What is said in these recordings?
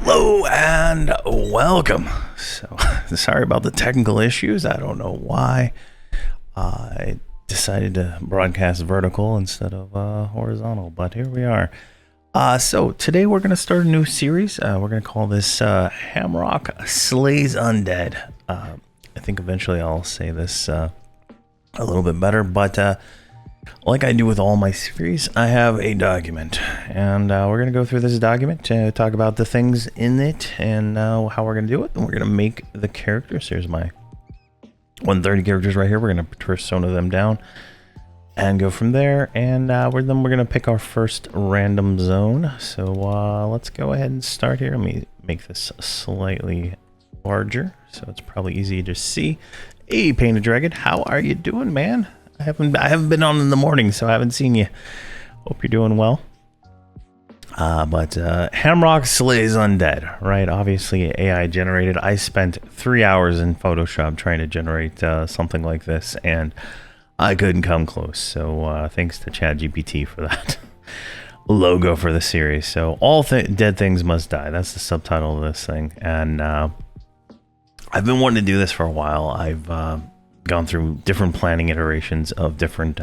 Hello and welcome. So, sorry about the technical issues. I don't know why I decided to broadcast vertical instead of horizontal, but here we are. So today we're going to start a new series. We're going to call this Hamrok Slays Undead. I think eventually I'll say this a little bit better, but like I do with all my series, I have a document, and we're going to go through this document to talk about the things in it and how we're going to do it. And we're going to make the characters. Here's my 130 characters right here. We're going to persona them down and go from there. And then we're going to pick our first random zone. So let's go ahead and start here. Let me make this slightly larger so it's probably easier to see. Hey, Painted Dragon, how are you doing, man? I haven't been on in the morning, so I haven't seen you. Hope you're doing well. But Hamrok Slays Undead, right? Obviously AI generated. I spent 3 hours in Photoshop trying to generate something like this, and I couldn't come close. So thanks to ChatGPT for that logo for the series. So all dead things must die. That's the subtitle of this thing. And I've been wanting to do this for a while. I've gone through different planning iterations of different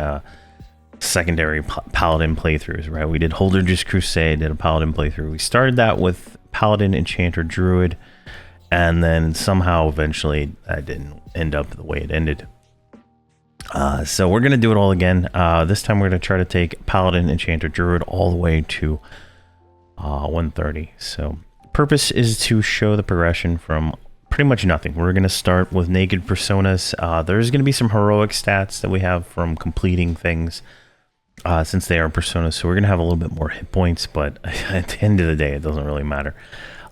secondary paladin playthroughs, right? We did Holdridge's Crusade, did a paladin playthrough. We started that with paladin, enchanter, druid, and then somehow eventually that didn't end up the way it ended. So we're going to do it all again. This time we're going to try to take paladin, enchanter, druid all the way to 130. So purpose is to show the progression from pretty much nothing. We're going to start with naked personas. There's going to be some heroic stats that we have from completing things since they are personas. So we're going to have a little bit more hit points, but at the end of the day, it doesn't really matter.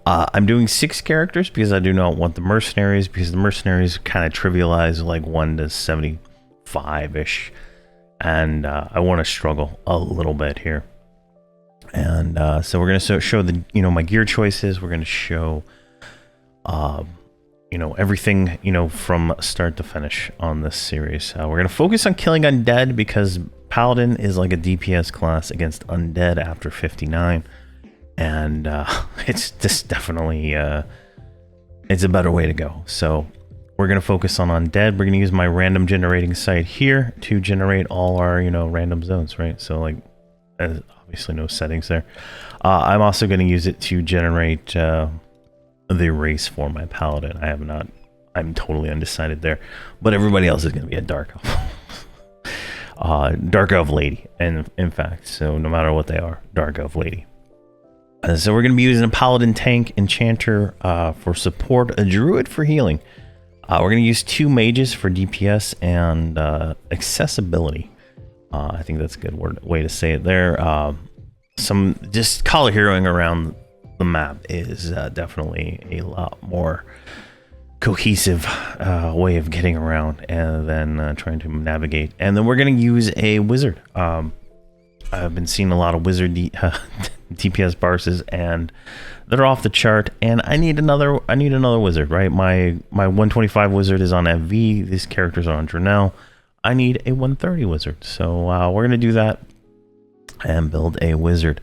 I'm doing 6 characters because I do not want the mercenaries, because the mercenaries kind of trivialize like 1 to 75-ish. And I want to struggle a little bit here. And so we're going to show the, my gear choices. We're going to show everything, from start to finish on this series. We're going to focus on killing undead because Paladin is like a DPS class against undead after 59. And it's just definitely, it's a better way to go. So we're going to focus on undead. We're going to use my random generating site here to generate all our, random zones, right? So like, obviously no settings there. I'm also going to use it to generate the race for my paladin. I'm totally undecided there, but everybody else is going to be a dark elf. Dark elf lady, and in fact, so no matter what they are, dark elf lady. So we're going to be using a paladin, tank, enchanter for support, a druid for healing. We're going to use 2 mages for DPS and accessibility. I think that's a good way to say it there. Some just color heroing around the map is definitely a lot more cohesive way of getting around and then trying to navigate. And then we're going to use a wizard. I've been seeing a lot of wizard DPS barses, and they're off the chart. And I need another wizard, right? My 125 wizard is on FV. These characters are on Drenell. I need a 130 wizard. So we're going to do that and build a wizard.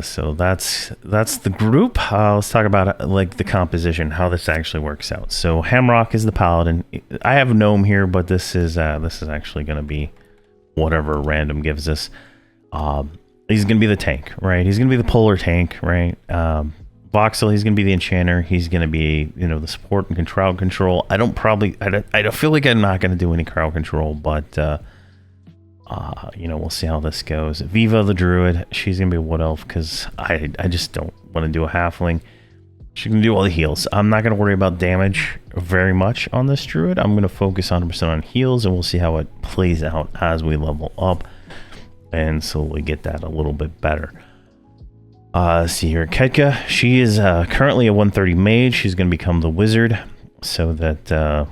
So that's the group. Let's talk about like the composition, how this actually works out. So Hamrok is the paladin. I have a gnome here, but this is actually going to be whatever random gives us. He's going to be the tank, right? He's going to be the polar tank, right? Voxel, he's going to be the enchanter. He's going to be, the support and crowd control. I don't feel like I'm not going to do any crowd control, but we'll see how this goes. Viva the druid, she's gonna be a wood elf because I just don't want to do a halfling. She can do all the heals. I'm not gonna worry about damage very much on this druid. I'm gonna focus 100% on heals, and we'll see how it plays out as we level up and slowly get that a little bit better. Let's see here, Ketka, she is currently a 130 mage. She's gonna become the wizard so that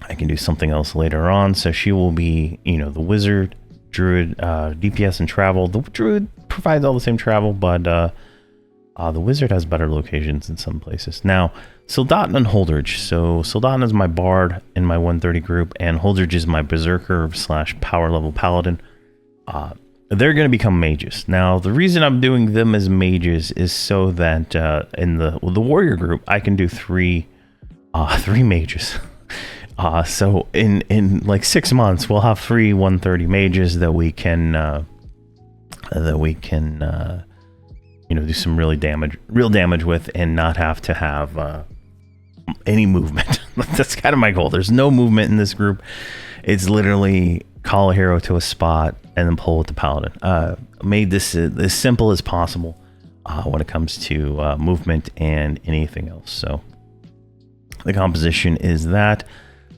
I can do something else later on. So she will be, the wizard, druid, DPS, and travel. The druid provides all the same travel, but the wizard has better locations in some places. Now, Soldaten and Holdridge. So Soldaten is my bard in my 130 group, and Holdridge is my berserker / power level paladin. they're going to become mages. Now, the reason I'm doing them as mages is so that in the warrior group, I can do three mages. So in like 6 months, we'll have 3 130 mages that we can do some real damage with, and not have to have any movement. That's kind of my goal. There's no movement in this group. It's literally call a hero to a spot and then pull with the paladin. Made this as simple as possible when it comes to movement and anything else. So the composition is that.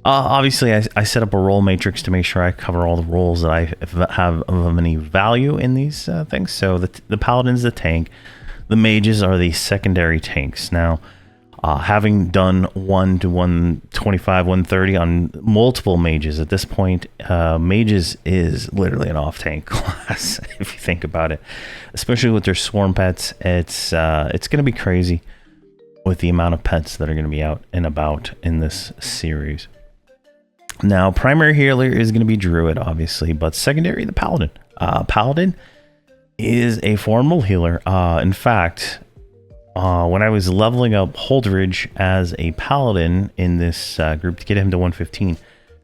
Obviously, I set up a role matrix to make sure I cover all the roles that I have of any value in these things. So the paladin's the tank. The mages are the secondary tanks. Now, having done 1 to 125, 130 on multiple mages at this point, mages is literally an off-tank class, if you think about it. Especially with their swarm pets, it's going to be crazy with the amount of pets that are going to be out and about in this series. Now, primary healer is going to be Druid, obviously, but secondary, the Paladin. Paladin is a formidable healer. In fact, when I was leveling up Holdridge as a Paladin in this group to get him to 115,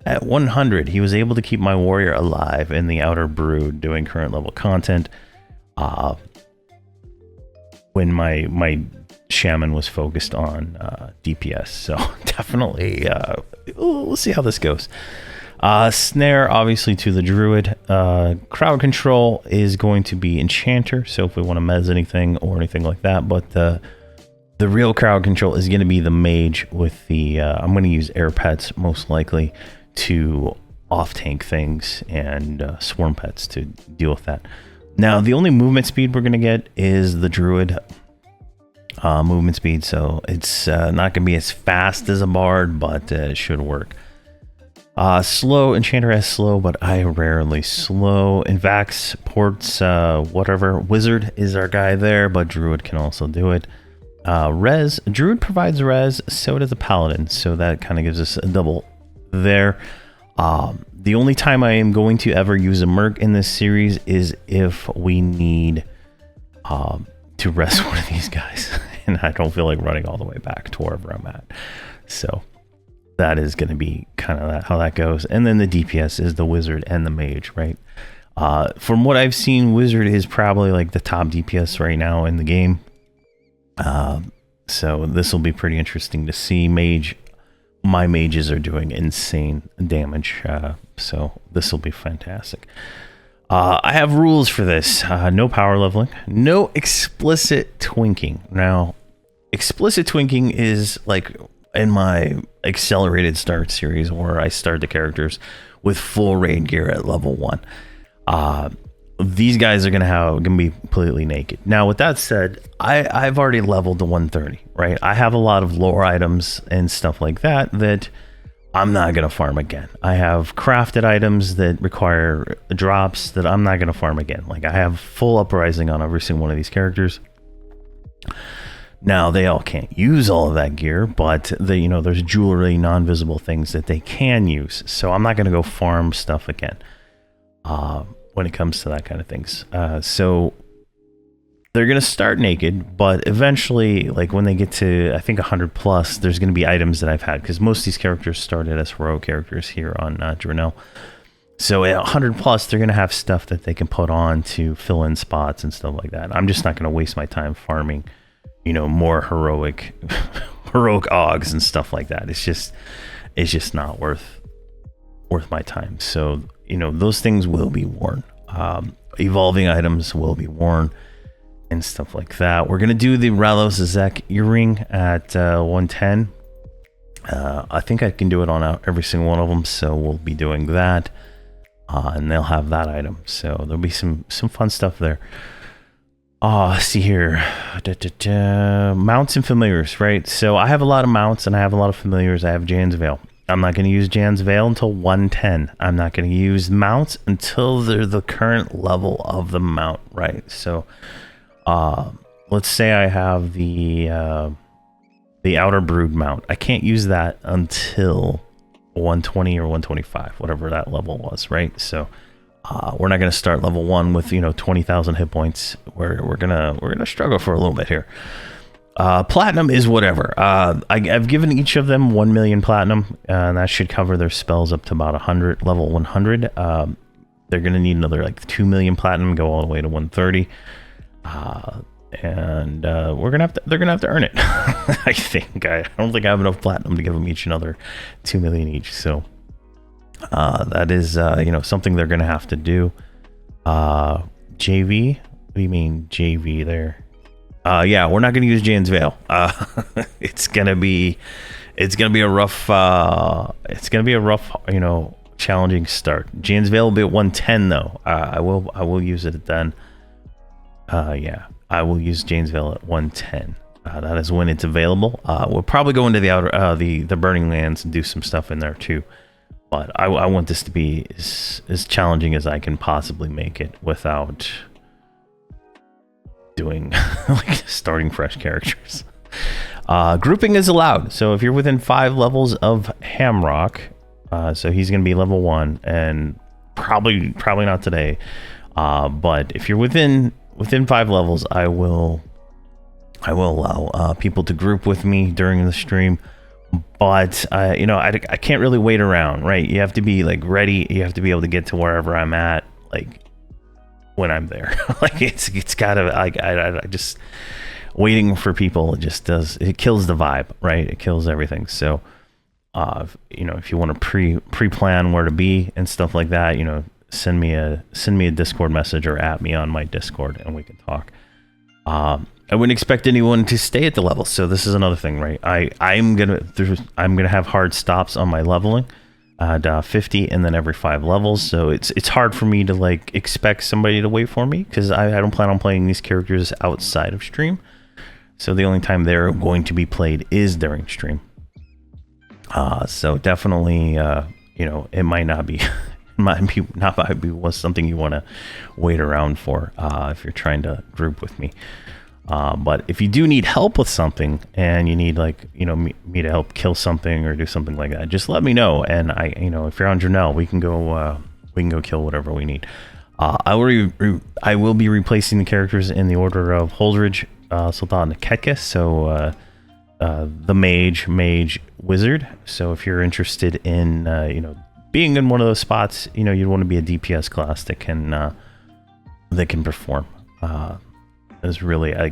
at 100, he was able to keep my warrior alive in the Outer Brood doing current level content. When my shaman was focused on DPS, so definitely we'll see how this goes. Snare, obviously, to the druid. Crowd control is going to be enchanter, so if we want to mez anything or anything like that, but the real crowd control is going to be the mage with the I'm going to use air pets most likely to off tank things, and swarm pets to deal with that. Now, the only movement speed we're going to get is the druid movement speed, so it's not going to be as fast as a bard, but it should work. Slow, enchanter has slow, but I rarely slow. Invax ports whatever. Wizard is our guy there, but druid can also do it. Res, druid provides res, so does the paladin, so that kind of gives us a double there. The only time I am going to ever use a merc in this series is if we need to rest one of these guys, and I don't feel like running all the way back to wherever I'm at. So that is going to be kind of how that goes. And then the DPS is the wizard and the mage, right? From what I've seen, wizard is probably like the top DPS right now in the game. So this will be pretty interesting to see. My mages are doing insane damage, so this will be fantastic. I have rules for this. No power leveling, no explicit twinking. Now, explicit twinking is like in my accelerated start series where I start the characters with full raid gear at level 1. These guys are gonna be completely naked. Now, with that said, I've already leveled to 130, right? I have a lot of lore items and stuff like that I'm not gonna farm again. I have crafted items that require drops that I'm not gonna farm again. Like, I have full uprising on every single one of these characters. Now, they all can't use all of that gear, but there's jewelry, non-visible things that they can use. So I'm not gonna go farm stuff again. When it comes to that kind of things. So they're going to start naked, but eventually, like when they get to, I think 100 plus, there's going to be items that I've had, because most of these characters started as heroic characters here on Drenel. So at 100 plus, they're going to have stuff that they can put on to fill in spots and stuff like that. I'm just not going to waste my time farming, more heroic augs and stuff like that. It's just not worth my time. So those things will be worn. Evolving items will be worn and stuff like that. We're gonna do the Ralos Zek earring at 110. I think I can do it on every single one of them, so we'll be doing that, and they'll have that item. So there'll be some fun stuff there. See here, mounts and familiars, right? So I have a lot of mounts and I have a lot of familiars. I have Jan's Veil. I'm not going to use Jan's Veil until 110. I'm not going to use mounts until they're the current level of the mount, right? So, let's say I have the Outer Brood mount. I can't use that until 120 or 125, whatever that level was, right? So, We're not going to start level 1 with 20,000 hit points. We're gonna struggle for a little bit here. Platinum is whatever. I've given each of them 1 million platinum, and that should cover their spells up to about 100, level 100. They're gonna need another like 2 million platinum, go all the way to 130. And they're gonna have to earn it. I think. I don't think I have enough platinum to give them each another 2 million each. So that is something they're gonna have to do. JV? What do you mean JV there? Yeah, we're not gonna use Jane's Veil. It's gonna be a rough challenging start. Jane's Veil will be at 110 though. I will use it then. Yeah, I will use Jane's Veil at 110. That is when it's available. We'll probably go into the outer the Burning Lands and do some stuff in there too. But I want this to be as challenging as I can possibly make it without doing like starting fresh characters. Grouping is allowed. So if you're within 5 levels of Hamrok, so he's going to be level 1, and probably not today. But if you're within 5 levels, I will allow people to group with me during the stream. But I can't really wait around, right? You have to be like ready. You have to be able to get to wherever I'm at, like when I'm there. Like it's gotta, like I just waiting for people it kills the vibe, right? It kills everything. So if you want to pre-plan where to be and stuff like that, send me a Discord message or at me on my Discord and we can talk. I wouldn't expect anyone to stay at the level, so this is another thing, right? I'm gonna have hard stops on my leveling at 50 and then every 5 levels, so it's hard for me to like expect somebody to wait for me because I don't plan on playing these characters outside of stream. So the only time they're going to be played is during stream. So definitely, it might not be was something you want to wait around for if you're trying to group with me. But if you do need help with something and you need me to help kill something or do something like that, just let me know. And if you're on Janelle, we can go kill whatever we need. I will be replacing the characters in the order of Holdridge, Sultan, Ketka. So the mage, wizard. So if you're interested in being in one of those spots, you'd want to be a DPS class that can perform. Is really I'm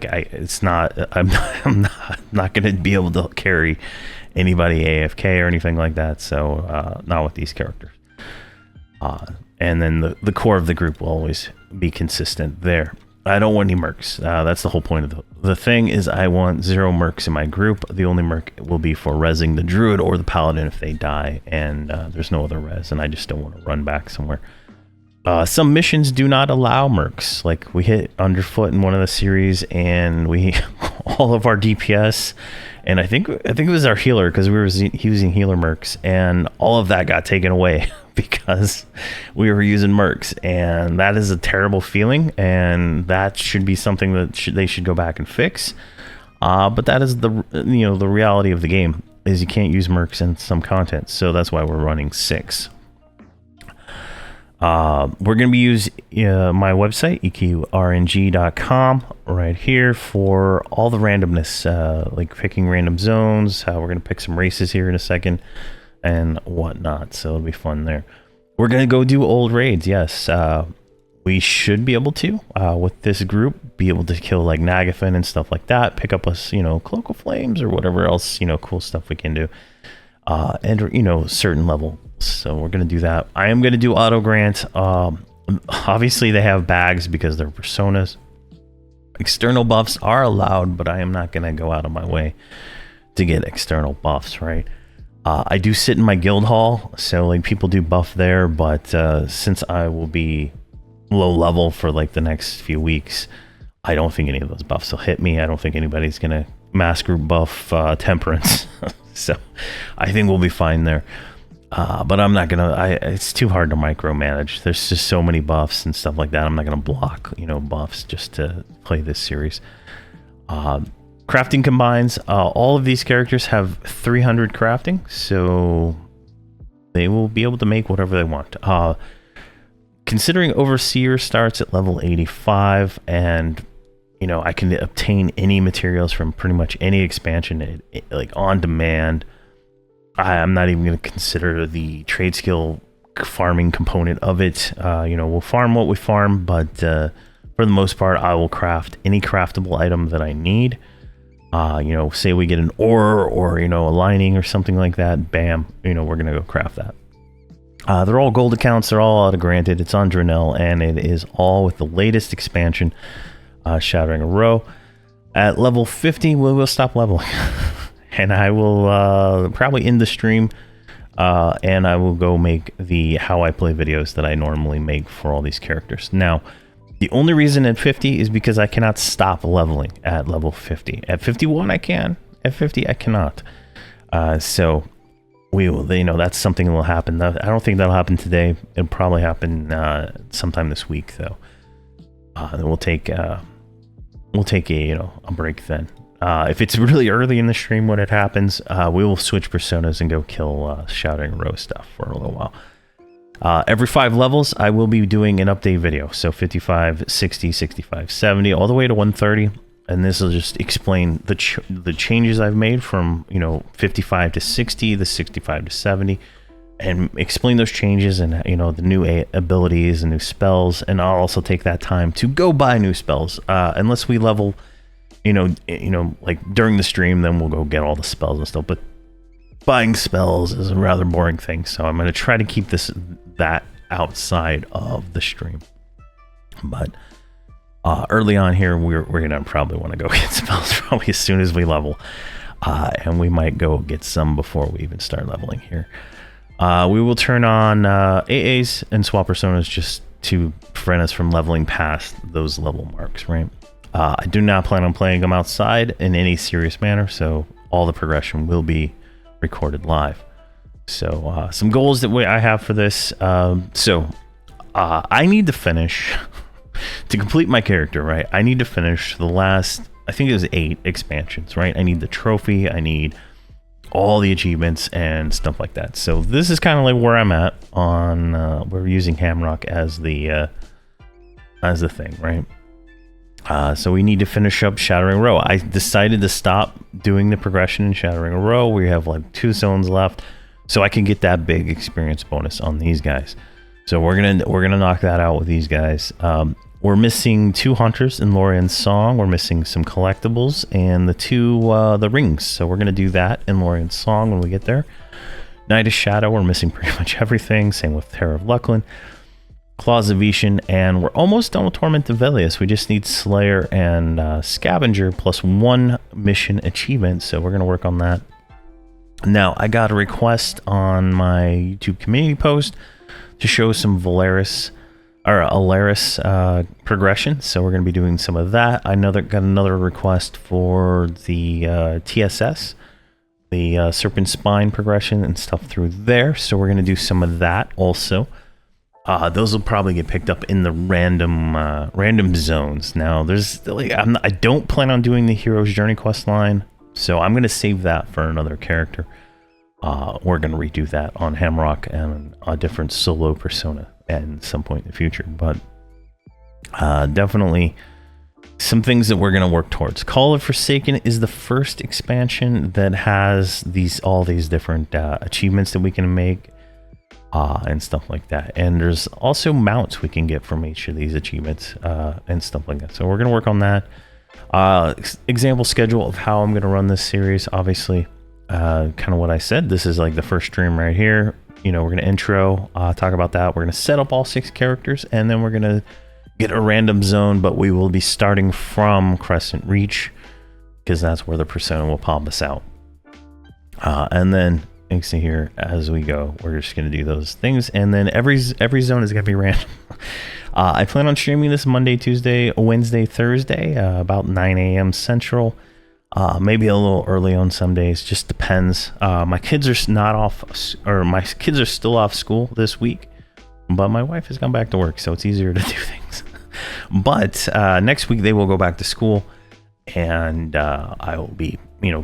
not going to be able to carry anybody AFK or anything like that. So not with these characters. And then the core of the group will always be consistent there. I don't want any mercs. That's the whole point of the thing is I want 0 mercs in my group. The only merc will be for rezzing the druid or the paladin if they die, and there's no other res, and I just don't want to run back somewhere. Some missions do not allow mercs. Like we hit underfoot in one of the series, and we all of our DPS, and I think it was our healer because we were using healer mercs, and all of that got taken away because we were using mercs, and that is a terrible feeling, and that should be something that they should go back and fix. But that is the reality of the game is you can't use mercs in some content, so that's why we're running 6. We're going to be using my website, eqrng.com, right here for all the randomness, like picking random zones. We're going to pick some races here in a second and whatnot, so it'll be fun there. We're going to go do old raids, yes. We should be able to, with this group, be able to kill like Nagafen and stuff like that, pick up us, Cloak of Flames or whatever else, cool stuff we can do. And certain level. So we're going to do that. I am going to do auto grant. Obviously they have bags because they're personas. External buffs are allowed, but I am not going to go out of my way to get external buffs, right? I do sit in my guild hall, so like people do buff there, but since I will be low level for like the next few weeks, I don't think any of those buffs will hit me. I don't think anybody's going to mass group buff temperance. So I think we'll be fine there. But I'm not gonna, it's too hard to micromanage. There's just so many buffs and stuff like that. I'm not gonna block, buffs just to play this series. Crafting combines, all of these characters have 300 crafting, so they will be able to make whatever they want. considering Overseer starts at level 85, and you know, I can obtain any materials from pretty much any expansion, like on demand. I'm not even going to consider the trade skill farming component of it. You know, we'll farm what we farm, but for the most part, I will craft any craftable item that I need. You know, say we get an ore or, you know, a lining or something like that, bam, you know, we're going to go craft that. They're all gold accounts. They're all out of Granted. It's on Drenell, and it is all with the latest expansion, Shattering a Row. At level 50, we will stop leveling. And I will probably end the stream, and I will go make the how I play videos that I normally make for all these characters. Now, the only reason at 50 is because I cannot stop leveling at level 50. At 51, I can. At 50, I cannot. So we will, you know, that's something that will happen. I don't think that'll happen today. It'll probably happen sometime this week, though. Then we'll take a, you know, a break then. If it's really early in the stream when it happens, we will switch personas and go kill Shouting Row stuff for a little while. Every 5 levels, I will be doing an update video. So 55, 60, 65, 70, all the way to 130. And this will just explain the changes I've made from, you know, 55 to 60, the 65 to 70, and explain those changes and, you know, the new abilities and new spells. And I'll also take that time to go buy new spells. Unless we level, you know, like during the stream, then we'll go get all the spells and stuff. But buying spells is a rather boring thing, so I'm going to try to keep that outside of the stream. But early on here, we're gonna probably want to go get spells probably as soon as we level, and we might go get some before we even start leveling here. We will turn on AAs and swap personas just to prevent us from leveling past those level marks, right? I do not plan on playing them outside in any serious manner, so all the progression will be recorded live. So some goals that I have for this. I need to finish to complete my character, right? I need to finish the last, I think it was 8 expansions, right? I need the trophy, I need all the achievements and stuff like that. So this is kind of like where I'm at on we're using Hamrok as the thing, right? So we need to finish up Shattering Row. I decided to stop doing the progression in Shattering Row. We have like 2 zones left, so I can get that big experience bonus on these guys. So we're gonna knock that out with these guys. We're missing 2 hunters in Lorian's Song. We're missing some collectibles and the rings. So we're gonna do that in Lorian's Song when we get there. Night of Shadow. We're missing pretty much everything. Same with Terror of Lucklin. Claws of Vishan, and we're almost done with Torment of Velius. We just need Slayer and Scavenger plus 1 mission achievement, so we're going to work on that. Now, I got a request on my YouTube community post to show some Alaris progression, so we're going to be doing some of that. I got another request for the TSS, the Serpent Spine progression and stuff through there, so we're going to do some of that also. Those will probably get picked up in the random zones. Now, there's like I don't plan on doing the Hero's Journey quest line, so I'm going to save that for another character. We're going to redo that on Hamrok and a different solo persona at some point in the future. But definitely some things that we're going to work towards. Call of Forsaken is the first expansion that has all these different achievements that we can make. And stuff like that. And there's also mounts we can get from each of these achievements and stuff like that. So we're going to work on that. Example schedule of how I'm going to run this series. Obviously, kind of what I said. This is like the first stream right here. You know, we're going to intro, talk about that. We're going to set up all 6 characters, and then we're going to get a random zone, but we will be starting from Crescent Reach because that's where the persona will pop us out. And then you see here as we go, we're just going to do those things, and then every zone is going to be random. I plan on streaming this Monday, Tuesday, Wednesday, Thursday, about 9 a.m. Central. Maybe a little early on some days, just depends. My kids are not off, or my kids are still off school this week, but my wife has gone back to work, so it's easier to do things. But next week they will go back to school, and I will be,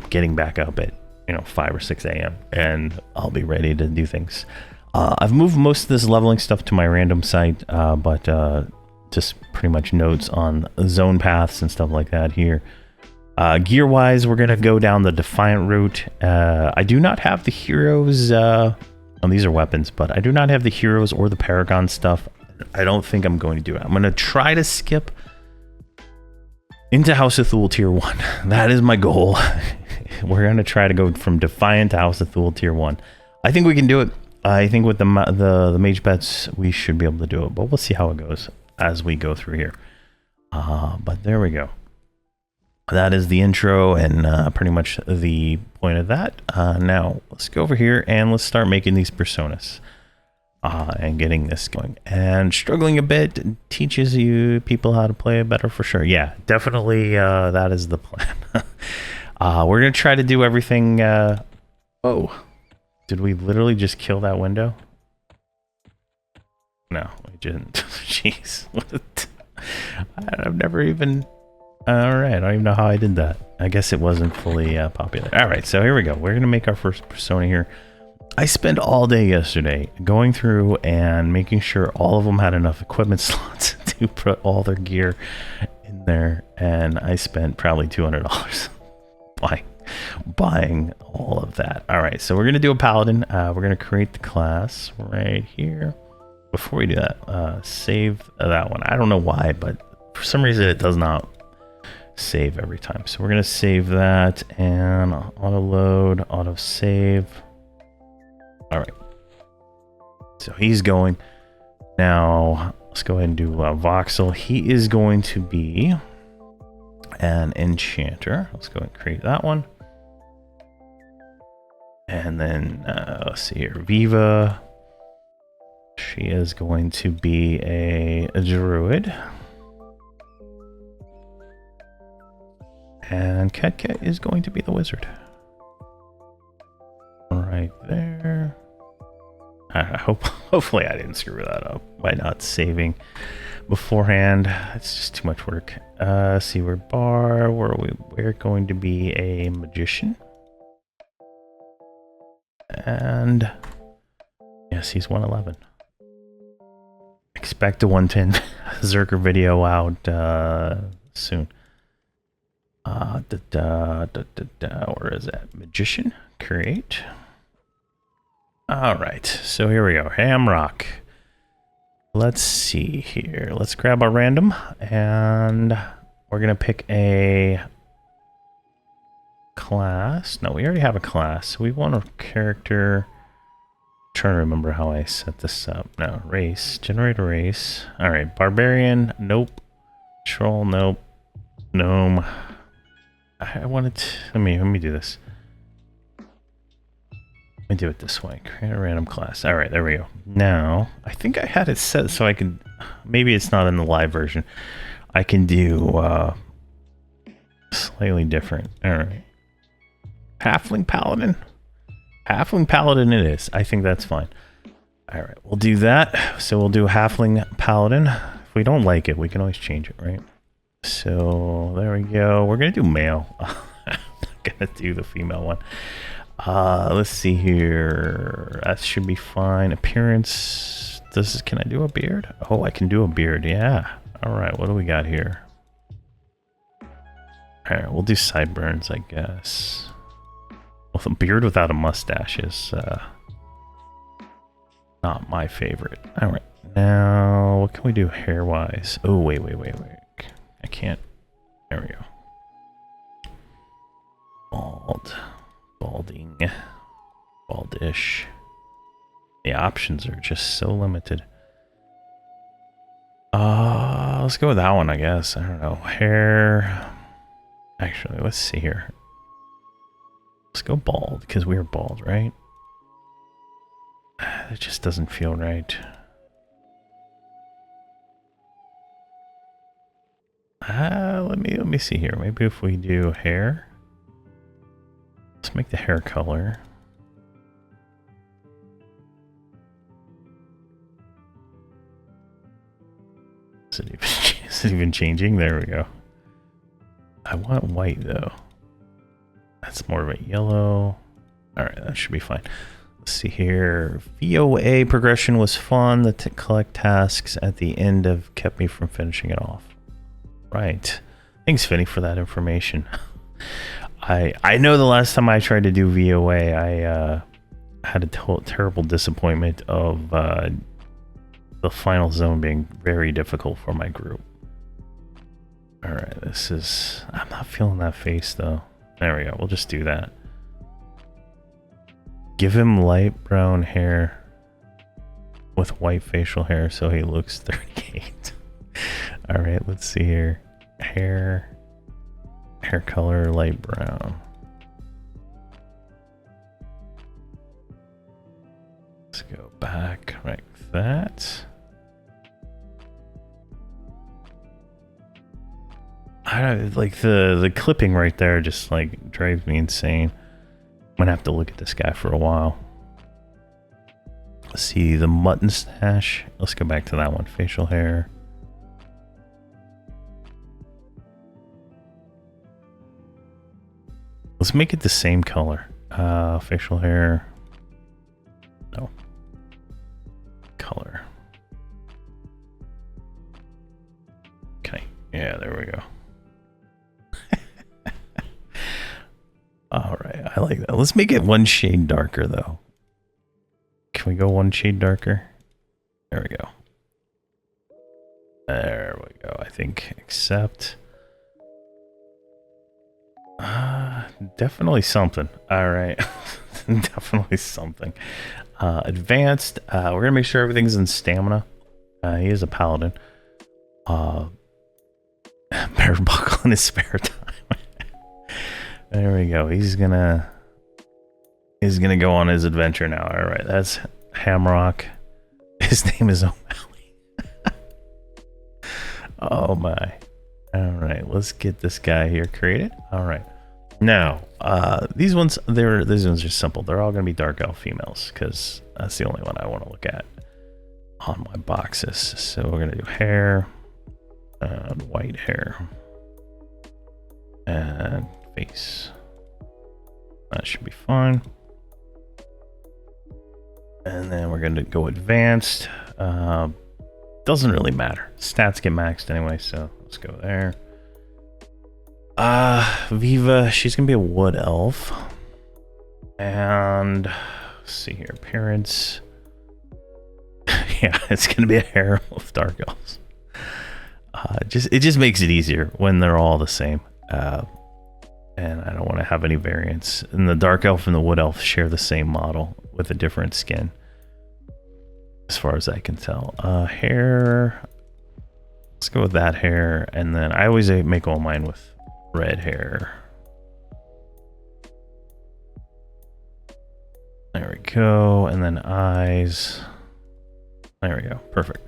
getting back up at 5 or 6 a.m. and I'll be ready to do things. I've moved most of this leveling stuff to my random site, but just pretty much notes on zone paths and stuff like that here. Gear-wise, we're going to go down the Defiant route. I do not have the heroes. These are weapons, but I do not have the heroes or the Paragon stuff. I don't think I'm going to do it. I'm going to try to skip into House of Thule Tier 1. That is my goal. We're going to try to go from Defiant to House of Thule Tier 1. I think we can do it. I think with the mage bets, we should be able to do it. But we'll see how it goes as we go through here. But there we go. That is the intro and pretty much the point of that. Now, let's go over here and let's start making these personas and getting this going. And struggling a bit teaches you people how to play it better for sure. Yeah, definitely that is the plan. We're going to try to do everything. Oh, did we literally just kill that window? No, we didn't. Jeez. What? I've never even... Alright, I don't even know how I did that. I guess it wasn't fully popular. Alright, so here we go. We're going to make our first persona here. I spent all day yesterday going through and making sure all of them had enough equipment slots to put all their gear in there. And I spent probably $200 buying all of that. Alright, so we're going to do a paladin. We're going to create the class right here. Before we do that, save that one. I don't know why, but for some reason it does not save every time. So we're going to save that and auto load, auto save. All right. So he's going. Now let's go ahead and do voxel. He is going to be an enchanter. Let's go and create that one. And then let's see here. Viva. She is going to be a druid. And Ketka is going to be the wizard. Right there. Hopefully I didn't screw that up by not saving beforehand. It's just too much work. See, we're bar. Where are we? We're going to be a magician. And yes, he's 111. Expect a 110 Zerker video out soon. Where is that? Magician, create. All right, so here we go. Hamrok. Let's see here. Let's grab our random, and we're gonna pick a class. No, we already have a class. We want a character. I'm trying to remember how I set this up. No, race. Generate a race. All right, barbarian. Nope. Troll. Nope. Gnome. I wanted to, let me do this. Let me do it this way. Create a random class. All right, there we go. Now, I think I had it set so I could, maybe it's not in the live version. I can do slightly different. All right. Halfling Paladin. Halfling Paladin it is. I think that's fine. All right, we'll do that. So we'll do Halfling Paladin. If we don't like it, we can always change it, right? So there we go. We're gonna do male. I'm not gonna do the female one. Let's see here. That should be fine. Appearance. Can I do a beard? Oh, I can do a beard. Yeah. All right. What do we got here? All right. We'll do sideburns, I guess. Well, a beard without a mustache is not my favorite. All right. Now, what can we do hair-wise? Oh, wait. I can't. There we go. Bald. Balding. Baldish. The options are just so limited. Let's go with that one, I guess. I don't know. Hair. Actually, let's see here. Let's go bald, because we're bald, right? It just doesn't feel right. Let me see here. Maybe if we do hair. Let's make the hair color. Is it even changing? There we go. I want white though. That's more of a yellow. Alright, that should be fine. Let's see here. VOA progression was fun. The collect tasks at the end have kept me from finishing it off. Right. Thanks, Vinny, for that information. I know the last time I tried to do VOA, I had a terrible disappointment of the final zone being very difficult for my group. Alright, this is... I'm not feeling that face, though. There we go. We'll just do that. Give him light brown hair with white facial hair so he looks 38. Alright, let's see here. Hair color, light brown. Let's go back like that. I don't like the clipping right there just like drives me insane. I'm gonna have to look at this guy for a while. Let's see the mutton stash. Let's go back to that one. Facial hair. Let's make it the same color. Facial hair. No. Color. Okay. Yeah, there we go. Alright, I like that. Let's make it one shade darker, though. Can we go one shade darker? There we go. There we go. I think accept. Definitely something. Alright. Definitely something. Advanced. We're going to make sure everything's in stamina. He is a paladin. Better buckle in his spare time. There we go. He's gonna go on his adventure now. All right, that's Hamrok. His name is O'Malley. Oh my. All right, let's get this guy here created. All right. Now, these ones are simple. They're all gonna be dark elf females because that's the only one I want to look at on my boxes. So we're gonna do hair and white hair and face. That should be fine. And then we're going to go advanced. Doesn't really matter. Stats get maxed anyway, so let's go there. Viva, she's going to be a wood elf. And let's see here. Appearance. Yeah, it's going to be a harem of dark elves. It just makes it easier when they're all the same. And I don't want to have any variants. And the dark elf and the wood elf share the same model with a different skin, as far as I can tell. Hair. Let's go with that hair. And then I always make all mine with red hair. There we go. And then eyes. There we go. Perfect.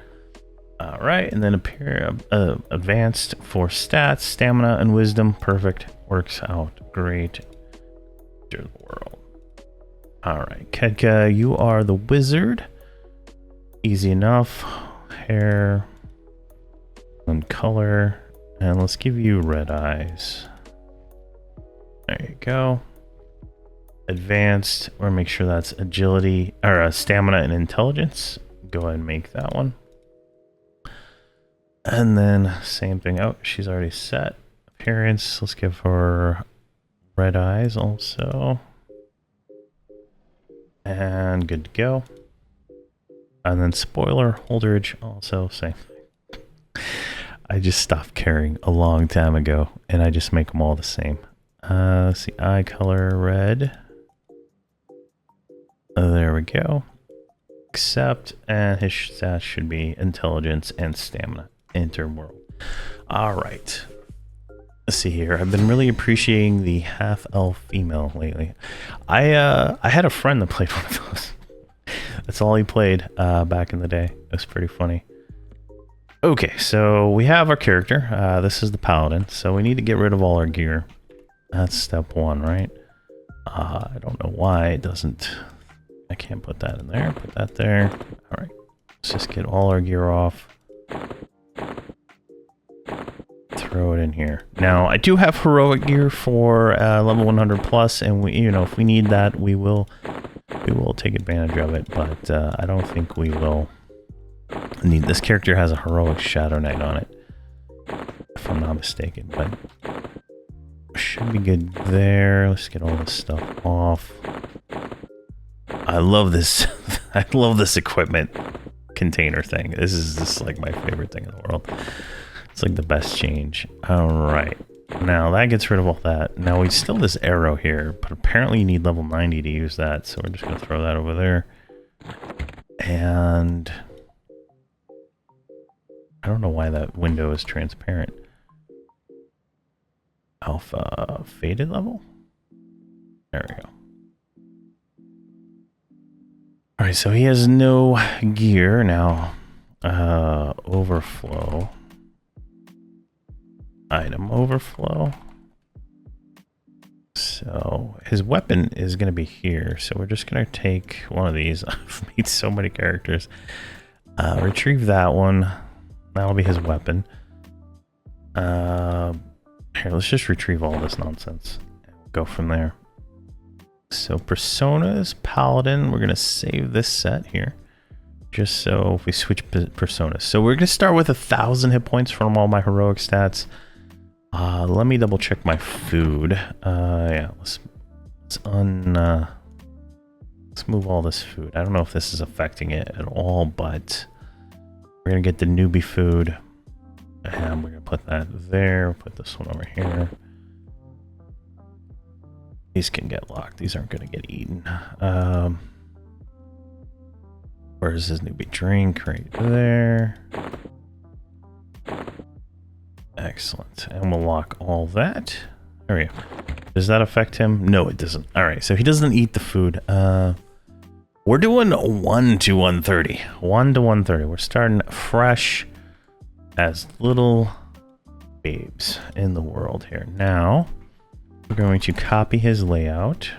All right, and then advanced for stats, stamina, and wisdom. Perfect. Works out great. To the world. All right, Kedka, you are the wizard. Easy enough. Hair and color, and let's give you red eyes. There you go. Advanced, or make sure that's agility or stamina and intelligence. Go ahead and make that one. And then same thing. Oh, she's already set. Appearance. Let's give her red eyes also. And good to go. And then spoiler, Holdridge also same. I just stopped caring a long time ago, and I just make them all the same. Let's see, eye color red. There we go. Accept, and his stats should be intelligence and stamina. Interworld. All right. Let's see here. I've been really appreciating the half elf female lately. I had a friend that played one of those. That's all he played back in the day. It was pretty funny. Okay, so we have our character. This is the paladin. So we need to get rid of all our gear. That's step one, right? I don't know why it doesn't. I can't put that in there. Put that there. All right. Let's just get all our gear off. Throw it in here. Now, I do have heroic gear for level 100 plus, and we, if we need that, we will we will take advantage of it, but I don't think we will need. This character has a heroic Shadow Knight on it, if I'm not mistaken, but should be good there. Let's get all this stuff off. I love this. I love this equipment container thing. This is just like my favorite thing in the world. It's like the best change. All right. Now that gets rid of all that. Now we still have this arrow here, but apparently you need level 90 to use that. So we're just going to throw that over there. And I don't know why that window is transparent. Alpha faded level? There we go. All right, so he has no gear now. Overflow. Item overflow. So his weapon is going to be here. So we're just going to take one of these. I've made so many characters. Retrieve that one. That'll be his weapon. Here, let's just retrieve all this nonsense. Go from there. So personas, paladin. We're going to save this set here. Just so if we switch personas. So we're going to start with 1,000 hit points from all my heroic stats. Let me double check my food. Yeah, let's move all this food. I don't know if this is affecting it at all, but we're gonna get the newbie food, and we're gonna put that there. Put this one over here. These can get locked. These aren't gonna get eaten. Where's his newbie drink? Right there. Excellent. And we'll lock all that. There we go. Does that affect him? No, it doesn't. All right, so he doesn't eat the food. We're doing 1 to 130. 1 to 130. We're starting fresh as little babes in the world here. Now, we're going to copy his layout.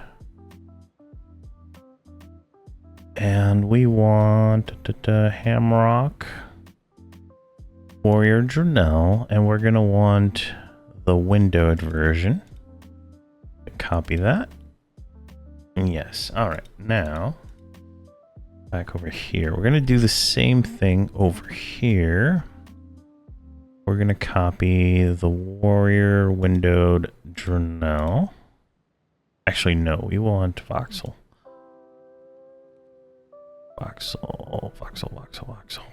And we want Hamrok. Warrior Journal, and we're going to want the windowed version. Copy that. Yes. All right. Now, back over here. We're going to do the same thing over here. We're going to copy the Warrior windowed Journal. Actually, no. We want Voxel. Voxel, Voxel, Voxel, Voxel.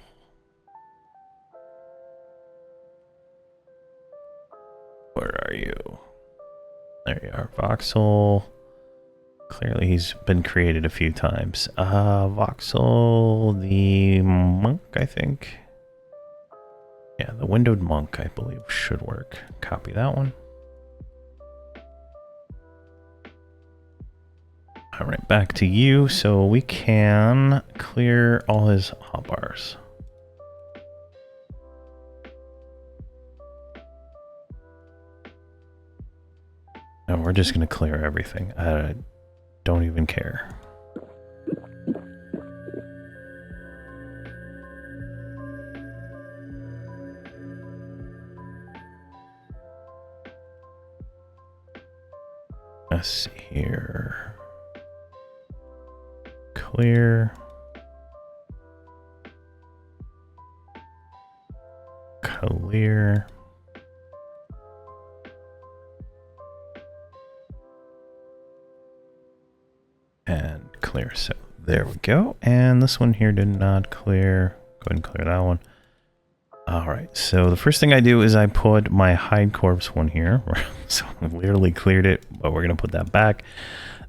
Where are you? There you are, Voxel. Clearly he's been created a few times. Voxel, the monk, I think. Yeah, the windowed monk, I believe, should work. Copy that one. All right, back to you. So we can clear all his hotbars. And we're just going to clear everything. I don't even care. Let's see here. Clear. Clear. And clear. So there we go. And this one here did not clear. Go ahead and clear that one. All right. So the first thing I do is I put my hide corpse one here. So I literally cleared it, but we're going to put that back.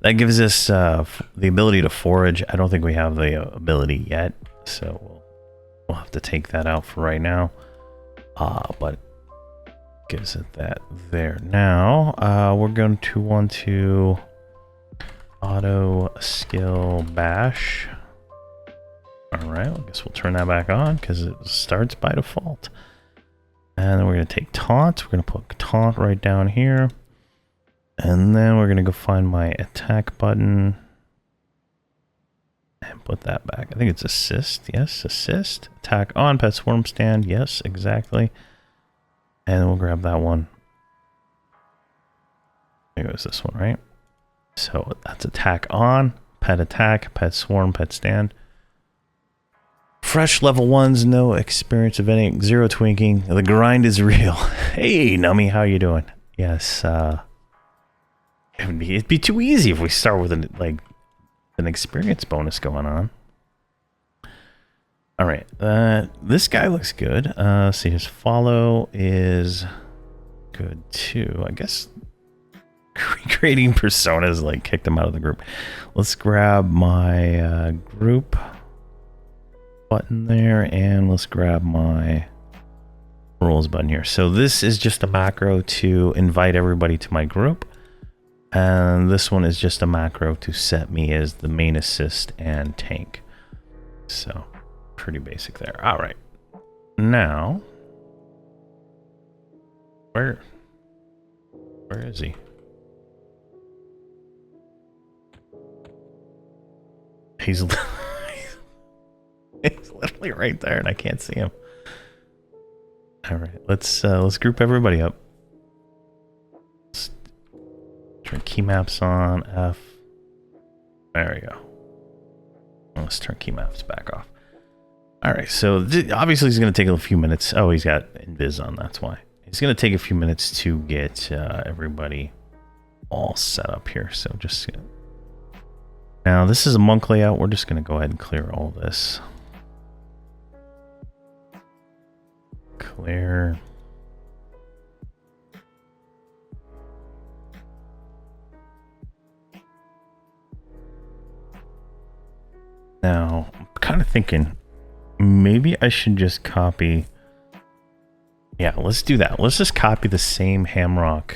That gives us the ability to forage. I don't think we have the ability yet. So we'll have to take that out for right now. But gives it that there. Now we're going to want to auto skill bash. All right, I guess we'll turn that back on because it starts by default. And then we're going to take taunt. We're going to put taunt right down here. And then we're going to go find my attack button and put that back. I think it's assist. Yes, assist. Attack on pet swarm stand. Yes, exactly. And then we'll grab that one. There goes this one, right? So that's attack on, pet attack, pet swarm, pet stand. Fresh level 1s, no experience of any, 0 twinking. The grind is real. Hey, Nummy, how you doing? Yes, it'd be too easy if we start with an experience bonus going on. All right, this guy looks good. See, his follow is good too. I guess creating personas like kicked him out of the group. Let's grab my group button there, and let's grab my roles button here. So this is just a macro to invite everybody to my group, and this one is just a macro to set me as the main assist and tank. So pretty basic there. All right, now where is he? He's He's literally right there, and I can't see him. All right, let's group everybody up. Let's turn key maps on. F. There we go. Let's turn key maps back off. All right, so obviously he's going to take a few minutes. Oh, he's got invis on. That's why. It's going to take a few minutes to get everybody all set up here. So just now, this is a monk layout. We're just going to go ahead and clear all this. Clear. Now, I'm kind of thinking maybe I should just copy. Yeah, let's do that. Let's just copy the same Hamrok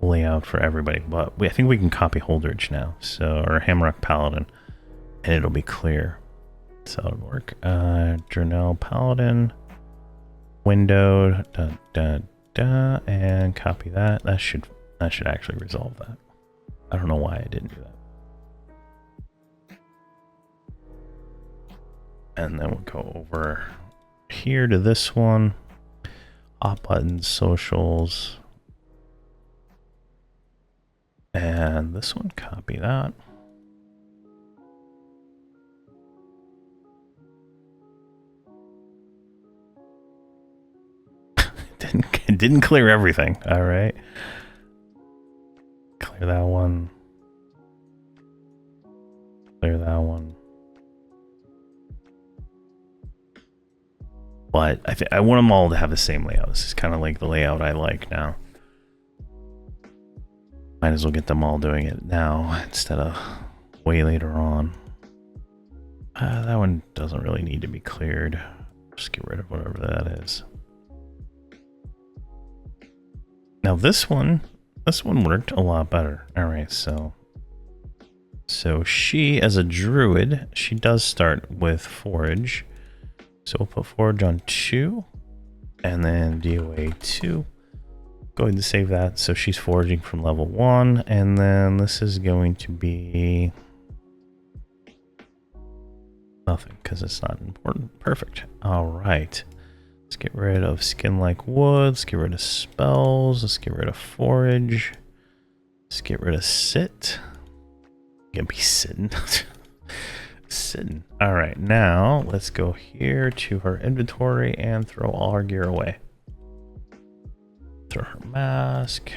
layout for everybody. But I think we can copy Holdridge now. So, or Hamrok Paladin, and it'll be clear. So it'll work. Journal Paladin. Window, and copy that. That should actually resolve that. I don't know why I didn't do that. And then we'll go over here to this one. Hot buttons, socials. And this one, copy that. It didn't clear everything. All right. Clear that one. Clear that one. But I want them all to have the same layout. This is kind of like the layout I like now. Might as well get them all doing it now instead of way later on. That one doesn't really need to be cleared. Just get rid of whatever that is. Now this one worked a lot better. All right, so she, as a druid, she does start with forage. So we'll put forage on 2, and then DOA 2. Go ahead and save that. So she's foraging from level 1, and then this is going to be nothing because it's not important. Perfect. All right. Let's get rid of skin like wood. Let's get rid of spells. Let's get rid of forage. Let's get rid of sit. Gonna be sitting. Sitting. All right, now let's go here to her inventory and throw all our gear away. Throw her mask.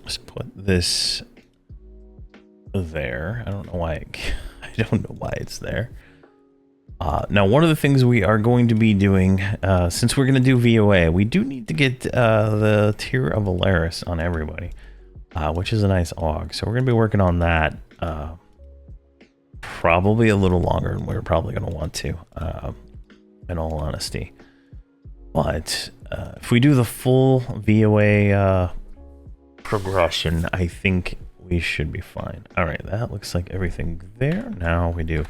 Let's put this there. I don't know why. I don't know why it's there. Now, one of the things we are going to be doing, since we're going to do VOA, we do need to get the tier of Alaris on everybody, which is a nice AUG. So we're going to be working on that probably a little longer than we're probably going to want to, in all honesty. But if we do the full VOA progression, I think we should be fine. All right, that looks like everything there. Now we do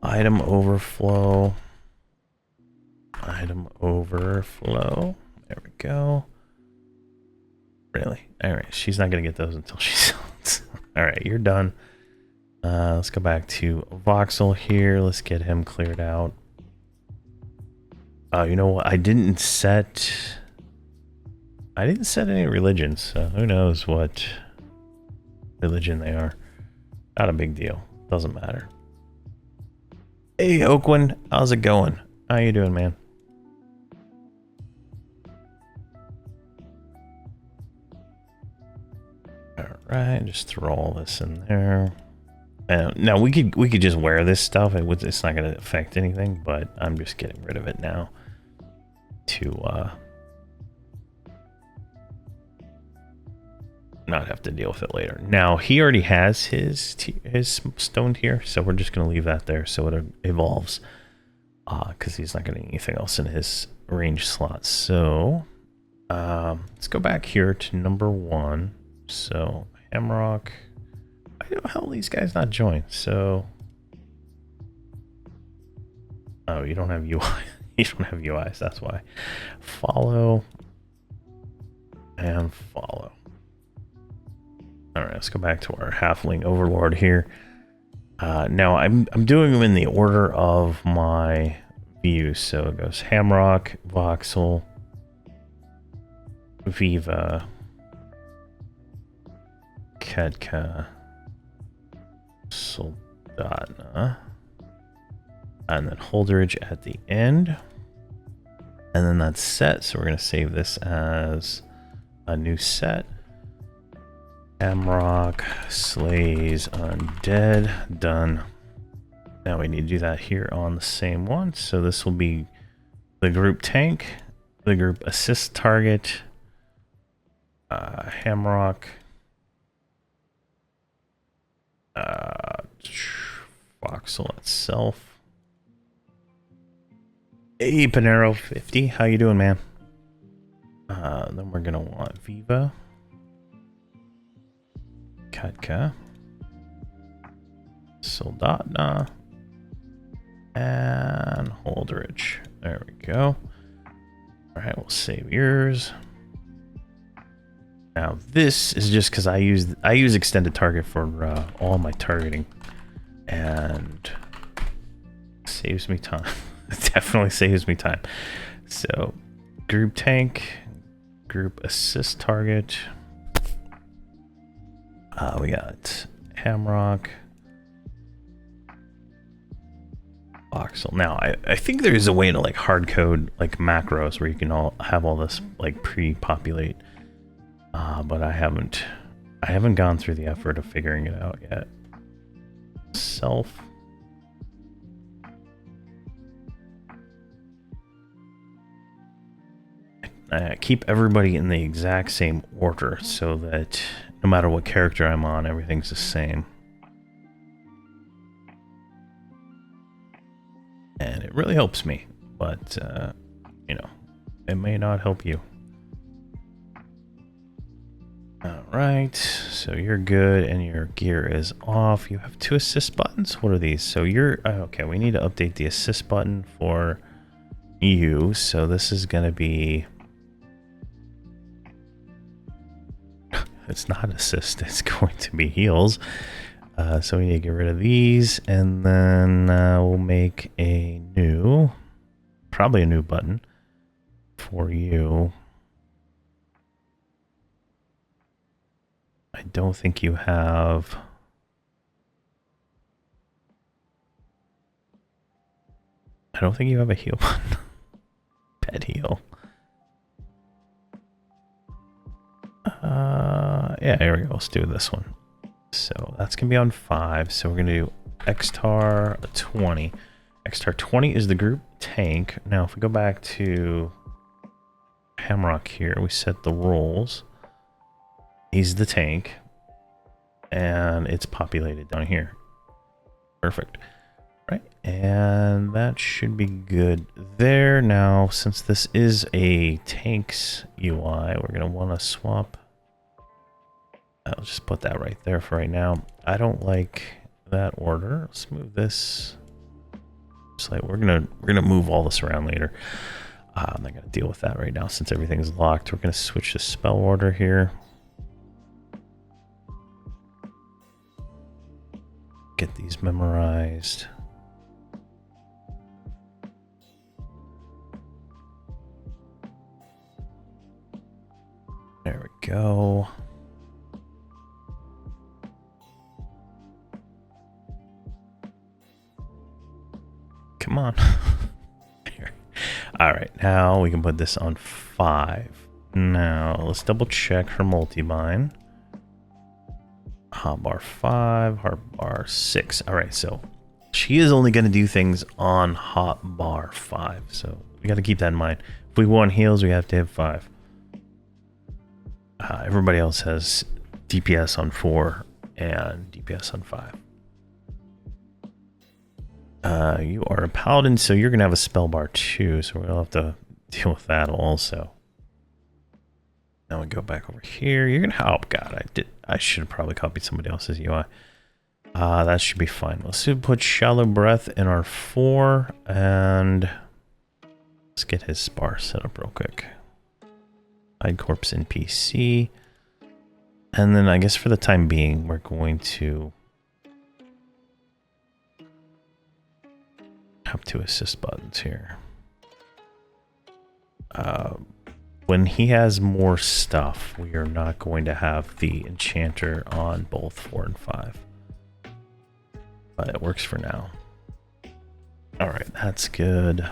item overflow. Item overflow. There we go. Really? All right, she's not gonna get those until she sells. All right, you're done. Let's go back to Voxel here. Let's get him cleared out. You know what? I didn't set I didn't set any religions, so who knows what religion they are. Not a big deal. Doesn't matter. Hey, Oakwind, how's it going? How you doing, man? All right, just throw all this in there. Now we could just wear this stuff. It's not going to affect anything, but I'm just getting rid of it now to not have to deal with it later. Now he already has his stone here, so we're just going to leave that there so it evolves, because he's not getting anything else in his range slots. So let's go back here to number 1. So Hamrok. I don't know how these guys not join. So, oh, you don't have UI. You don't have UIs. That's why. Follow and follow. All right, let's go back to our halfling overlord here. Now I'm doing them in the order of my views. So it goes Hamrok, Voxel, Viva, Kedka, Soldana, and then Holdridge at the end, and then that's set. So we're going to save this as a new set. Hamrok slays undead. Done. Now we need to do that here on the same one. So this will be the group tank, the group assist target, Hamrok, Voxel itself. Hey, Panero 50, how you doing, man? Then we're gonna want Viva, Katka, Soldana, and Holdridge. There we go. All right, we'll save yours. Now this is just because I use extended target for all my targeting, and saves me time. It definitely saves me time. So group tank, group assist target. We got Hamrok, Voxel. Now I think there is a way to like hard code like macros where you can have all this like pre-populate. But I haven't gone through the effort of figuring it out yet. Self. I keep everybody in the exact same order so that no matter what character I'm on, everything's the same. And it really helps me, but you know, it may not help you. Alright, so you're good and your gear is off. You have 2 assist buttons. What are these? So you're okay, we need to update the assist button for you. So this is gonna be, it's not assist, it's going to be heals. So we need to get rid of these, and then we'll make a new, probably a new button for you. I don't think you have. I don't think you have a heal button. Pet heal. Yeah, here we go. Let's do this one. So that's gonna be on 5. So we're gonna do Xtar 20. Xtar 20 is the group tank. Now, if we go back to Hamrok here, we set the roles. He's the tank, and it's populated down here. Perfect. Right, and that should be good there. Now, since this is a tank's UI, we're gonna want to swap. I'll just put that right there for right now. I don't like that order. Let's move this. Just like we're gonna move all this around later. I'm not gonna deal with that right now since everything's locked. We're gonna switch the spell order here. Get these memorized. There we go. Come on. All right, now we can put this on 5. Now let's double check her multi-bind. Hotbar 5, hotbar 6. All right, so she is only going to do things on hotbar 5. So we got to keep that in mind. If we want heals, we have to hit 5. Everybody else has DPS on 4 and DPS on 5. You are a paladin, so you're going to have a spell bar too, so we'll have to deal with that also. Now we go back over here. You're going to help. God, I should have probably copied somebody else's UI. That should be fine. Let's put Shallow Breath in our 4, and let's get his bar set up real quick. Hide Corpse NPC. And then I guess for the time being, we're going to have 2 assist buttons here. When he has more stuff, we are not going to have the enchanter on both 4 and 5. But it works for now. Alright, that's good.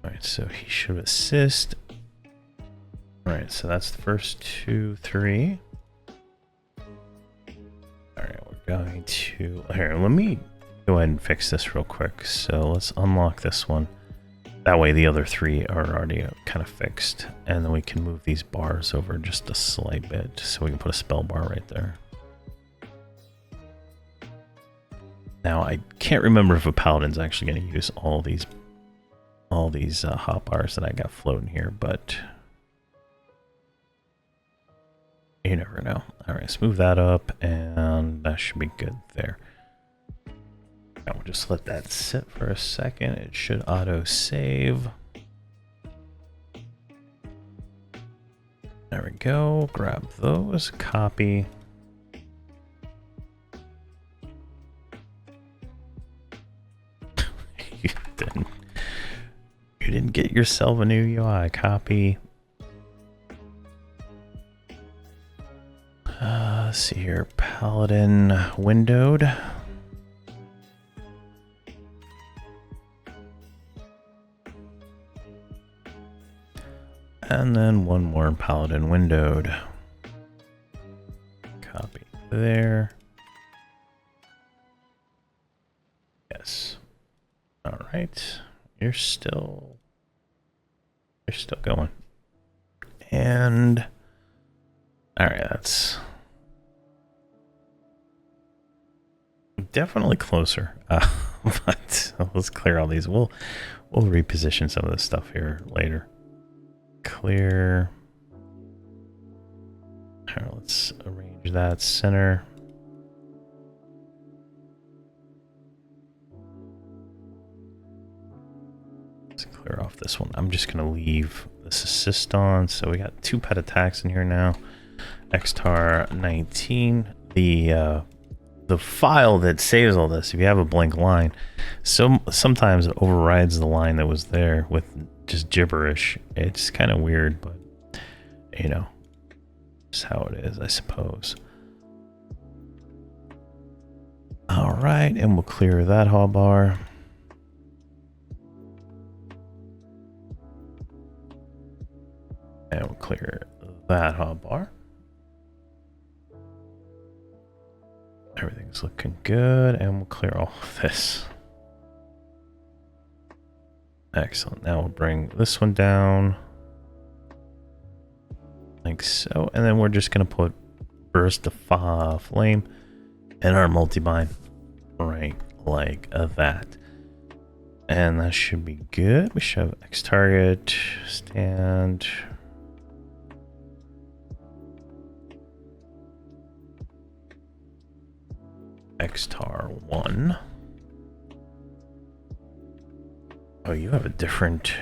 Alright, so he should assist. Alright, so that's the first 2, 3. Alright, we're going to... Here, let me go ahead and fix this real quick. So let's unlock this one. That way the other 3 are already kind of fixed. And then we can move these bars over just a slight bit so we can put a spell bar right there. Now I can't remember if a paladin's actually going to use all these hot bars that I got floating here, but you never know. All right, let's move that up, and that should be good there. Now we'll just let that sit for a second. It should auto save. There we go. Grab those. Copy. You didn't get yourself a new UI. Copy. Let's see here. Paladin windowed. And then one more paladin windowed. Copy there. Yes. All right. You're still going. And all right, that's definitely closer. But let's clear all these. We'll reposition some of this stuff here later. Clear. All right, let's arrange that center. Let's clear off this one. I'm just gonna leave this assist on. So we got 2 pet attacks in here now. Xtar 19. The file that saves all this, if you have a blank line, sometimes it overrides the line that was there with just gibberish. It's kind of weird, but you know, it's how it is, I suppose. All right, and we'll clear that hotbar. And we'll clear that hotbar. Everything's looking good, and we'll clear all of this. Excellent. Now we'll bring this one down. Like so. And then we're just going to put Burst of Flame in our multi-bind right like that. And that should be good. We should have X target, stand. Xtar 1. Oh, you have a different...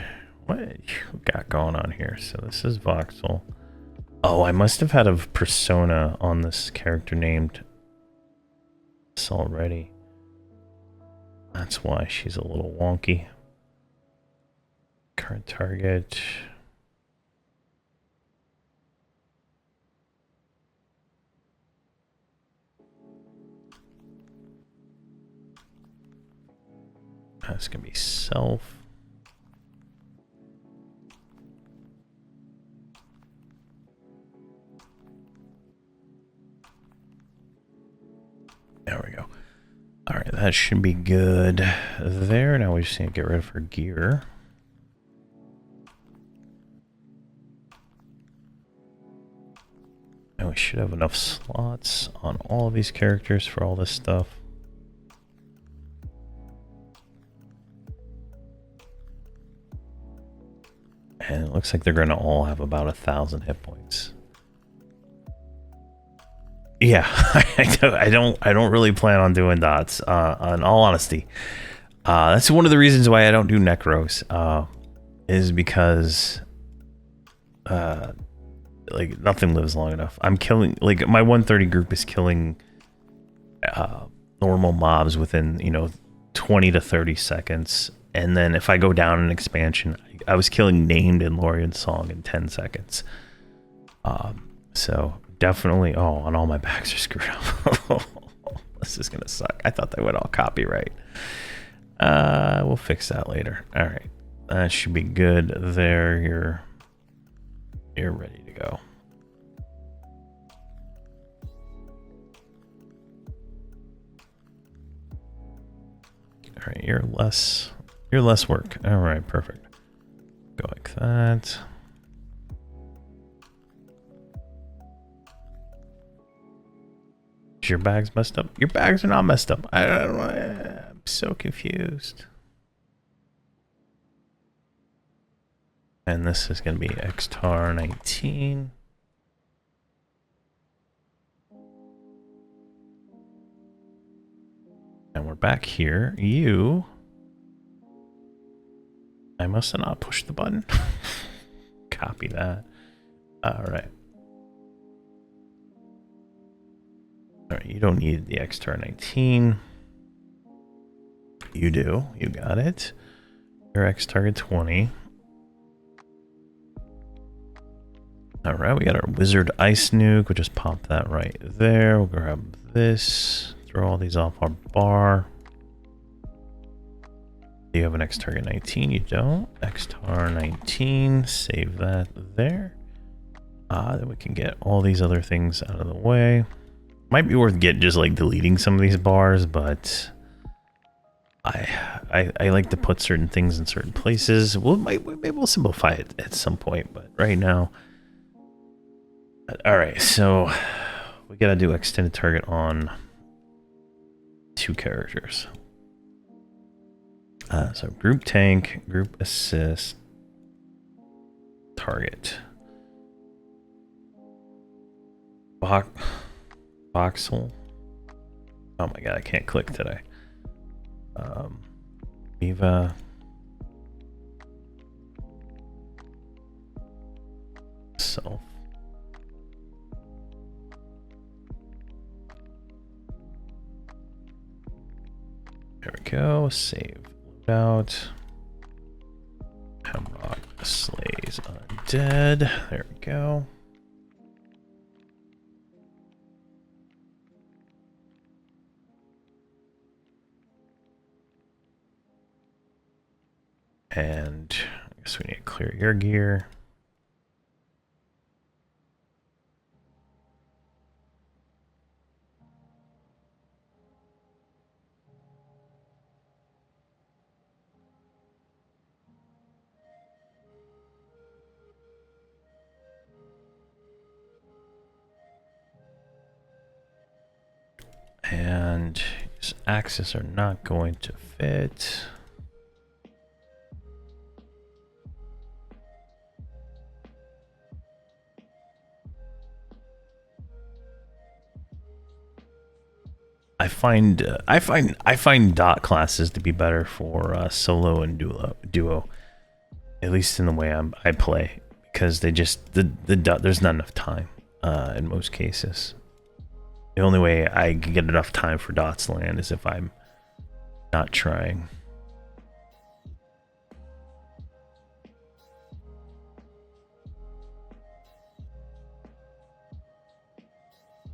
What you got going on here? So this is Voxel. Oh, I must have had a persona on this character named this already. That's why she's a little wonky. Current target. That's gonna be self. There we go. All right, that should be good there. Now we just need to get rid of her gear. And we should have enough slots on all of these characters for all this stuff. And it looks like they're going to all have about 1,000 hit points. Yeah, I don't really plan on doing dots. In all honesty, that's one of the reasons why I don't do necros. Is because like nothing lives long enough. I'm killing, like, my 130 group is killing normal mobs within 20 to 30 seconds, and then if I go down an expansion, I was killing Named and Lorien Song in 10 seconds. So definitely. Oh, and all my bags are screwed up. This is gonna suck. I thought they would all copyright. We'll fix that later. All right, that should be good there. You're ready to go. All right, you're less work. All right, perfect. Go like that. Is your bags messed up? Your bags are not messed up. I'm so confused. And this is going to be XTAR 19. And we're back here. I must have not pushed the button. Copy that. All right. All right, you don't need the XTAR 19. You do. You got it. Your X target 20. All right, we got our Wizard Ice Nuke. We'll just pop that right there. We'll grab this. Throw all these off our bar. Do you have an X target 19? You don't. XTAR 19. Save that there. Then we can get all these other things out of the way. Might be worth just like deleting some of these bars, but I like to put certain things in certain places. Maybe we'll simplify it at some point, but right now. All right, so we gotta do extended target on 2 characters. So group tank, group assist, target. Voxel. Oh my god, I can't click today. Viva. Self. There we go. Save. Loadout. Hamrok slays undead. There we go. And I guess we need to clear your gear. And his axes are not going to fit. I find dot classes to be better for solo and duo, at least in the way I play, because they just there's not enough time in most cases. The only way I can get enough time for dots to land is if I'm not trying.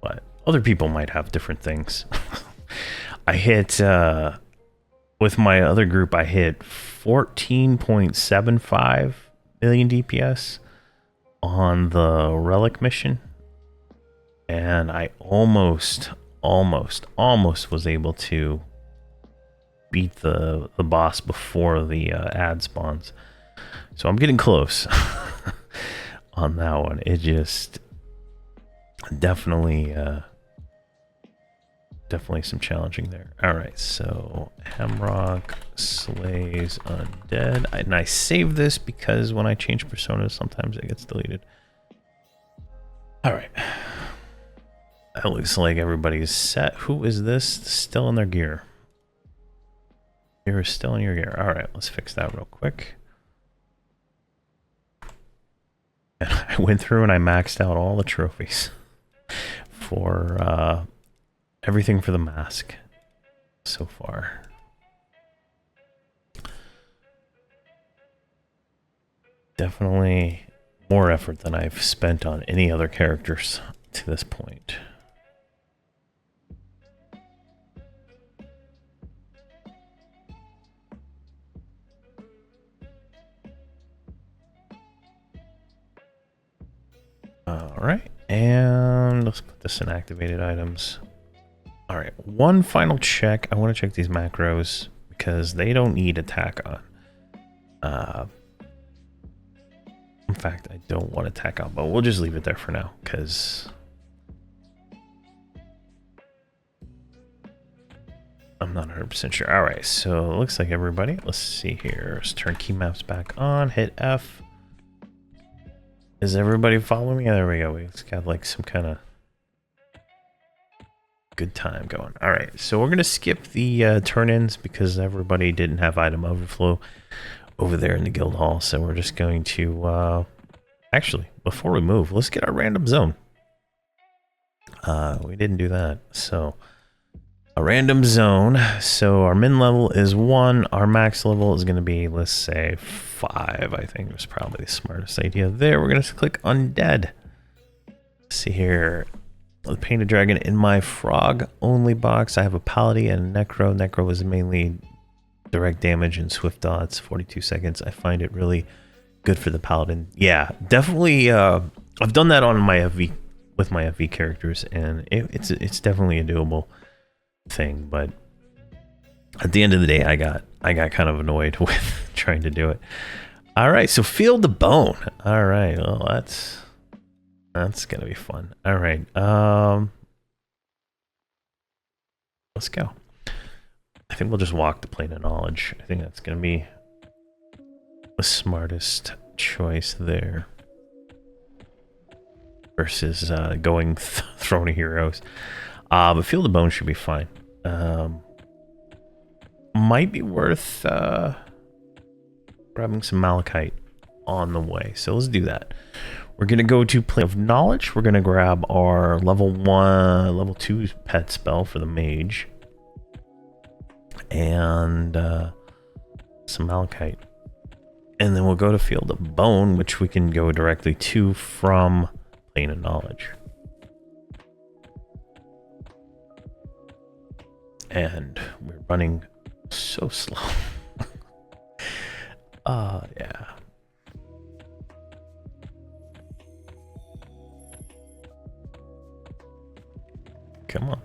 But other people might have different things. I hit with my other group, I hit 14.75 million DPS on the relic mission, and I almost was able to beat the boss before the ad spawns. So I'm getting close on that one. It just definitely some challenging there. All right, so Hamrok slays Undead, and I save this because when I change personas, sometimes it gets deleted. All right, that looks like everybody's set. Who is this still in their gear? You're still in your gear. All right, let's fix that real quick. And I went through and I maxed out all the trophies for everything for the mask so far. Definitely more effort than I've spent on any other characters to this point. All right, and let's put this in activated items. All right, one final check. I want to check these macros because they don't need attack on. In fact, I don't want attack on, but we'll just leave it there for now because I'm not 100% sure. All right, so it looks like everybody. Let's see here. Let's turn key maps back on. Hit F. Is everybody following me? There we go. We just got like some kind of good time going. All right, so we're gonna skip the turn-ins because everybody didn't have item overflow over there in the guild hall. So we're just going to actually, before we move, let's get our random zone. We didn't do that, so a random zone. So our min level is 1. Our max level is going to be, let's say, 5. I think was probably the smartest idea there. We're going to click Undead. Let's see here. The painted dragon in my frog only box. I have a paladin and a necro. Necro is mainly direct damage and swift dots, 42 seconds. I find it really good for the paladin. Yeah, definitely. I've done that on my FV with my FV characters, and it's definitely a doable thing. But at the end of the day, I got kind of annoyed with trying to do it. All right, so feel the bone. All right, well that's gonna be fun. All right, let's go. I think we'll just walk the plane of knowledge. I think that's gonna be the smartest choice there versus going throwing heroes. But feel the bone should be fine. Might be worth grabbing some malachite on the way. So let's do that. We're gonna go to plane of knowledge. We're gonna grab our level 2 pet spell for the mage. And some malachite. And then we'll go to Field of Bone, which we can go directly to from Plane of Knowledge. And we're running so slow. Yeah. Come on.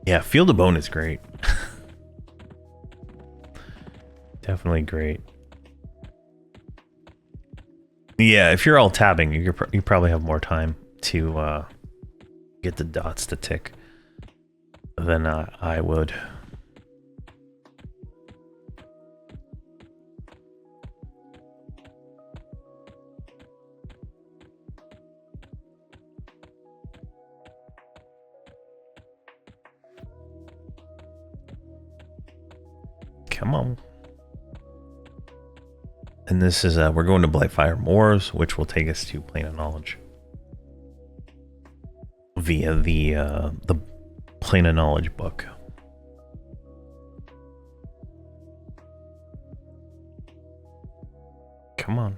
Yeah, Field of Bone is great. Definitely great. Yeah, if you're all tabbing, you probably have more time to get the dots to tick than I would. Come on. And this is, we're going to Blightfire Moors, which will take us to Plane of Knowledge. Via the Plane of Knowledge book. Come on.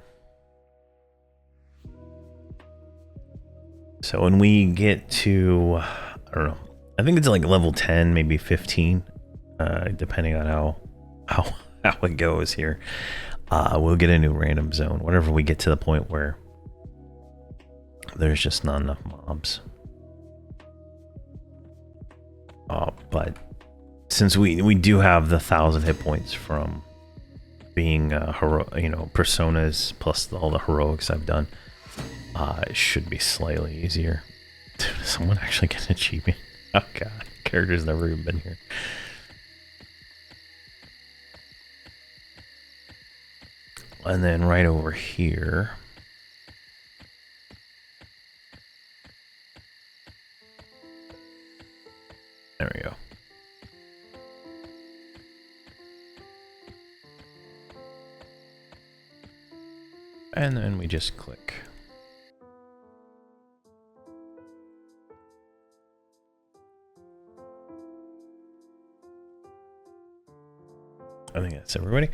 So when we get to, I don't know, I think it's like level 10, maybe 15, depending on how it goes here. We'll get a new random zone whenever we get to the point where there's just not enough mobs. But since we do have the 1,000 hit points from being personas plus all the heroics I've done, it should be slightly easier. Did someone actually get an achievement? Oh god, character's never even been here. And then right over here, there we go. And then we just click. I think that's everybody.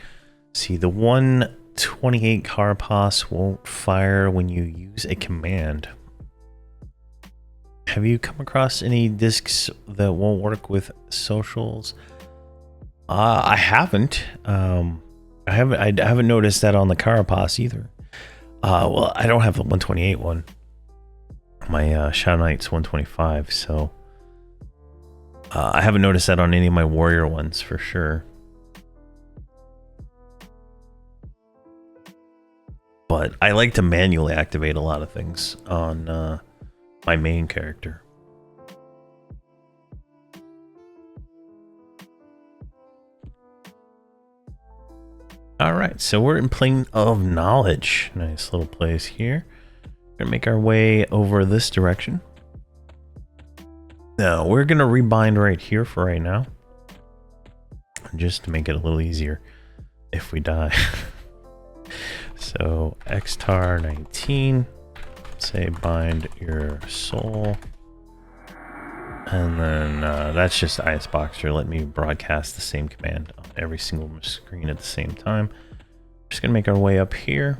See, the 128 carapace won't fire when you use a command. Have you come across any discs that won't work with socials? I haven't. I haven't noticed that on the carapace either. Well, I don't have the 128 one. My Shadow Knight's 125, so I haven't noticed that on any of my warrior ones for sure. But I like to manually activate a lot of things on my main character. Alright, so we're in Plane of Knowledge. Nice little place here. We're gonna make our way over this direction. Now, we're gonna rebind right here for right now. Just to make it a little easier if we die. So, xtar 19. Say bind your soul. And then that's just Iceboxer. Let me broadcast the same command on every single screen at the same time. Just gonna make our way up here.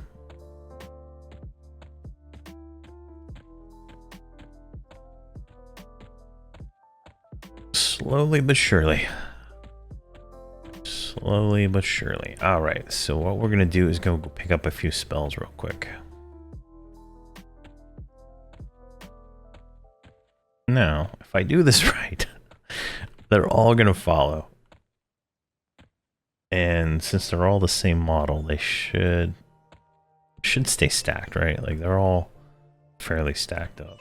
Slowly but surely. Slowly but surely. Alright, so what we're gonna do is go pick up a few spells real quick. Now, if I do this right, they're all gonna follow. And since they're all the same model, they should stay stacked, right? Like they're all fairly stacked up.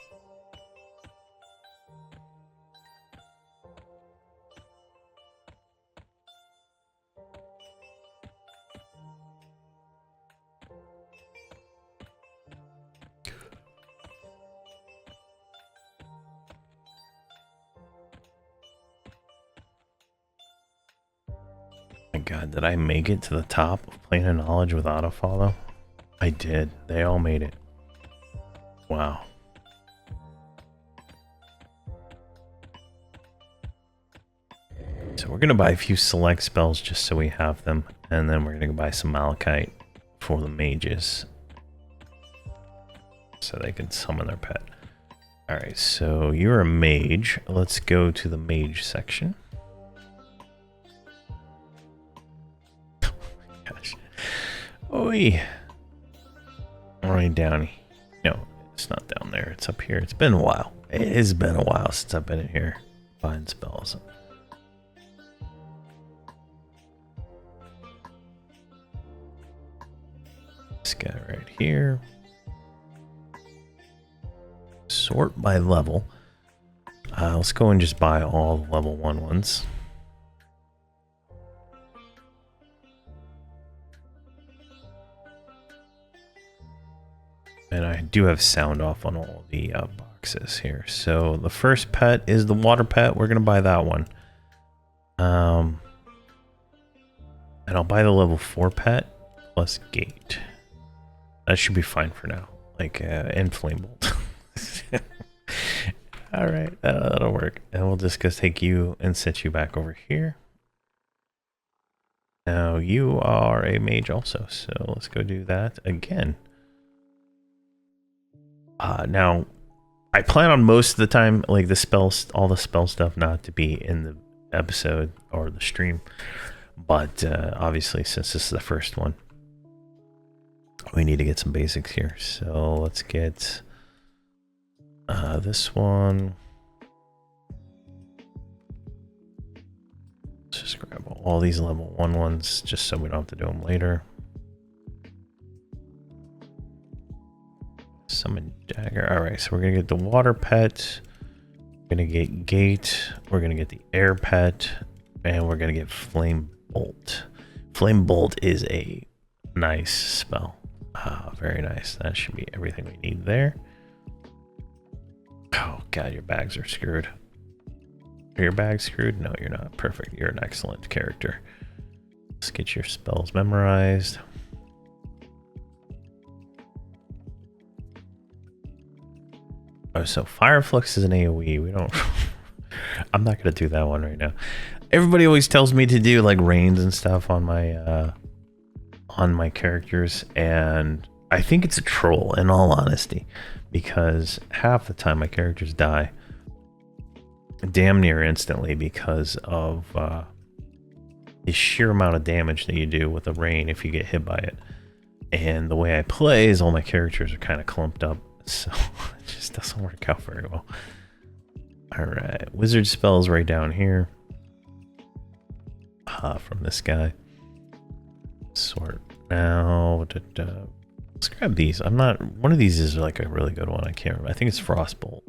My god, did I make it to the top of Plane of Knowledge with autofollow? I did. They all made it. Wow. So we're going to buy a few select spells just so we have them. And then we're going to go buy some Malachite for the mages. So they can summon their pet. Alright, so you're a mage. Let's go to the mage section. Gosh. Oi. Right down. No, it's not down there. It's up here. It's been a while. It has been a while since I've been in here buying spells. This guy right here. Sort by level. Let's go and just buy all the level 1 ones. And I do have sound off on all the boxes here. So the first pet is the water pet. We're going to buy that one. And I'll buy the level 4 pet plus gate. That should be fine for now. Like, and flame bolt. Alright, that'll work. And we'll just go take you and set you back over here. Now you are a mage also. So let's go do that again. Now, I plan on most of the time, like the spells, all the spell stuff, not to be in the episode or the stream. But obviously, since this is the first one, we need to get some basics here. So let's get this one. Let's just grab all these level 1 ones, just so we don't have to do them later. Summon dagger. All right, so we're gonna get the water pet. We're gonna get gate. We're gonna get the air pet, and we're gonna get flame bolt. Flame bolt is a nice spell. Very nice. That should be everything we need there. Oh god, your bags are screwed. Are your bags screwed? No, you're not. Perfect. You're an excellent character. Let's get your spells memorized. Oh, so Fireflux is an AoE. We don't... I'm not going to do that one right now. Everybody always tells me to do like rains and stuff on my characters, and I think it's a troll, in all honesty, because half the time my characters die damn near instantly because of the sheer amount of damage that you do with a rain if you get hit by it. And the way I play is all my characters are kind of clumped up. So it just doesn't work out very well. All right, wizard spells right down here from this guy. Sort now. Let's grab these. I'm not. One of these is like a really good one. I can't remember. I think it's Frostbolt.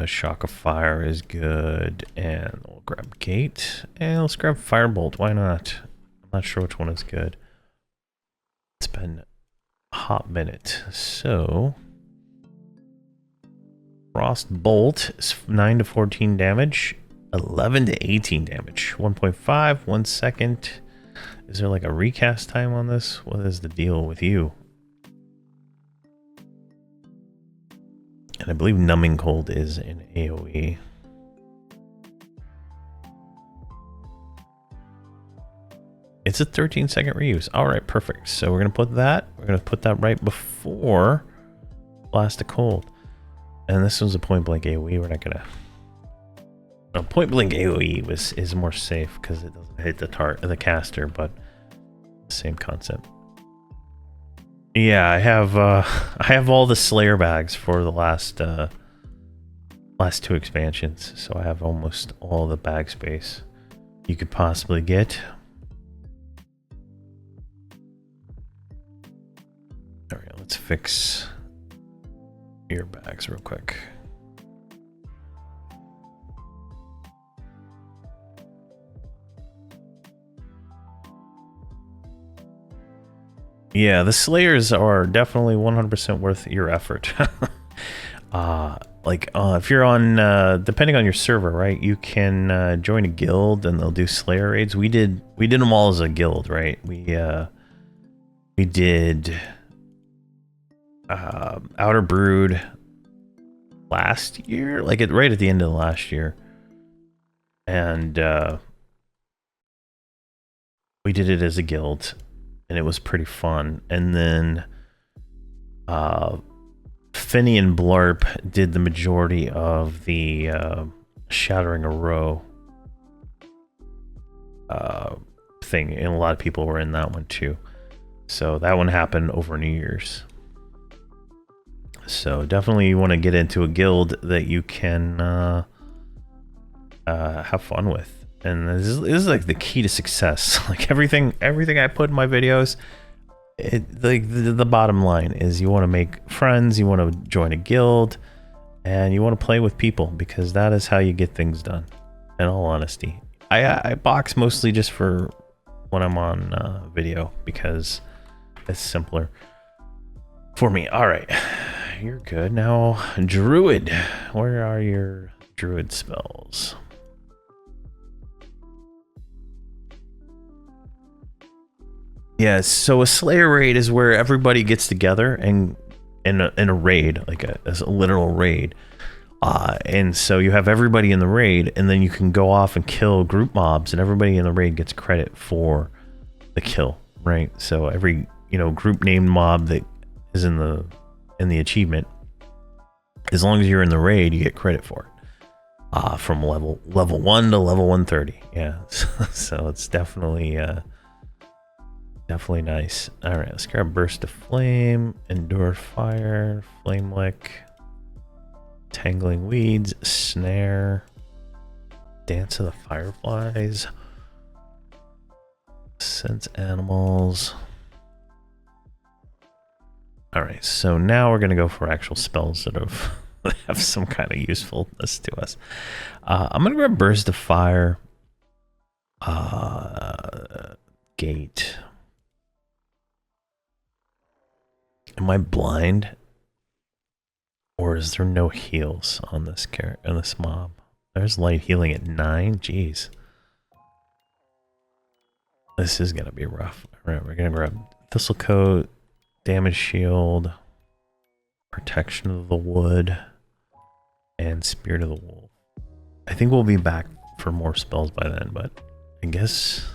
Shock of Fire is good, and we'll grab Gate, and let's grab Firebolt. Why not? I'm not sure which one is good. It's been a hot minute. So Frost Bolt is 9 to 14 damage, 11 to 18 damage, 1.5, 1 second. Is there like a recast time on this? What is the deal with you? And I believe Numbing Cold is in AoE. It's a 13-second reuse. All right, perfect. So we're gonna put that. We're gonna put that right before Blast of Cold. And this was a point blank AoE. We're not gonna. No, point blank AoE is more safe because it doesn't hit the caster, but same concept. Yeah, I have all the Slayer bags for the last 2 expansions, so I have almost all the bag space you could possibly get. All right, let's fix your bags real quick. Yeah, the Slayers are definitely 100% worth your effort. If you're on, depending on your server, right, you can join a guild and they'll do Slayer raids. We did them all as a guild, right? We did Outer Brood last year, right at the end of the last year, and we did it as a guild. And it was pretty fun. And then Finny and Blarp did the majority of the Shattering a Row thing, and a lot of people were in that one too. So that one happened over New Year's. So definitely you want to get into a guild that you can have fun with. And this is like the key to success. Like everything I put in my videos, the bottom line is you want to make friends, you want to join a guild, and you want to play with people, because that is how you get things done. In all honesty, I box mostly just for when I'm on video, because it's simpler for me. All right, you're good now. Druid, where are your Druid spells? Yeah, so a Slayer raid is where everybody gets together and in a raid, like a literal raid. And so you have everybody in the raid, and then you can go off and kill group mobs, and everybody in the raid gets credit for the kill. right? So every, you know, group named mob that is in the achievement, as long as you're in the raid, you get credit for it. From level 1 to level 130. Yeah. So it's definitely nice. All right, let's grab Burst of Flame, Endure Fire, Flame Lick, Tangling Weeds, Snare, Dance of the Fireflies, Sense Animals. All right, so now we're gonna go for actual spells that have some kind of usefulness to us. I'm gonna grab Burst of Fire, Gate. Am I blind? Or is there no heals on this character, on this mob? There's light healing at 9. Jeez. This is gonna be rough. All right, we're gonna grab Thistlecoat, Damage Shield, Protection of the Wood, and Spirit of the Wolf. I think we'll be back for more spells by then, but I guess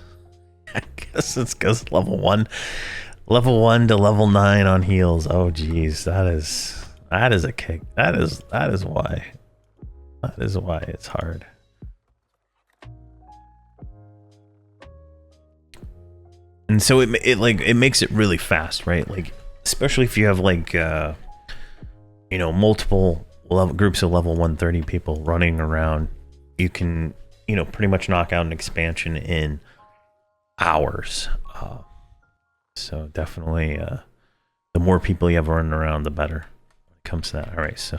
it's because level 1 to level 9 on heals. Oh geez, that is a kick. That is why it's hard. And so it makes it really fast, right? Like, especially if you have like you know, multiple groups of level 130 people running around, you can, you know, pretty much knock out an expansion in hours. So definitely, the more people you have running around, the better when it comes to that. All right, so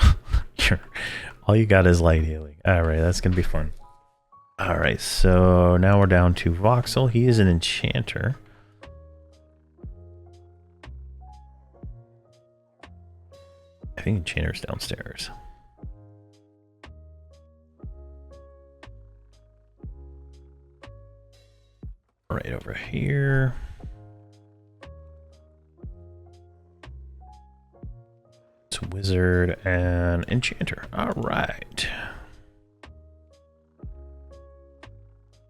all you got is light healing. All right, that's gonna be fun. All right, so now we're down to Voxel. He is an enchanter. I think enchanter's downstairs. Right over here. It's wizard and enchanter. All right.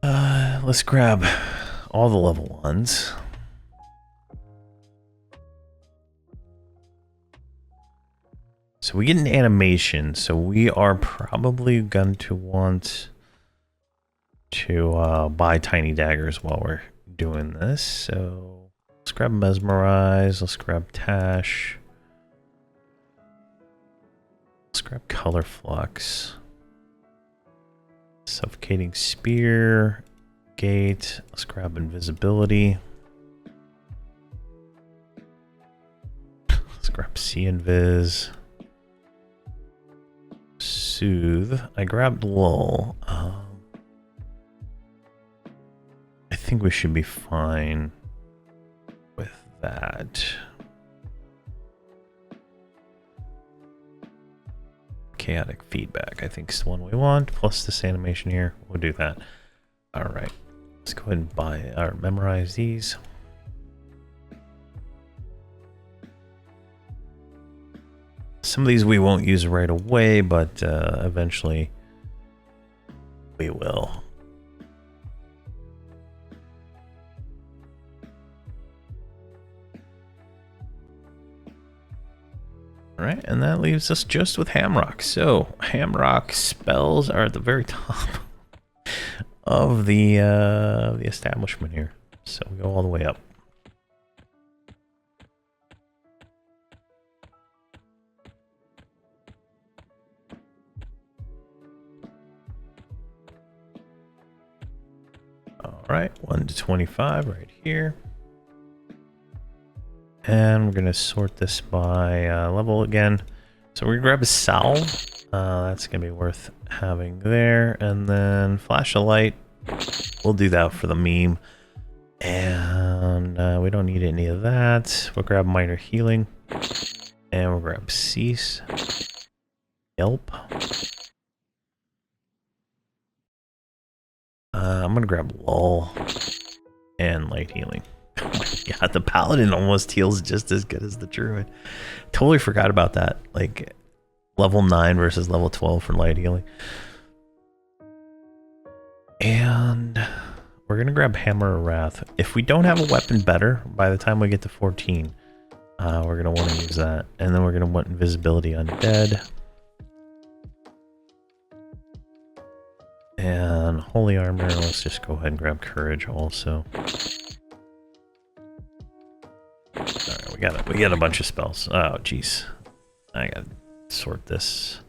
Let's grab all the level 1s. So we get an animation, so we are probably going to want to buy tiny daggers while we're doing this. So let's grab Mesmerize, let's grab Tash, let's grab Color Flux, Suffocating Spear, Gate, let's grab Invisibility, let's grab See Invis, Soothe. I grabbed Lull. I think we should be fine with that. Chaotic Feedback, I think, is the one we want. Plus this animation here, we'll do that. All right, let's go ahead and buy or memorize these. Some of these we won't use right away, but eventually we will. All right, and that leaves us just with Hamrok. So Hamrok spells are at the very top of the establishment here. So we go all the way up. All right, 1 to 25 right here. And we're gonna sort this by level again. So we're gonna grab a Salve. That's gonna be worth having there. And then Flash of Light. We'll do that for the meme. And we don't need any of that. We'll grab Minor Healing. And we'll grab Cease. Yelp. I'm gonna grab Lull. And Light Healing. Oh my god, the Paladin almost heals just as good as the Druid. Totally forgot about that. Like, level 9 versus level 12 for light healing. And we're gonna grab Hammer of Wrath. If we don't have a weapon better by the time we get to 14, we're gonna want to use that, and then we're gonna want invisibility Undead. And holy armor, let's just go ahead and grab courage also. Alright, we got a bunch of spells. Oh jeez. I gotta sort this.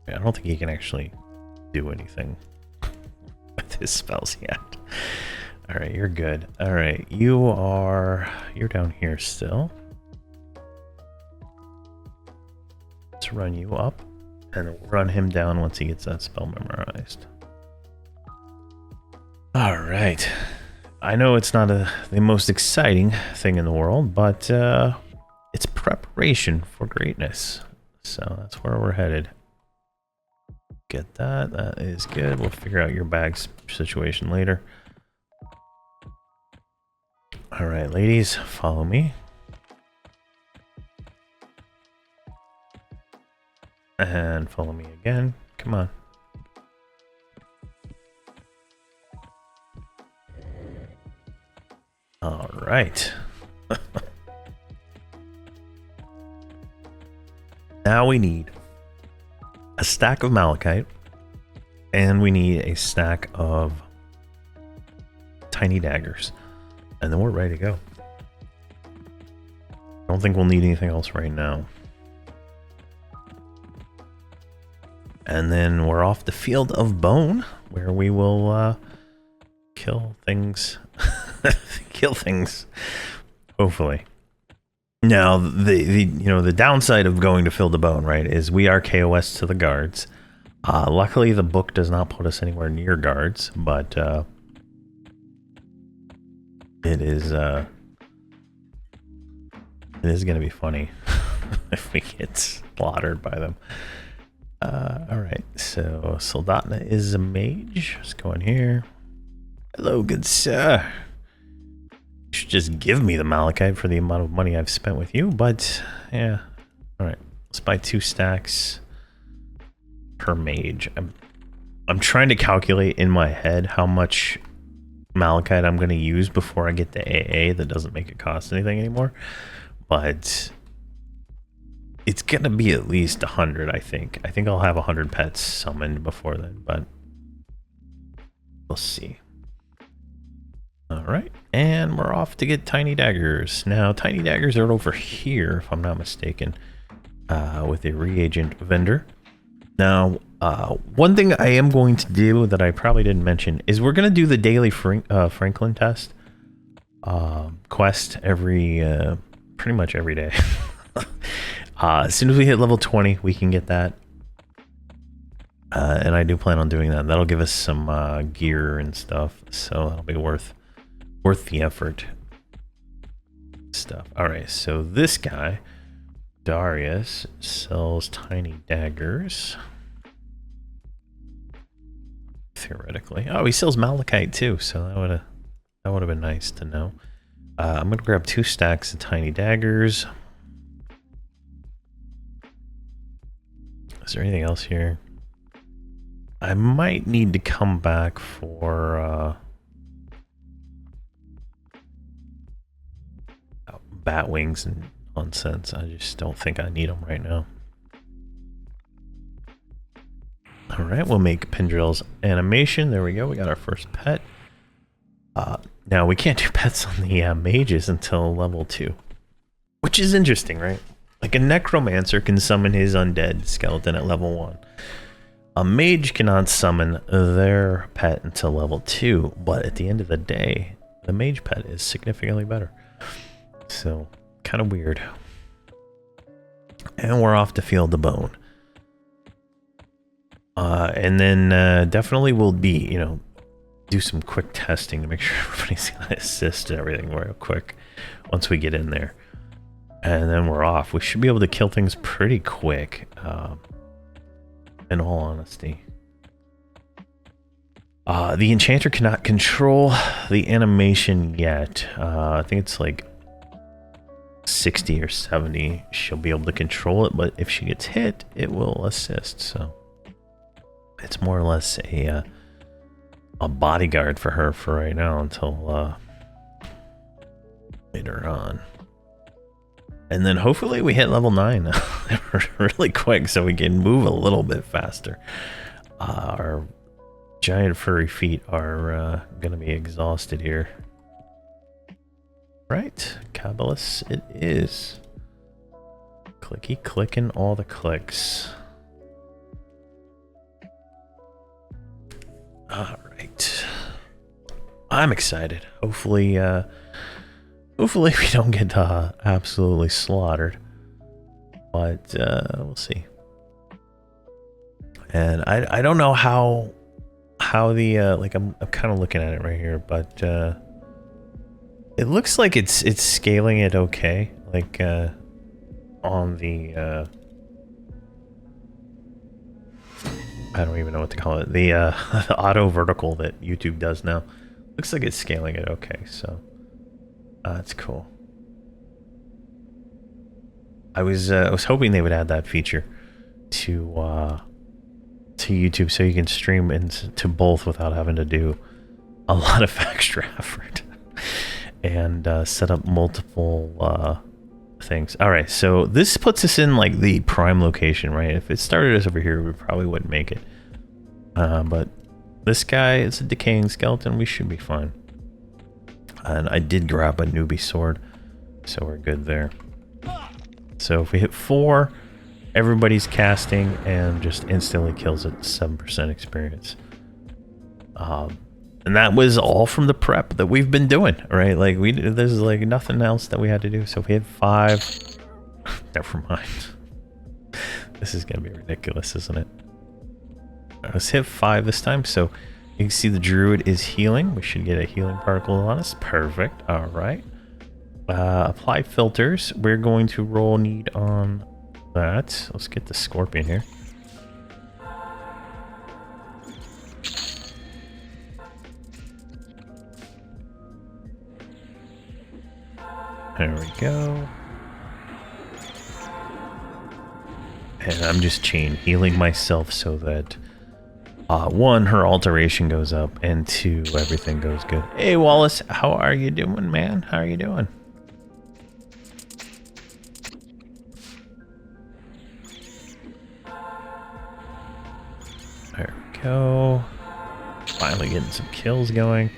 I don't think he can actually do anything with his spells yet. Alright, you're good. Alright, you're down here still. Let's run you up, and we'll run him down once he gets that spell memorized. Alright. I know it's not the most exciting thing in the world, but it's preparation for greatness. So that's where we're headed. Get that. That is good. We'll figure out your bag's situation later. Alright, ladies, follow me. And follow me again. Come on. Alright. Now we need a stack of malachite, and we need a stack of tiny daggers, and then we're ready to go. I don't think we'll need anything else right now. And then we're off the Field of Bone, where we will kill things. Kill things, hopefully. Now, the downside of going to Field of Bone, right, is we are KOS to the guards. Luckily, the book does not put us anywhere near guards, but it is going to be funny if we get slaughtered by them. Alright, so Soldatna is a mage. Let's go in here. Hello, good sir. You should just give me the malachite for the amount of money I've spent with you, but yeah. Alright, let's buy 2 stacks per mage. I'm trying to calculate in my head how much malachite I'm going to use before I get the AA that doesn't make it cost anything anymore. But it's going to be at least 100, I think. I think I'll have 100 pets summoned before then, but we'll see. Alright, and we're off to get tiny daggers. Now, tiny daggers are over here, if I'm not mistaken, with a reagent vendor. Now, one thing I am going to do that I probably didn't mention is we're going to do the daily Franklin test quest pretty much every day. As soon as we hit level 20, we can get that. And I do plan on doing that. That'll give us some gear and stuff, so that'll be worth the effort. Stuff. Alright, so this guy, Darius, sells tiny daggers. Theoretically. Oh, he sells malachite too, so that would have been nice to know. I'm gonna grab 2 stacks of tiny daggers. Is there anything else here? I might need to come back for bat wings and nonsense. I just don't think I need them right now. Alright, we'll make Pendrill's animation. There we go. We got our first pet. Now, we can't do pets on the mages until level 2. Which is interesting, right? Like, a necromancer can summon his undead skeleton at level 1. A mage cannot summon their pet until level 2, but at the end of the day, the mage pet is significantly better. So, kind of weird. And we're off to Field of Bone. And then definitely we'll be, do some quick testing to make sure everybody's going to assist and everything real quick once we get in there. And then we're off. We should be able to kill things pretty quick, in all honesty. The enchanter cannot control the animation yet. I think it's like 60 or 70. She'll be able to control it, but if she gets hit, it will assist. So, It's more or less a bodyguard for her for right now until later on. And then hopefully we hit level 9 really quick so we can move a little bit faster. Our giant furry feet are gonna be exhausted here. Right, Kabbalist it is. Clicky clicking all the clicks. Alright. I'm excited. Hopefully hopefully we don't get absolutely slaughtered. But we'll see. And I don't know how the like I'm kind of looking at it right here, but it looks like it's scaling it okay, like on the I don't even know what to call it, the auto vertical that YouTube does now. Looks like it's scaling it okay, so that's cool. I was hoping they would add that feature to YouTube so you can stream into both without having to do a lot of extra effort and set up multiple things. All right, so this puts us in like the prime location, right? If it started us over here, we probably wouldn't make it. But this guy is a decaying skeleton. We should be fine. And I did grab a newbie sword, so we're good there. So if we hit 4, everybody's casting and just instantly kills it. 7% experience. And that was all from the prep that we've been doing, right? Like there's like nothing else that we had to do. So if we hit 5, never mind. This is gonna be ridiculous, isn't it? Let's hit 5 this time. So you can see the druid is healing. We should get a healing particle on us. Perfect. All right. Apply filters. We're going to roll need on that. Let's get the scorpion here. There we go. And I'm just chain healing myself so that 1, her alteration goes up, and 2, everything goes good. Hey Wallace, how are you doing, man? How are you doing? There we go. Finally getting some kills going.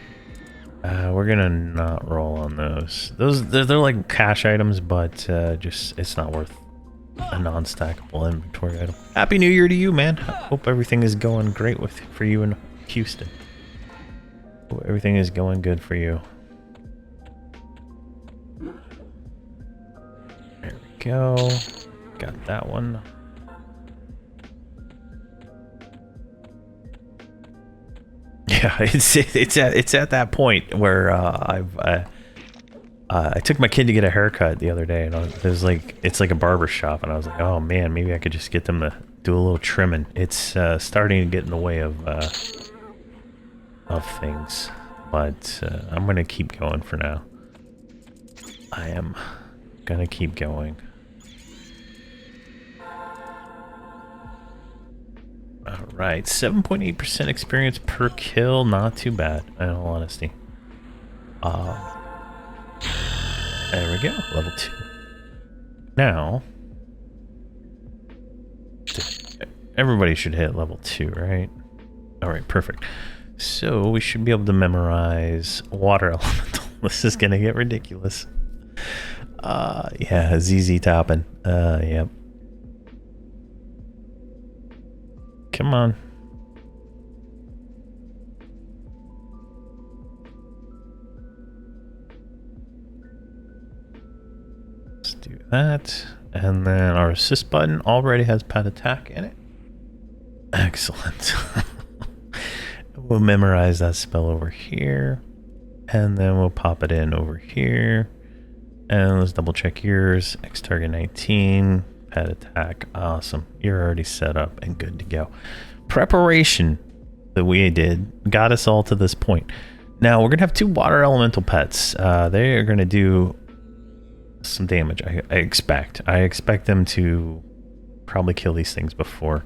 We're gonna not roll on those. They're like cash items, but just it's not worth a non-stackable inventory item. Happy New Year to you, man. Hope everything is going great for you in Houston. Hope everything is going good for you. There we go. Got that one. Yeah, it's at that point where I took my kid to get a haircut the other day, and it's like a barber shop, and I was like, oh man, maybe I could just get them to do a little trimming. It's starting to get in the way of things, but I'm gonna keep going for now. I am gonna keep going. Alright, 7.8% experience per kill, not too bad, in all honesty. There we go, level 2. Now, everybody should hit level 2, right? Alright, perfect. So, we should be able to memorize water elemental. This is gonna get ridiculous. Yeah, ZZ topping. Yep. Come on. Let's do that. And then our assist button already has pet attack in it. Excellent. We'll memorize that spell over here. And then we'll pop it in over here. And let's double check yours. X target 19. Pet attack. Awesome. You're already set up and good to go. Preparation that we did got us all to this point. Now we're gonna have 2 water elemental pets. They are gonna do some damage. I expect them to probably kill these things before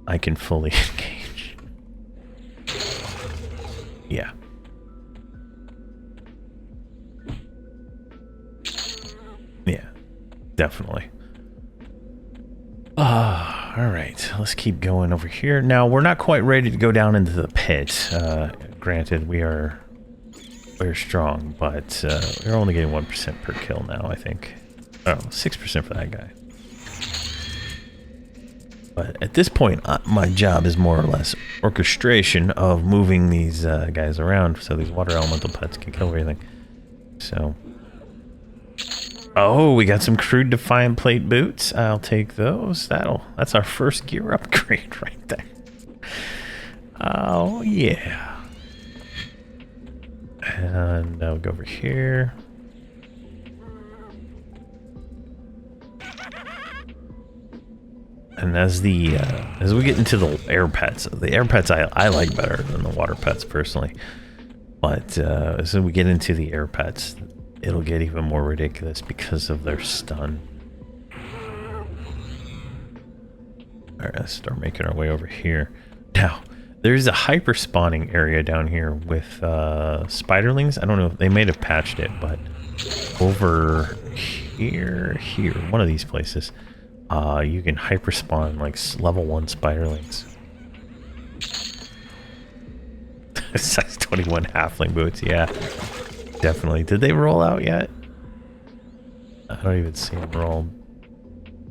I can fully engage. Yeah. Yeah, definitely. All right, let's keep going over here. Now, we're not quite ready to go down into the pit. Granted, we're strong, but we're only getting 1% per kill now, I think. Oh, 6% for that guy. But at this point, my job is more or less orchestration of moving these guys around so these water elemental pets can kill everything. So... Oh, we got some crude Defiant Plate boots. I'll take those. That's our first gear upgrade right there. Oh, yeah. And I'll go over here. And as we get into the air pets I like better than the water pets personally. But as we get into the air pets, it'll get even more ridiculous because of their stun. Alright, let's start making our way over here. Now, there's a hyper spawning area down here with spiderlings. I don't know if they may have patched it, but over here, one of these places, you can hyper spawn like level 1 spiderlings. Size 21 halfling boots, yeah. Definitely. Did they roll out yet? I don't even see them roll.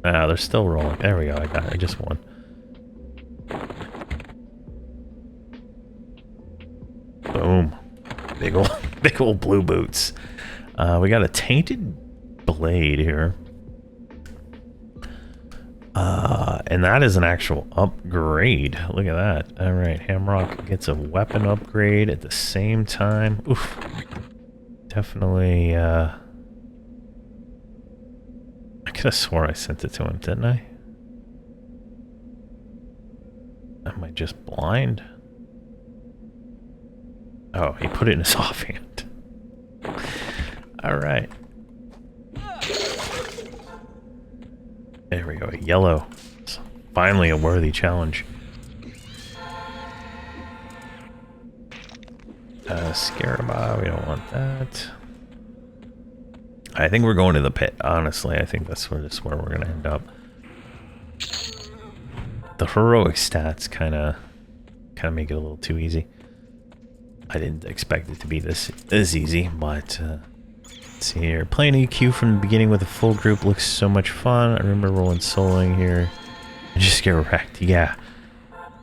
Ah, they're still rolling. There we go. I just won. Boom. Big old blue boots. We got a tainted blade here. And that is an actual upgrade. Look at that. All right, Hamrok gets a weapon upgrade at the same time. Oof. Definitely, I could have swore I sent it to him, didn't I? Am I just blind? Oh, he put it in his offhand. Alright. There we go, yellow. It's finally a worthy challenge. Scarabah, we don't want that. I think we're going to the pit, honestly. I think that's where we're going to end up. The heroic stats kind of make it a little too easy. I didn't expect it to be this easy, but let's see here. Playing EQ from the beginning with a full group looks so much fun. I remember rolling soloing here and just get wrecked. Yeah.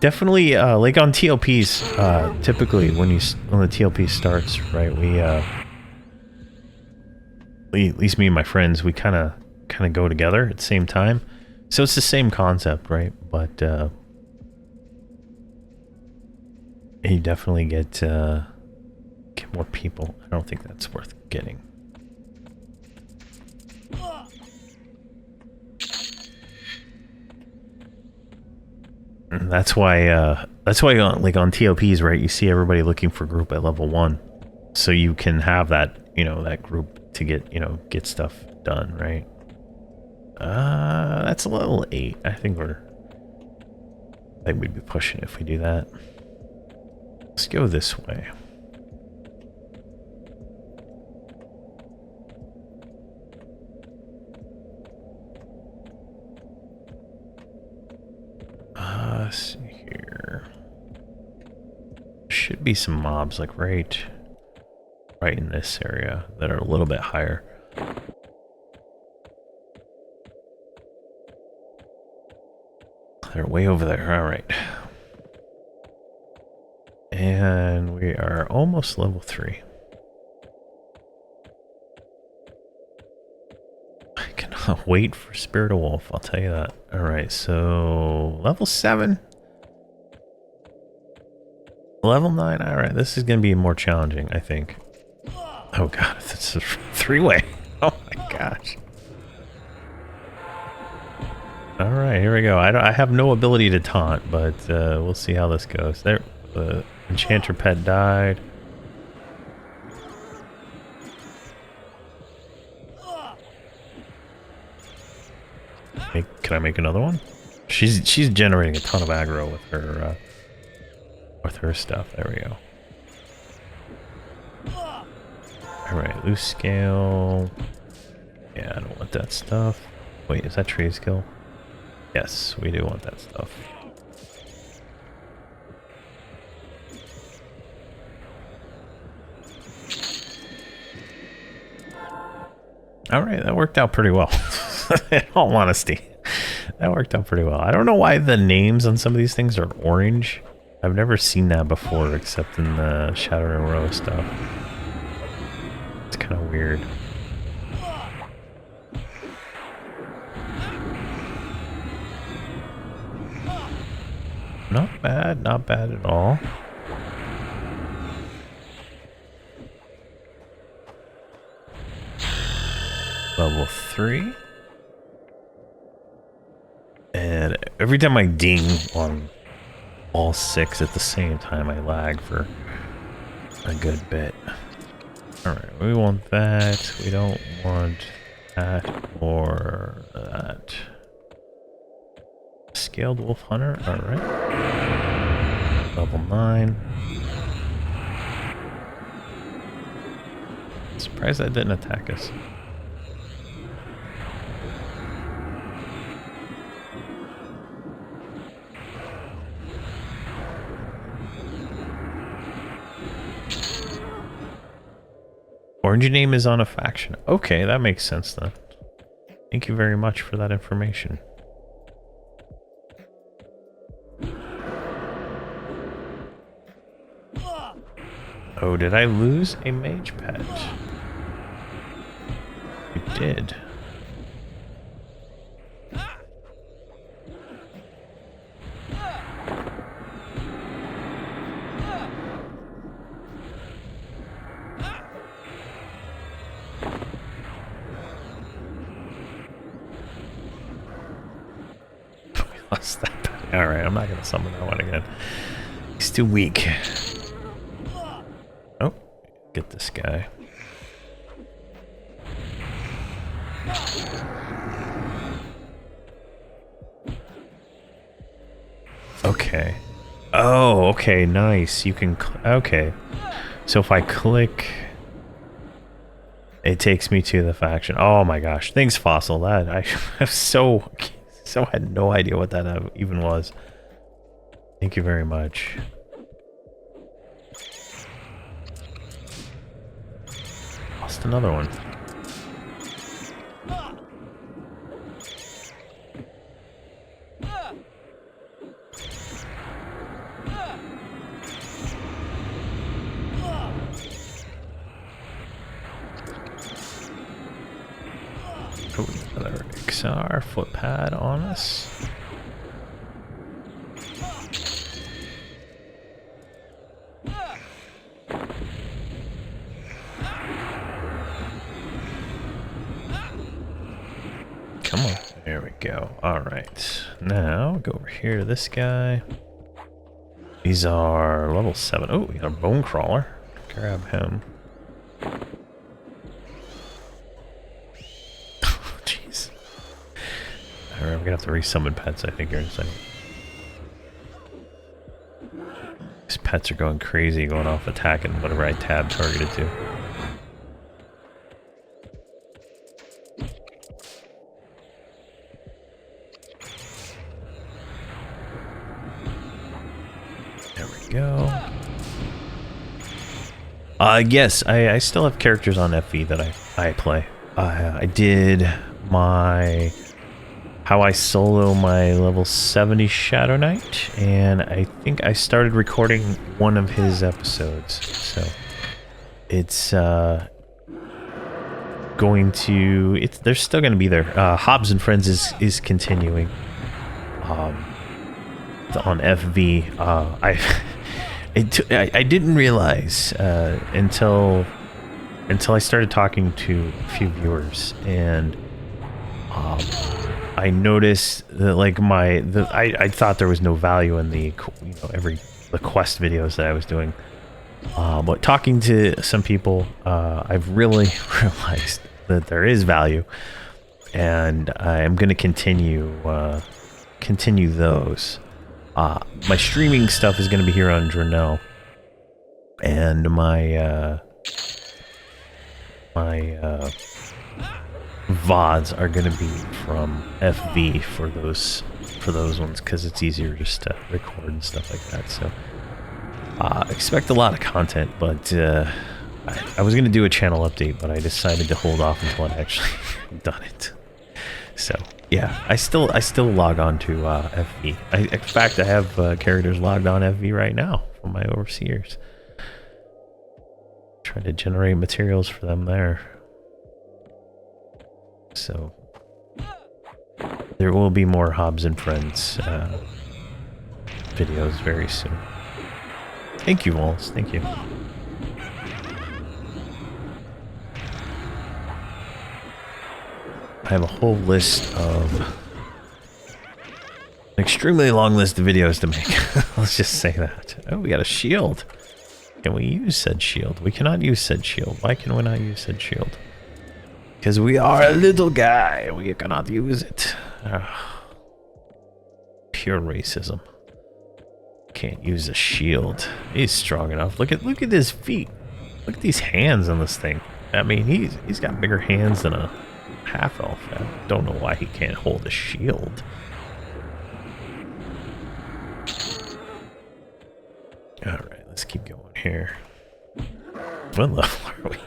Definitely, like on TLPs, typically when the TLP starts, right, we, at least me and my friends, we kind of go together at the same time. So it's the same concept, right? But, you definitely get more people. I don't think that's worth getting. And that's why like on TLPs, right, you see everybody looking for group at level 1. So you can have that, that group to get stuff done, right? That's level 8. I think we'd be pushing if we do that. Let's go this way. Let's see here. Should be some mobs like right in this area that are a little bit higher. They're way over there. All right. And we are almost level 3. I cannot wait for Spirit of Wolf, I'll tell you that. Alright, so level 7. Level 9. Alright, this is going to be more challenging, I think. Oh god, it's a 3-way. Oh my gosh. Alright, here we go. I have no ability to taunt, but we'll see how this goes. There, the enchanter pet died. Can I make another one? She's generating a ton of aggro with her stuff. There we go. Alright, loose scale. Yeah, I don't want that stuff. Wait, is that trade skill? Yes, we do want that stuff. Alright, that worked out pretty well. In all honesty. That worked out pretty well. I don't know why the names on some of these things are orange. I've never seen that before except in the Shadowrun Row stuff. It's kind of weird. Not bad, not bad at all. Level 3. And every time I ding on all 6 at the same time, I lag for a good bit. Alright, we want that. We don't want that or that. Scaled Wolf Hunter, alright. Level 9. Surprised that didn't attack us. Orange name is on a faction. Okay, that makes sense then. Thank you very much for that information. Oh, did I lose a mage pet? You did. Lost that pet. Alright, I'm not gonna summon that one again. He's too weak. Oh, get this guy. Okay. Oh, okay, nice. You can... okay. So if I click... it takes me to the faction. Oh my gosh. Thanks, Fossil. That I have so had no idea what that even was. Thank you very much. Lost another one. Oh, another XR footpad on us. Come on. There we go. Alright. Now, go over here to this guy. These are level 7. Oh, we got a bone crawler. Grab him. Oh, jeez. Alright, we're gonna have to resummon pets, I think, here in a second. These pets are going crazy, going off attacking whatever I tab targeted to. Go. Yes, I still have characters on FV that I play. I did my how I solo my level 70 Shadow Knight, and I think I started recording one of his episodes. So it's going to they're still going to be there. Hobbs and Friends is continuing. On FV. I didn't realize until I started talking to a few viewers, and I noticed that like I thought there was no value in the the quest videos that I was doing, but talking to some people, I've really realized that there is value, and I'm going to continue those. My streaming stuff is going to be here on Drenell, and my my VODs are gonna be from FV for those ones, because it's easier just to record and stuff like that. So expect a lot of content, but I was gonna do a channel update, but I decided to hold off until I'd actually done it. So yeah, I still log on to FV. In fact, I have characters logged on FV right now from my overseers. Trying to generate materials for them there. So there will be more Hobbs and Friends videos very soon. Thank you, Walls. Thank you. I have a whole list of... an extremely long list of videos to make. Let's just say that. Oh, we got a shield. Can we use said shield? We cannot use said shield. Why can we not use said shield? Because we are a little guy. We cannot use it. Pure racism. Can't use a shield. He's strong enough. Look at his feet. Look at these hands on this thing. I mean, he's got bigger hands than a half elf. I don't know why he can't hold a shield. Alright, let's keep going here. What level are we?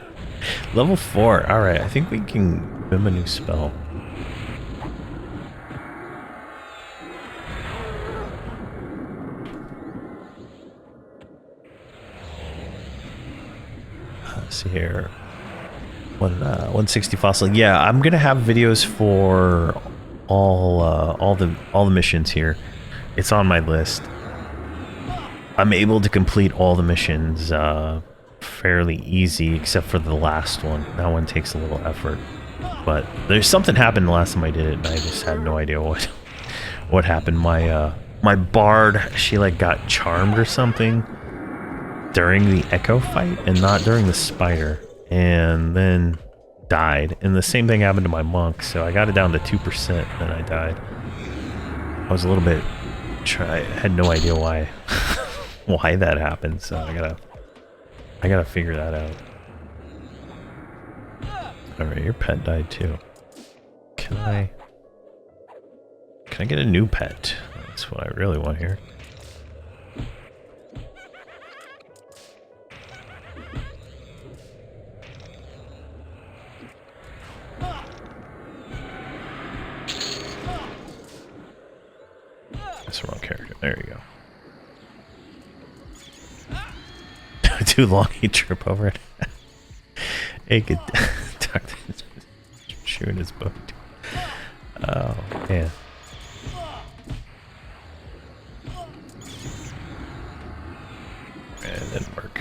Level 4. Alright, I think we can mim a new spell. Let's see here. 160 fossil. Yeah, I'm gonna have videos for all the missions here. It's on my list. I'm able to complete all the missions fairly easy, except for the last one. That one takes a little effort. But there's something happened the last time I did it, and I just had no idea what happened. My bard, she like got charmed or something during the echo fight, and not during the spider, and then died. And the same thing happened to my monk, so I got it down to 2%, and I died. I was a little bit... I had no idea why why that happened, so I gotta figure that out. Alright, your pet died too. Can I get a new pet? That's what I really want here. That's the wrong character. There you go. Too long, he trip over it. He could tuck shooting his boat. Oh man. It didn't work.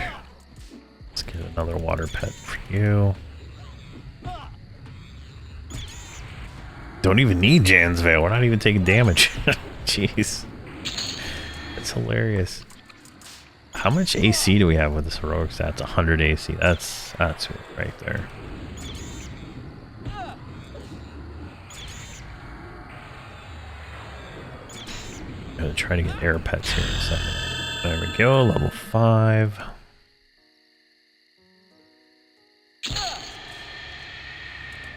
Let's get another water pet for you. Don't even need Jan's Veil. We're not even taking damage. Jeez. That's hilarious. How much AC do we have with this heroic stats? 100 AC. That's right there. I'm gonna try to get air pets here in a second. There we go, level 5.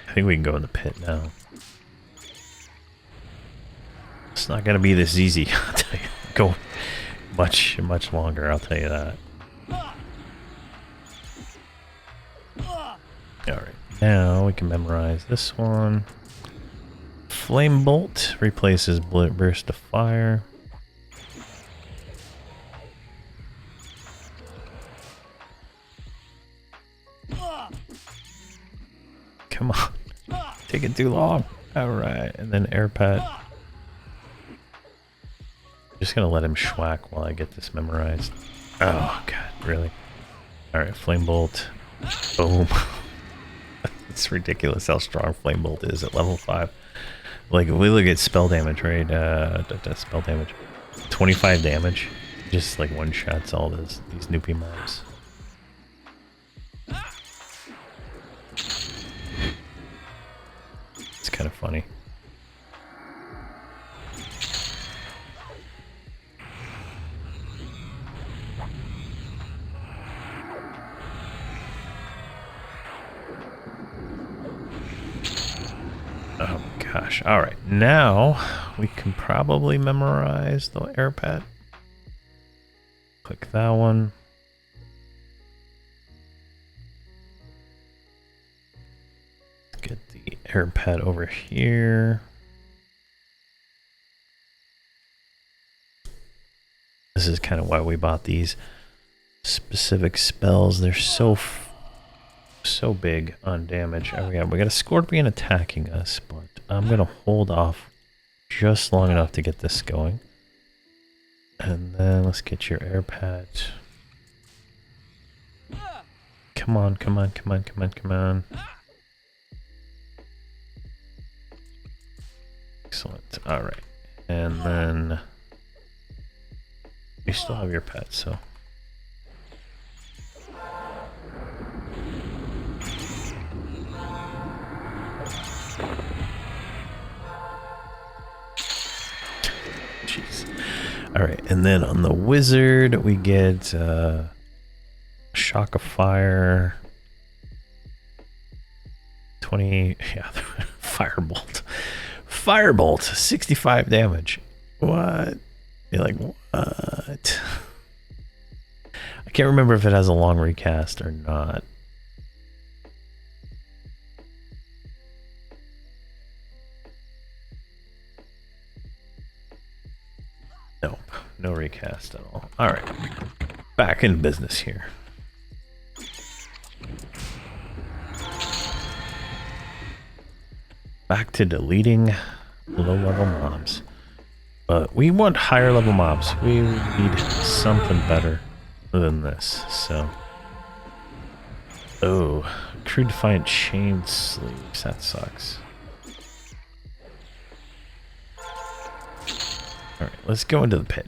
I think we can go in the pit now. It's not gonna be this easy. I'll tell you. Go much longer, I'll tell you that. Alright, now we can memorize this one. Flame Bolt replaces Burst of Fire. Come on. Taking too long. Alright, and then Air Pet. Just gonna let him schwack while I get this memorized. Oh god, really? Alright, Flame Bolt. Boom. It's ridiculous how strong Flame Bolt is at level 5. Like, if we look at spell damage, right? Spell damage. 25 damage. Just like one-shots all these Noopy mobs. It's kind of funny. Oh gosh. Alright, now we can probably memorize the air pad. Click that one. Get the air pad over here. This is kind of why we bought these specific spells. They're so big on damage. Oh, we got a scorpion attacking us, but I'm gonna hold off just long enough to get this going. And then let's get your air pad. Come on, come on, come on, come on, come on. Excellent. Alright. And then you still have your pet, so. Jeez. Alright, and then on the wizard, we get shock of fire. 20, yeah, firebolt. Firebolt, 65 damage. What? You're like, what? I can't remember if it has a long recast or not. Nope, no recast at all. Alright, back in business here. Back to deleting low-level mobs. But we want higher level mobs. We need something better than this, so. Oh, crude defiant chain sleeves. That sucks. Alright, let's go into the pit.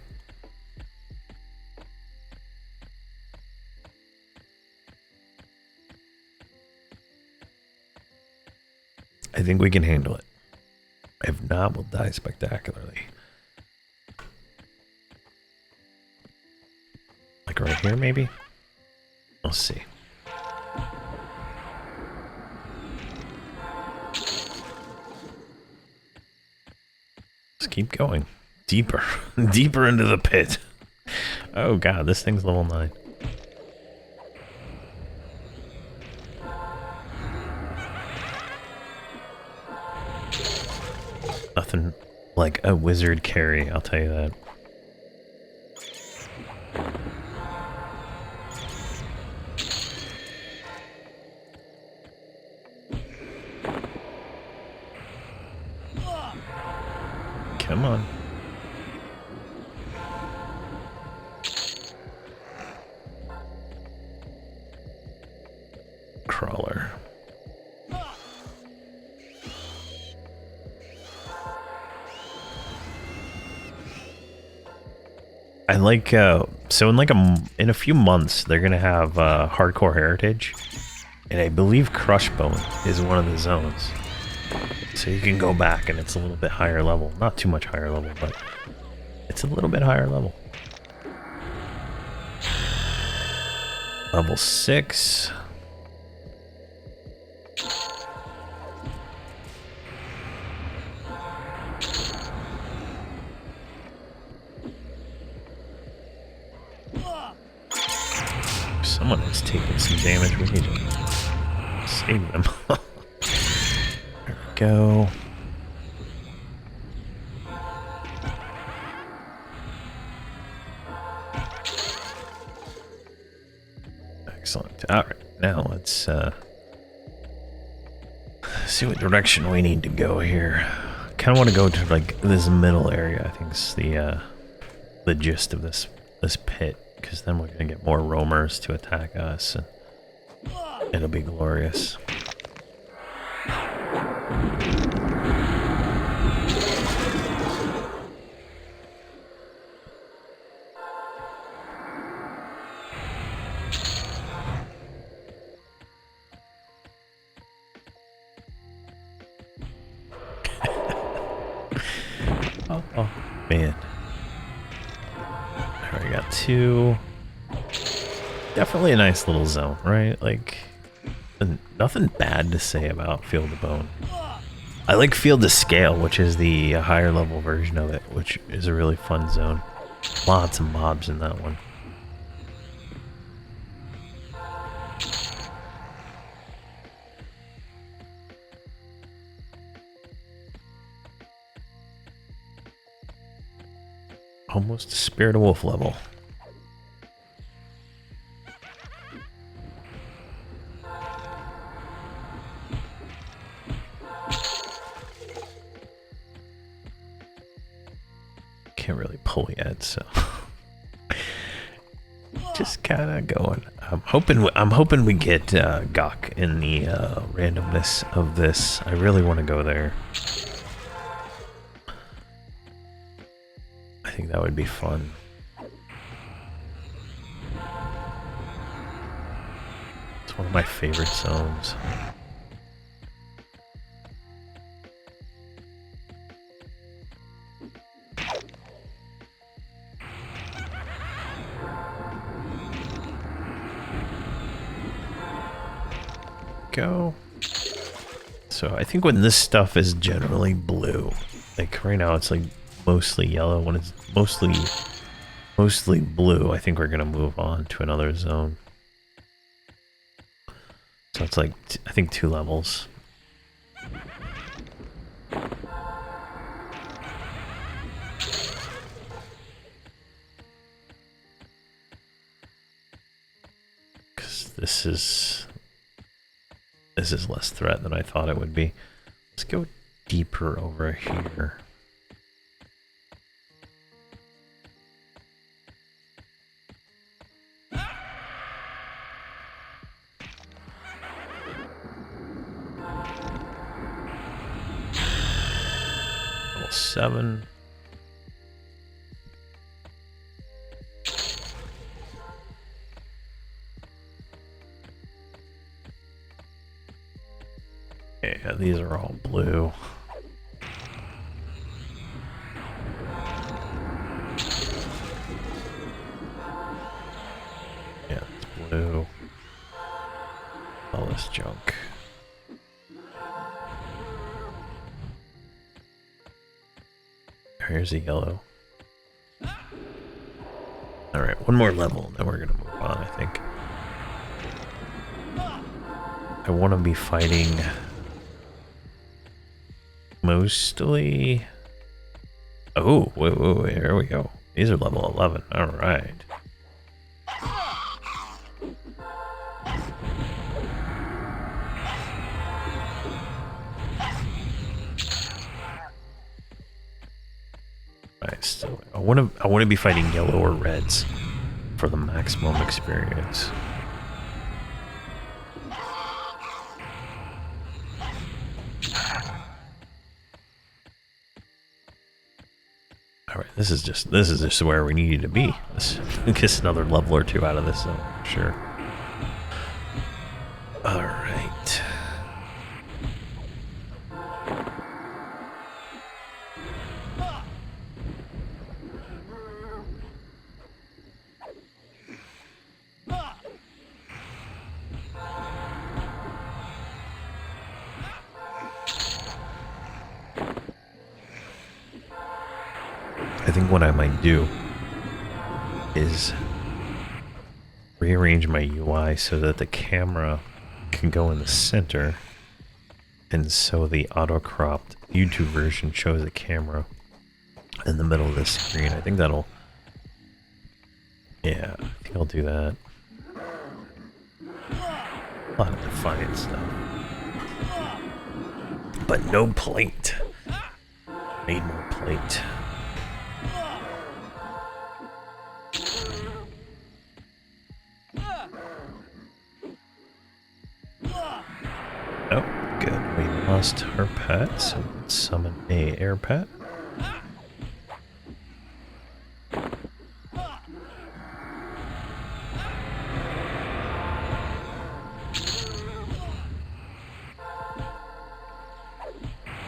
I think we can handle it. If not, we'll die spectacularly. Like right here, maybe? We'll see. Let's keep going. Deeper. Deeper into the pit. Oh god, this thing's level 9. Nothing like a wizard carry, I'll tell you that. Come on. Crawler. I like so in a few months they're gonna have Hardcore Heritage, and I believe Crushbone is one of the zones. So you can go back and it's a little bit higher level. Not too much higher level, but it's a little bit higher level. Level 6. Someone is taking some damage. We need to save them. There we go. Excellent. Alright, now let's see what direction we need to go here. Kind of want to go to like this middle area. I think is the gist of this pit, because then we're gonna get more roamers to attack us, and it'll be glorious. Oh man. Alright, we got 2. Definitely a nice little zone, right? Like, nothing bad to say about Field of Bone. I like Field to Scale, which is the higher level version of it, which is a really fun zone. Lots of mobs in that one. Almost Spirit of Wolf level. Can't really pull yet, so just kind of going. I'm hoping we get Gok in the randomness of this. I really want to go there. I think that would be fun. It's one of my favorite zones. Go. So I think when this stuff is generally blue, like right now it's like mostly yellow. When it's mostly blue, I think we're gonna move on to another zone. So it's like I think 2 levels. Because this is less threat than I thought it would be. Let's go deeper over here. Level 7. Yeah, these are all blue. Yeah, it's blue. All this junk. Here's a yellow. Alright, one more level, and then we're gonna move on, I think. I want to be fighting mostly... Oh, wait, here we go. These are level 11. Alright. Still, I want to be fighting yellow or reds for the maximum experience. All right, this is just where we need to be. Let's get another level or 2 out of this zone, sure. All right. I think what I might do is rearrange my UI so that the camera can go in the center, and so the auto-cropped YouTube version shows the camera in the middle of the screen. I think that'll... Yeah, I think I'll do that. A lot of defiant stuff. But no plate. Need more plate. Oh, good. We lost her pet, so let's summon a air pet.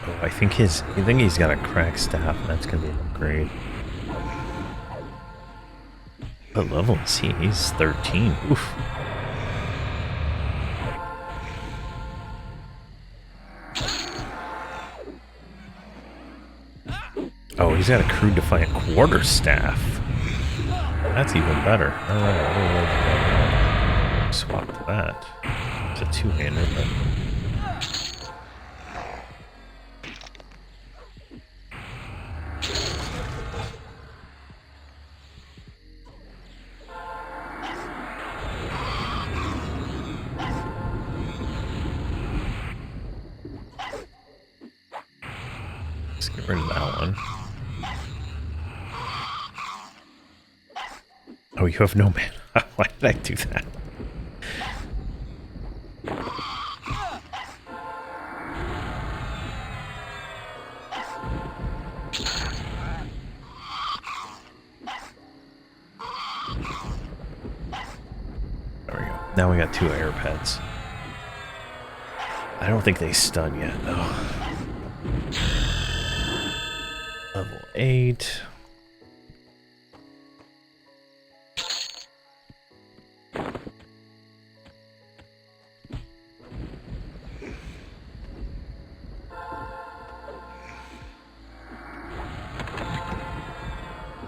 Oh, I think he's got a cracked staff, and that's gonna be an upgrade. What level is he? He's 13. Oof. Oh, he's got a crude defiant quarterstaff. That's even better. Alright, swap to that. It's a two-hander, but... Let's get rid of that one. Oh, you have no mana. Why did I do that? There we go. Now we got two air pets. I don't think they stun yet, though. Level 8.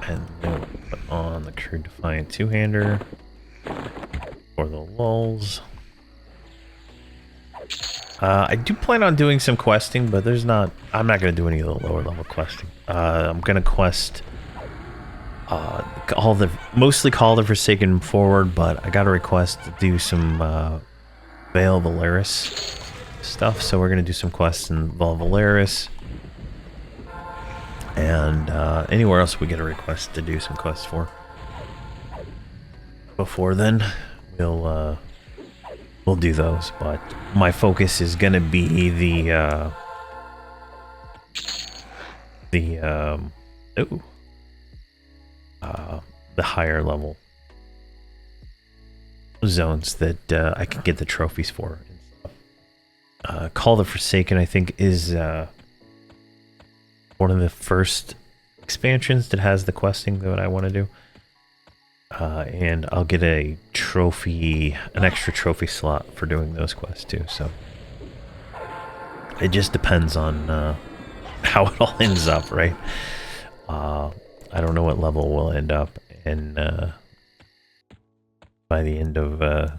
And then we'll put on the Crude Defiant two-hander for the lulls. I do plan on doing some questing, but there's not... I'm not going to do any of the lower level questing. I'm going to quest mostly Call the Forsaken forward, but I got a request to do some Veil Valeris stuff, so we're going to do some quests in Veil Valeris. And anywhere else we get a request to do some quests for. Before then, we'll do those, but my focus is gonna be the higher level zones that I can get the trophies for. Call the Forsaken, I think, is one of the first expansions that has the questing that I want to do. And I'll get an extra trophy slot for doing those quests too, so it just depends on how it all ends up, right? I don't know what level we'll end up in by the end of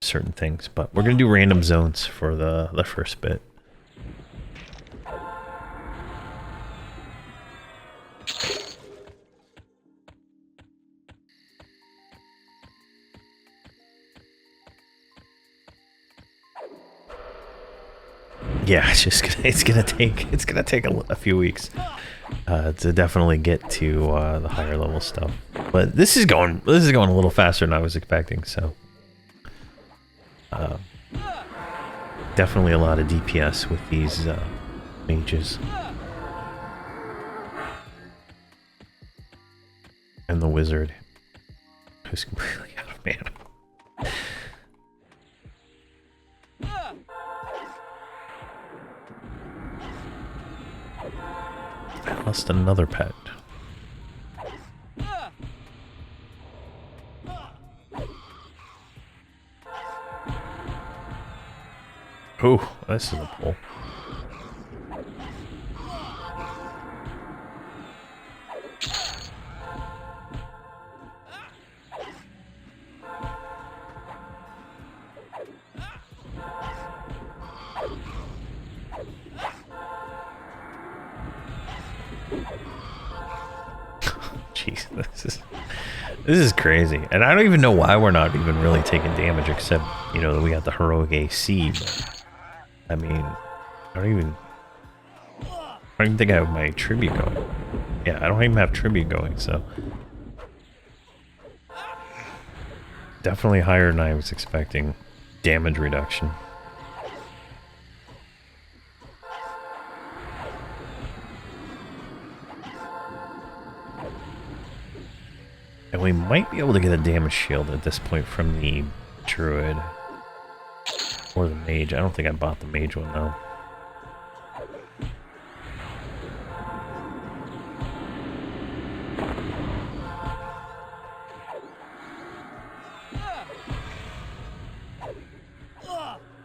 certain things, but we're gonna do random zones for the first bit. Yeah, it's gonna take a few weeks to definitely get to the higher level stuff. But this is going a little faster than I was expecting. So definitely a lot of DPS with these mages and the wizard, who's completely out of mana. I lost another pet. Oh, this is a pull. Jeez, this is crazy, and I don't even know why we're not even really taking damage, except that we got the heroic AC. But, I mean, I don't even think I have my tribute going. Yeah, I don't even have tribute going, so definitely higher than I was expecting damage reduction. And we might be able to get a damage shield at this point from the druid or the mage. I don't think I bought the mage one though.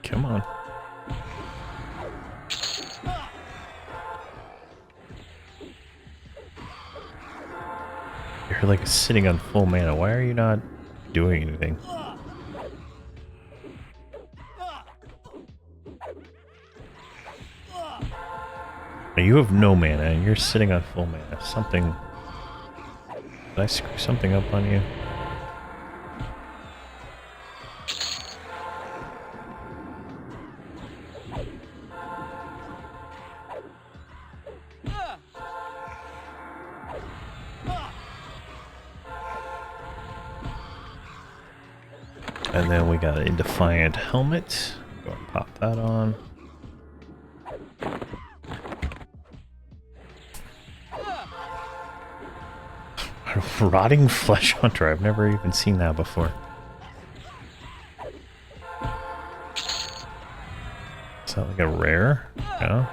Come on. You're like sitting on full mana. Why are you not doing anything? Now you have no mana and you're sitting on full mana. Something... Did I screw something up on you? And then we got a Defiant helmet. Go and pop that on. Rotting Flesh Hunter. I've never even seen that before. Is that like a rare? No?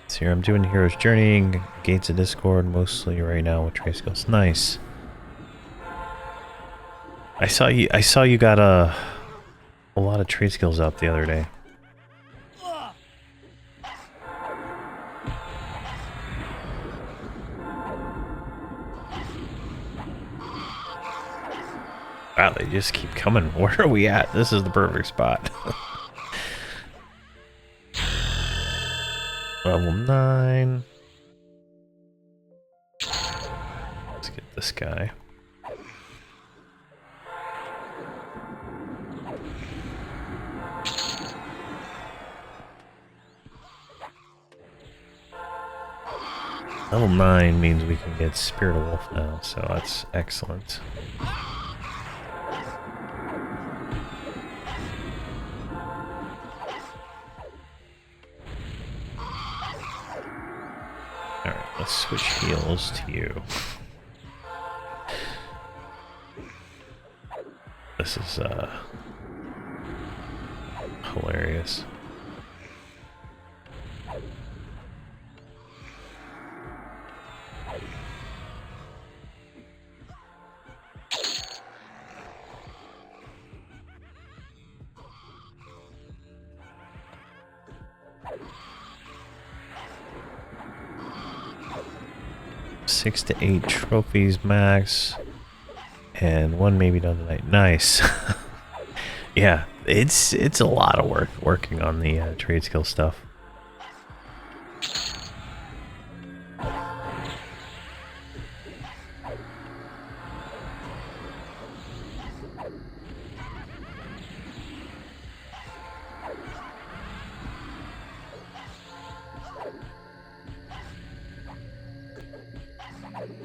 So here I'm doing Hero's Journey, Gates of Discord mostly right now with trade skills. Nice. I saw you got a lot of trade skills up the other day. Wow, they just keep coming. Where are we at? This is the perfect spot. Level 9. Let's get this guy. Level 9 means we can get Spirit of Wolf now, so that's excellent. Alright, let's switch heals to you. This is, hilarious. Six to 8 trophies max, and 1 maybe done tonight. Nice. Yeah, it's a lot of work working on the trade skill stuff.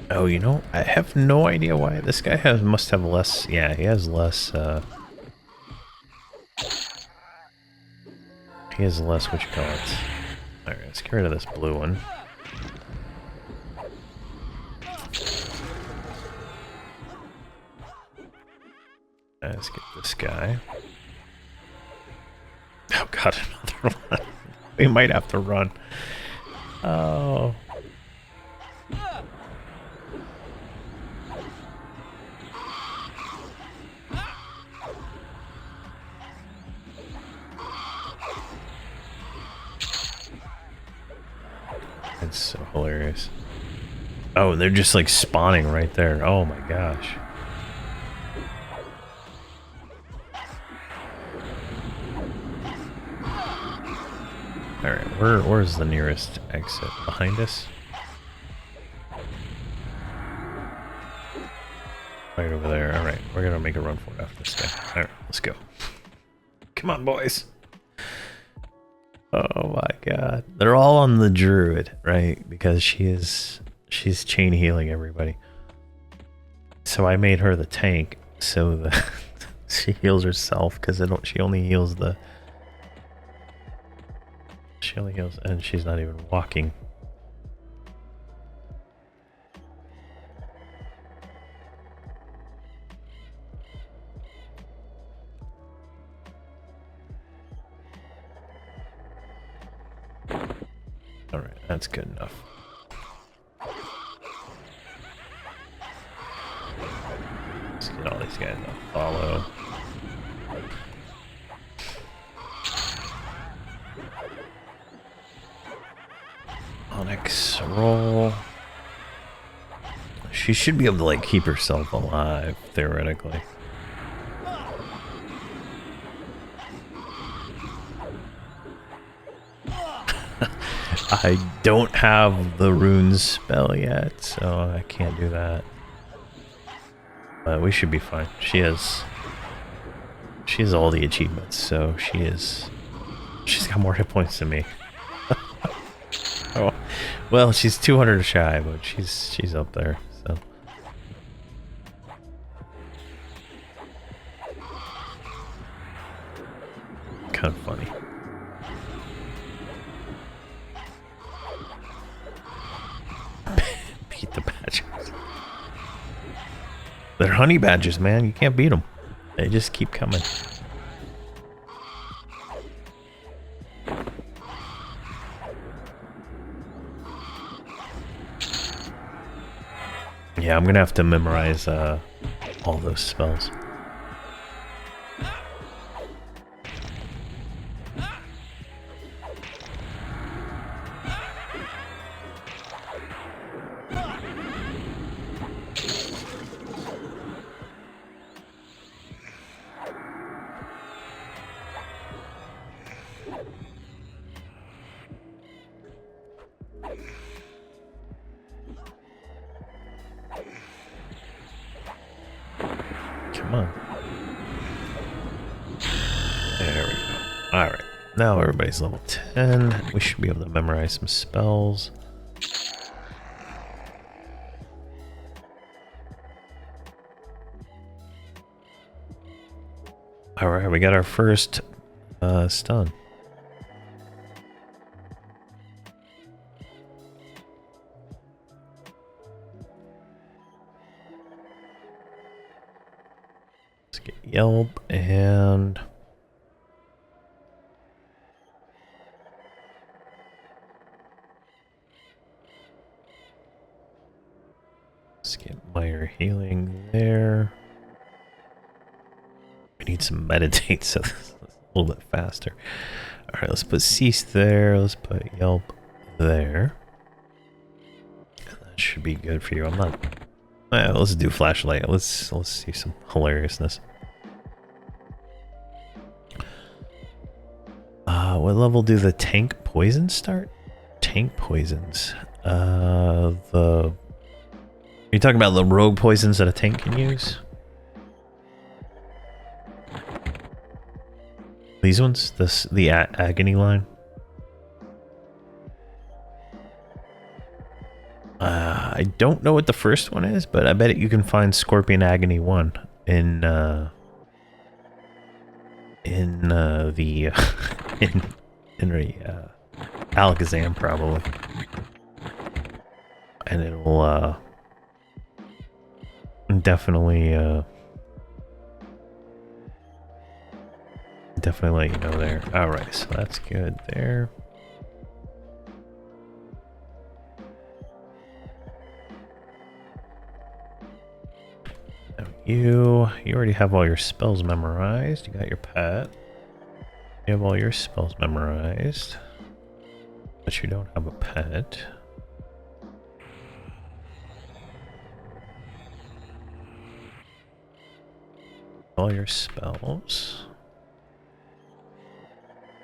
Oh, you know, I have no idea why this guy must have less. Yeah, he has less. He has less. What you call it? All right, let's get rid of this blue one. Let's get this guy. Oh god, another one. We might have to run. Oh. It's so hilarious. Oh, they're just like spawning right there. Oh my gosh. Alright, where's the nearest exit? Behind us? Right over there. Alright, we're gonna make a run for it after this guy. Alright, let's go. Come on, boys. Oh my god. They're all on the druid, right? Because she's chain healing everybody. So I made her the tank so that she heals herself, because she only heals the... She only heals, and she's not even walking. Alright, that's good enough. These guys don't follow. Onyx roll. She should be able to like keep herself alive, theoretically. I don't have the runes spell yet, so I can't do that. But we should be fine. She has all the achievements, so she's got more hit points than me. Oh, well, she's 200 shy, but she's up there, so. Kind of funny. Beat the badgers. They're honey badgers, man. You can't beat them. They just keep coming. Yeah, I'm gonna have to memorize all those spells. Come on. There we go. Alright. Now everybody's level 10. We should be able to memorize some spells. Alright, we got our first stun. Let's get Yelp and let's get Meyer healing there. We need some meditate so this is a little bit faster. Alright, let's put Cease there. Let's put Yelp there. And that should be good for you. I'm not... let's do flashlight. Let's see some hilariousness. What level do the tank poisons start? Tank poisons. Are you talking about the rogue poisons that a tank can use? These ones? The agony line? I don't know what the first one is, but I bet you can find Scorpion Agony 1 in Alakazam probably, and it'll definitely let you know there. All right, so that's good there. You already have all your spells memorized. You got your pet. You have all your spells memorized. But you don't have a pet. All your spells.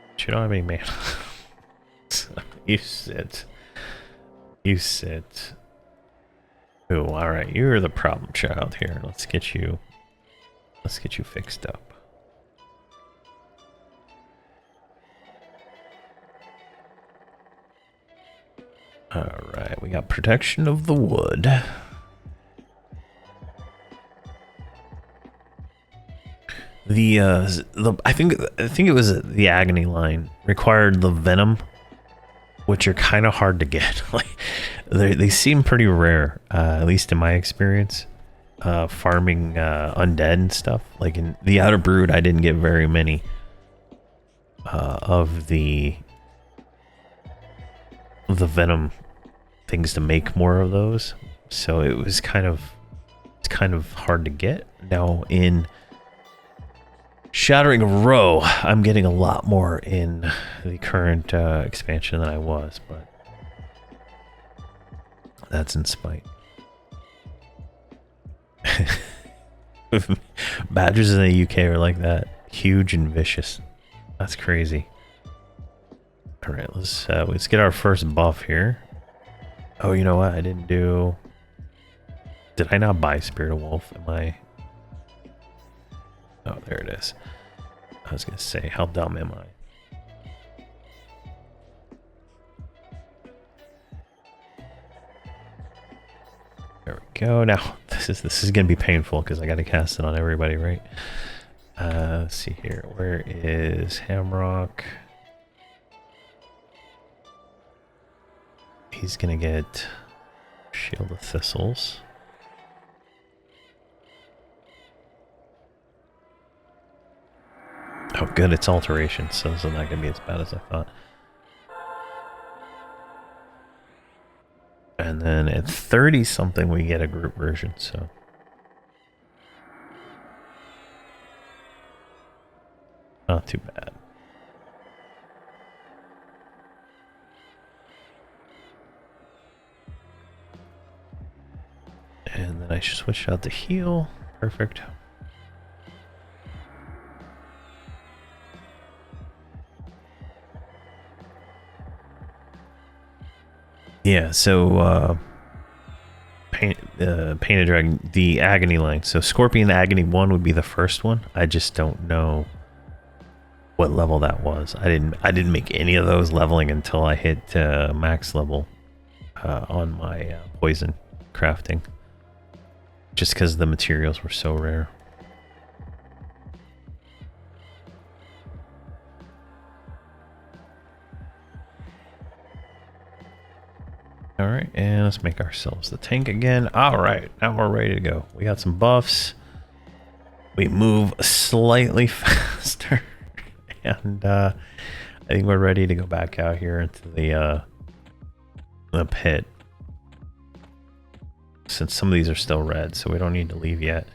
But you don't have any mana. You sit. You sit. Ooh, alright, you're the problem child here. Let's get you fixed up. Alright, we got protection of the wood. I think it was the agony line required the venom, which are kind of hard to get. Like they seem pretty rare, at least in my experience. Farming undead and stuff. Like in the Outer Brood, I didn't get very many of the venom things to make more of those. So it's kind of kind of hard to get. Now in Shattering Row, I'm getting a lot more in the current expansion than I was, but that's in spite. Badgers in the UK are like that. Huge and vicious. That's crazy. Alright, let's get our first buff here. Oh, you know what? I didn't do... Did I not buy Spirit of Wolf? Am I... Oh, there it is. I was gonna say, how dumb am I? There we go. Now, this is gonna be painful because I gotta cast it on everybody, right? Let's see here. Where is Hamrok? He's gonna get Shield of Thistles. Oh, good. It's alteration, so it's not gonna be as bad as I thought. And then at 30 something, we get a group version. So. Not too bad. And then I should switch out to heal. Perfect. Yeah, so Painted Dragon, the Agony line. So Scorpion Agony 1 would be the first one. I just don't know what level that was. I didn't make any of those leveling until I hit max level on my poison crafting, just because the materials were so rare. All right, and let's make ourselves the tank again. All right, now we're ready to go. We got some buffs. We move slightly faster. And I think we're ready to go back out here into the pit. Since some of these are still red, so we don't need to leave yet.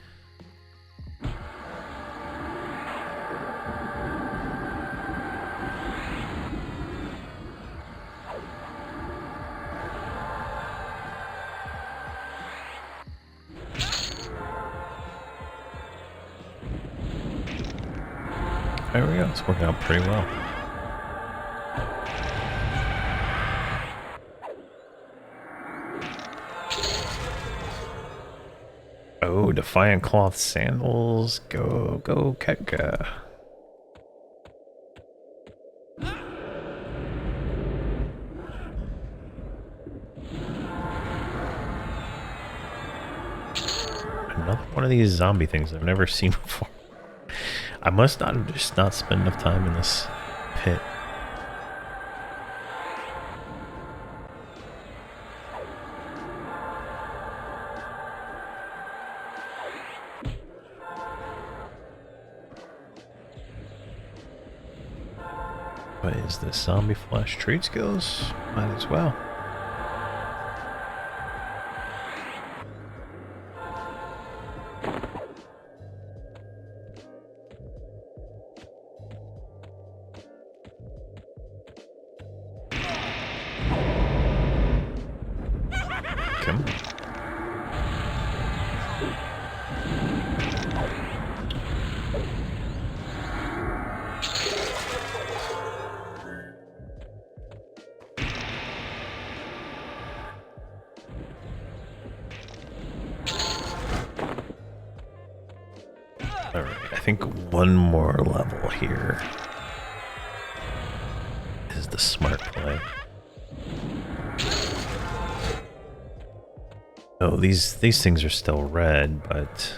There we go, it's working out pretty well. Oh, Defiant Cloth Sandals. Go, go, Ketka. Another one of these zombie things I've never seen before. I must not have just not spent enough time in this pit. What is this? Zombie flesh trade skills? Might as well. I think one more level here is the smart play. Oh, these things are still red, but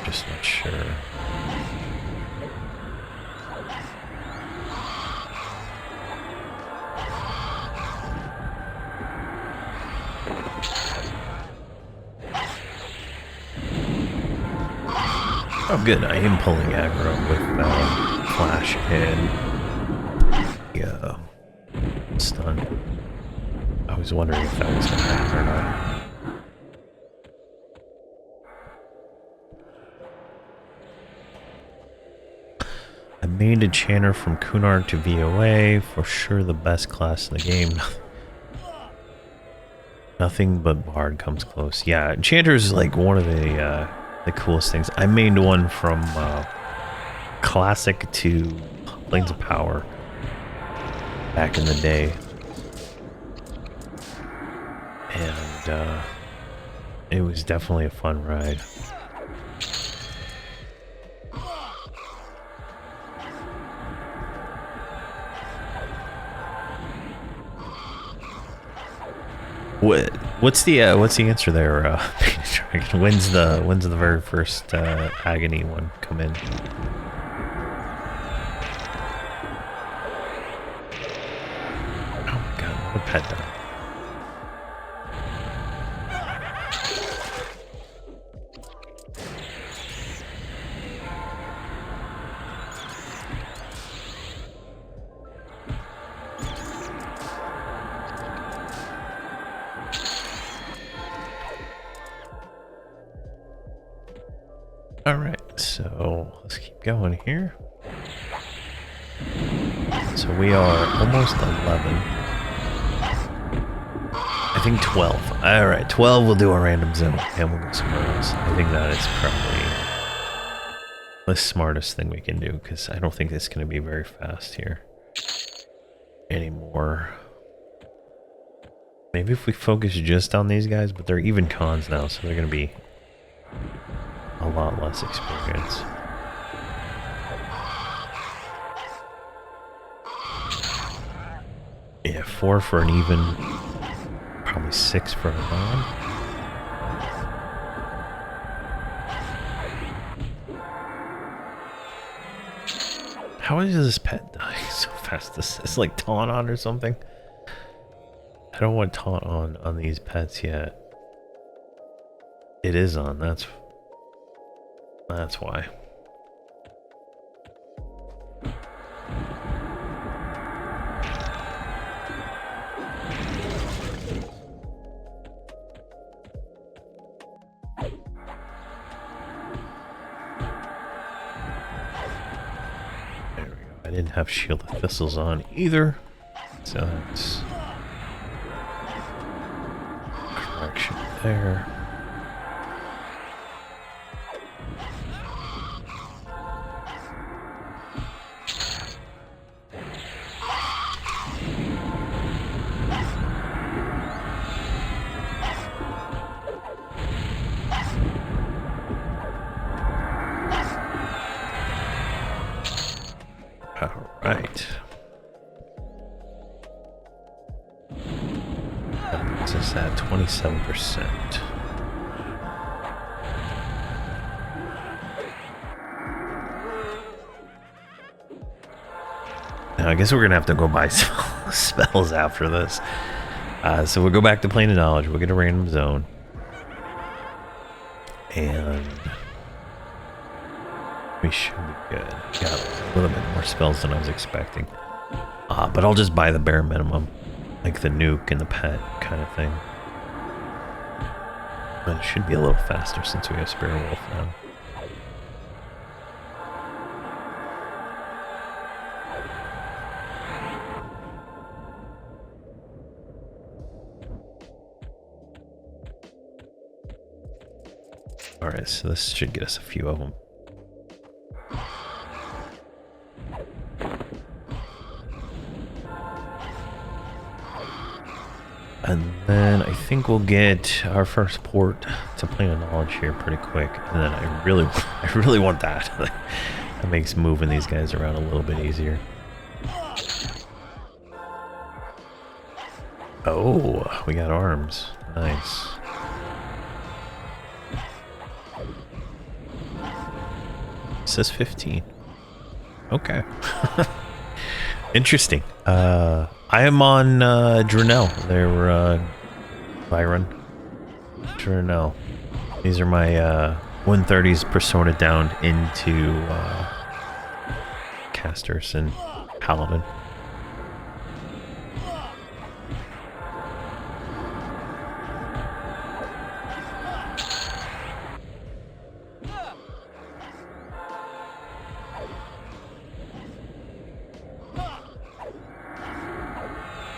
just not sure. Oh good, I am pulling aggro with flash and stun. I was wondering if that was going to happen or not. I made a Enchanter from Kunarg to VOA, for sure the best class in the game. Nothing but Bard comes close. Yeah, Enchanter is like one of the coolest things. I made one from Classic to Planes of Power back in the day. And it was definitely a fun ride. What's the answer there? When's the very first Agony one come in? Oh my god, what a pet dog. Alright, so let's keep going here. So we are almost 11. I think 12. Alright, 12 we'll do a random zone and we'll go somewhere else. I think that is probably the smartest thing we can do, because I don't think it's going to be very fast here anymore. Maybe if we focus just on these guys, but they're even cons now, so they're going to be a lot less experience. Yeah, 4 for an even, probably 6 for a non. How is this pet dying so fast? This is like taunt on or something. I don't want taunt on these pets yet. It is on, that's why. There we go. I didn't have Shield of Thistles on either, so that's correction there. Alright. That puts us at 27%. Now I guess we're gonna have to go buy some spells after this. So we'll go back to Plane of Knowledge, we'll get a random zone. And we should be good. Got a little bit more spells than I was expecting. But I'll just buy the bare minimum. Like the nuke and the pet kind of thing. But it should be a little faster since we have Spirit Wolf now. Alright, so this should get us a few of them. And then I think we'll get our first port to Plane of Knowledge here pretty quick. And then I really want that. That makes moving these guys around a little bit easier. Oh, we got arms. Nice. It says 15. Okay. Interesting. I am on Drenell. They're Byron. Drenell. These are my 130s persona down into casters and paladin.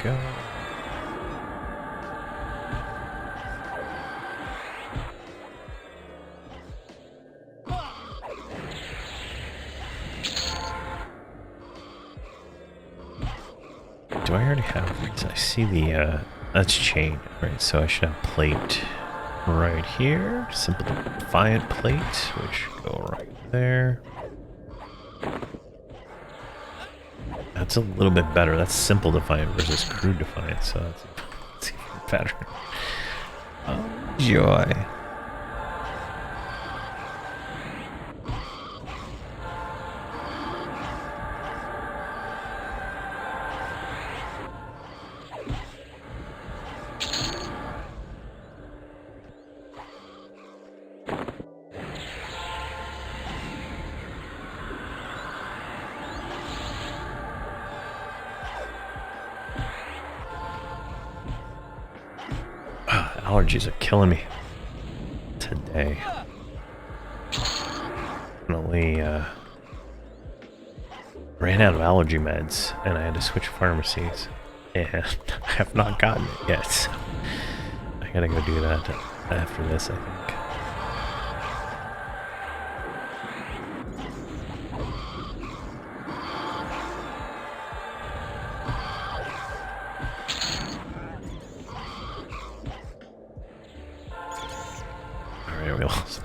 go. Do I already have these? I see the, that's chain, right? So I should have plate right here. Simple Defiant plate, which go right there. That's a little bit better. That's Simple Defiant versus Crude Defiant, so that's even better. Oh, joy. Allergies are killing me today. Definitely ran out of allergy meds and I had to switch pharmacies and I have not gotten it yet, so I gotta go do that after this, I think.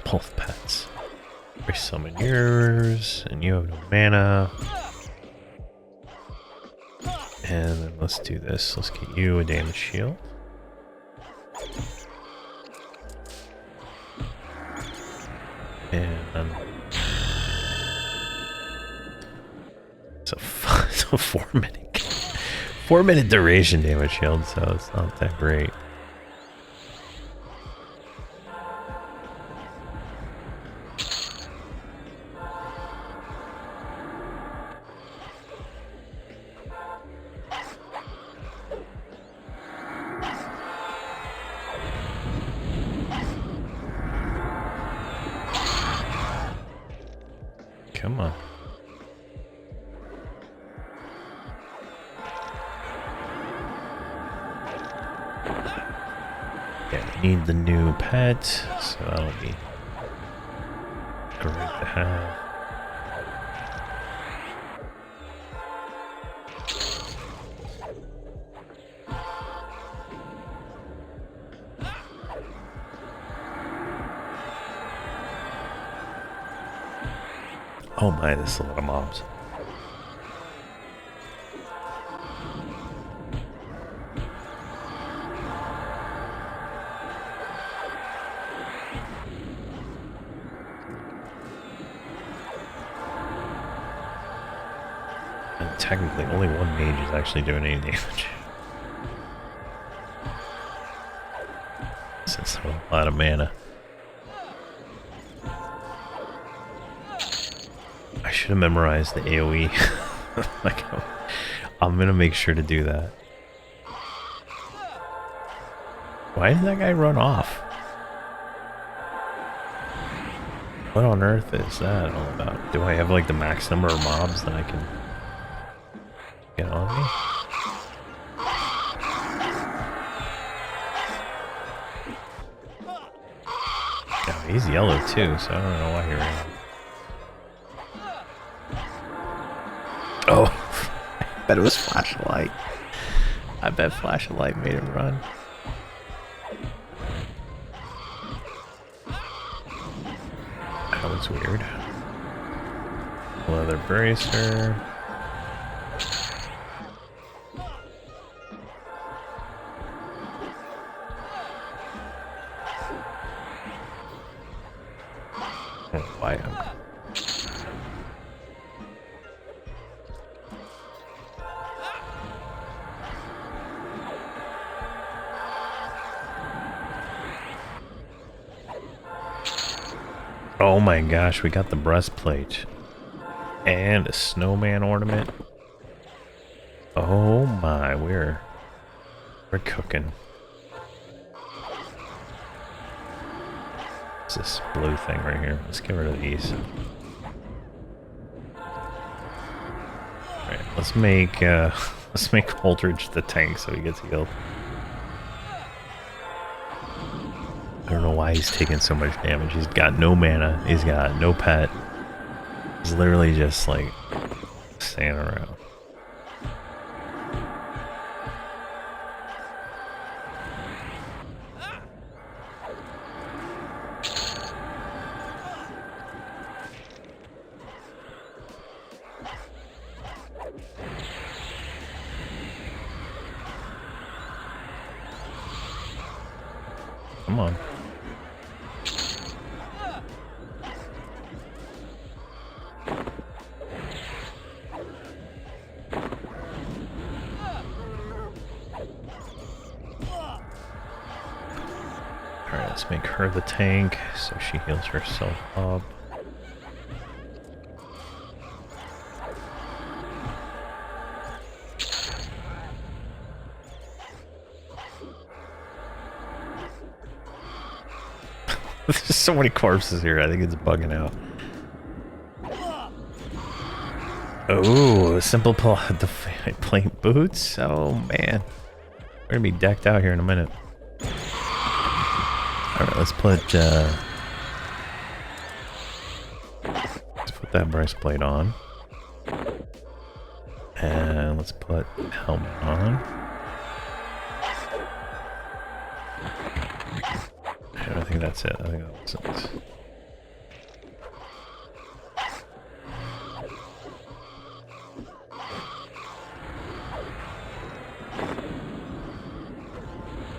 Both pets. Resummon yours, and you have no mana. And then let's do this. Let's get you a damage shield. And it's a 4-minute duration damage shield, so it's not that great. Come on. Yeah, we need the new pet, so that'll be great to have. Oh my, this is a lot of mobs. And technically, only one mage is actually doing any damage. Since there's a lot of mana. I should have memorized the AoE. Like, I'm gonna make sure to do that. Why did that guy run off? What on earth is that all about? Do I have like the max number of mobs that I can get on me? Oh, he's yellow too, so I don't know why he ran. Oh, I bet it was flashlight. I bet flashlight made him run. That was weird. Leather bracer. Oh, why? Oh my gosh, we got the breastplate. And a snowman ornament. Oh my, we're cooking. What's this blue thing right here? Let's get rid of these. Alright, let's make Let's make Holdridge the tank so he gets healed. I don't know why he's taking so much damage. He's got no mana. He's got no pet. He's literally just like standing around. Come on. Alright, let's make her the tank so she heals herself up. There's so many corpses here, I think it's bugging out. Oh, simple plain boots? Oh man. We're gonna be decked out here in a minute. Alright, let's put that breastplate on. And let's put helmet on. I think that's it. I think that's it.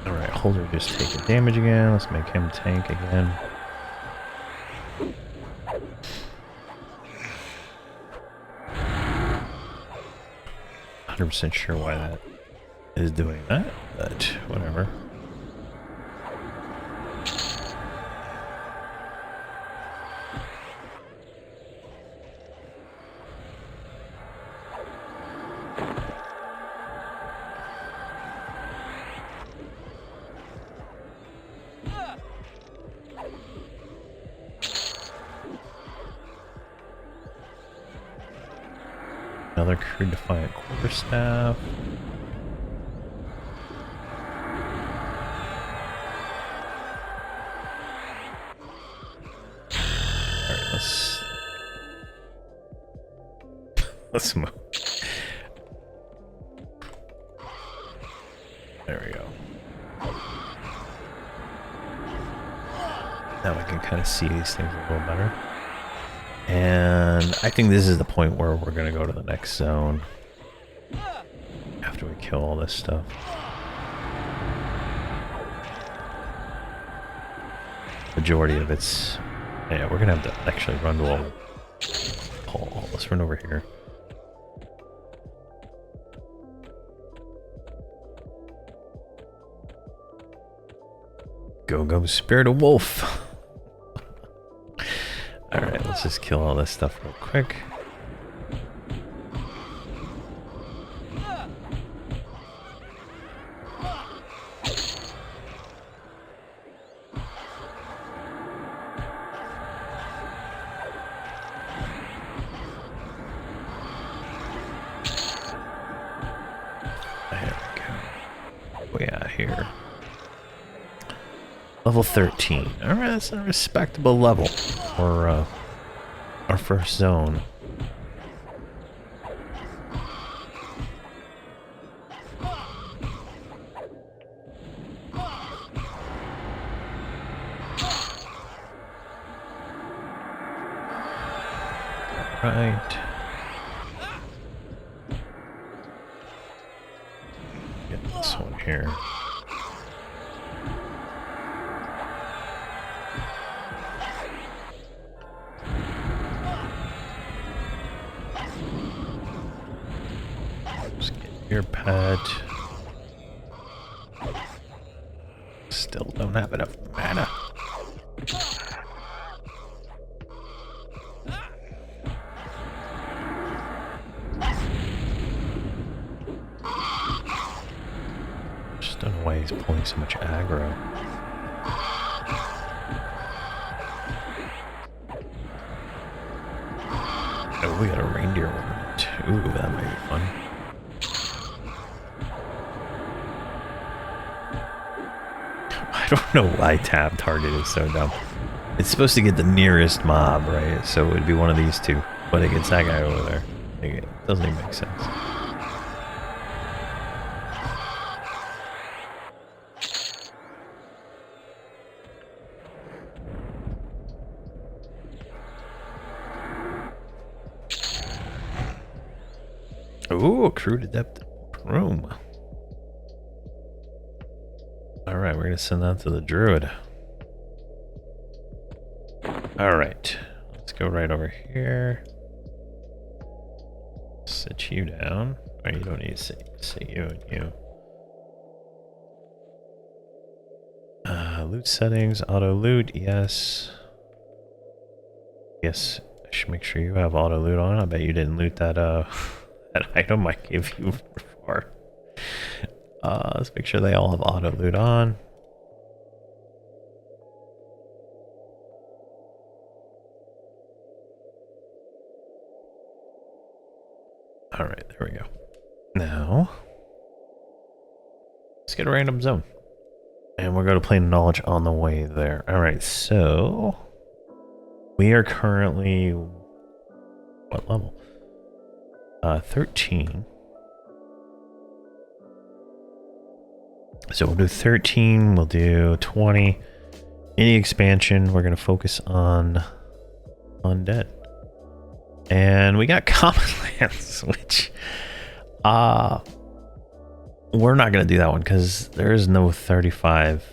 Alright, Holder just taking damage again. Let's make him tank again. I'm 100% sure why that is doing that, but whatever. Another crude defiant quarterstaff. Alright, let's move. There we go. Now I can kind of see these things a little better. And I think this is the point where we're going to go to the next zone after we kill all this stuff. Majority of it's... Yeah, we're going to have to actually run to a... Oh, let's run over here. Go, Spirit of Wolf! Alright, let's just kill all this stuff real quick. There we go. Oh yeah, here. Level 13. Alright, that's a respectable level for our first zone. Alright. Get this one here. Your pet. Still don't have enough mana. Just don't know why he's pulling so much aggro. Oh, we got a reindeer ornament. Ooh, that might be fun. don't know why tab target is so dumb. It's supposed to get the nearest mob, right? So it would be one of these two, but it gets that guy over there. It doesn't even make sense. Ooh, accrued adept room. Alright, we're gonna send that to the druid. Alright, let's go right over here. Sit you down. Oh, you don't need to sit you and you. Loot settings, auto loot, yes. Yes, I should make sure you have auto loot on. I bet you didn't loot that that item I gave you before. Let's make sure they all have auto loot on. Alright, there we go. Now, let's get a random zone. And we're going to play knowledge on the way there. Alright, so we are currently what level? 13. So we'll do 13, we'll do 20. Any expansion, we're going to focus on Undead. And we got common lands, which we're not going to do that one because there is no 35.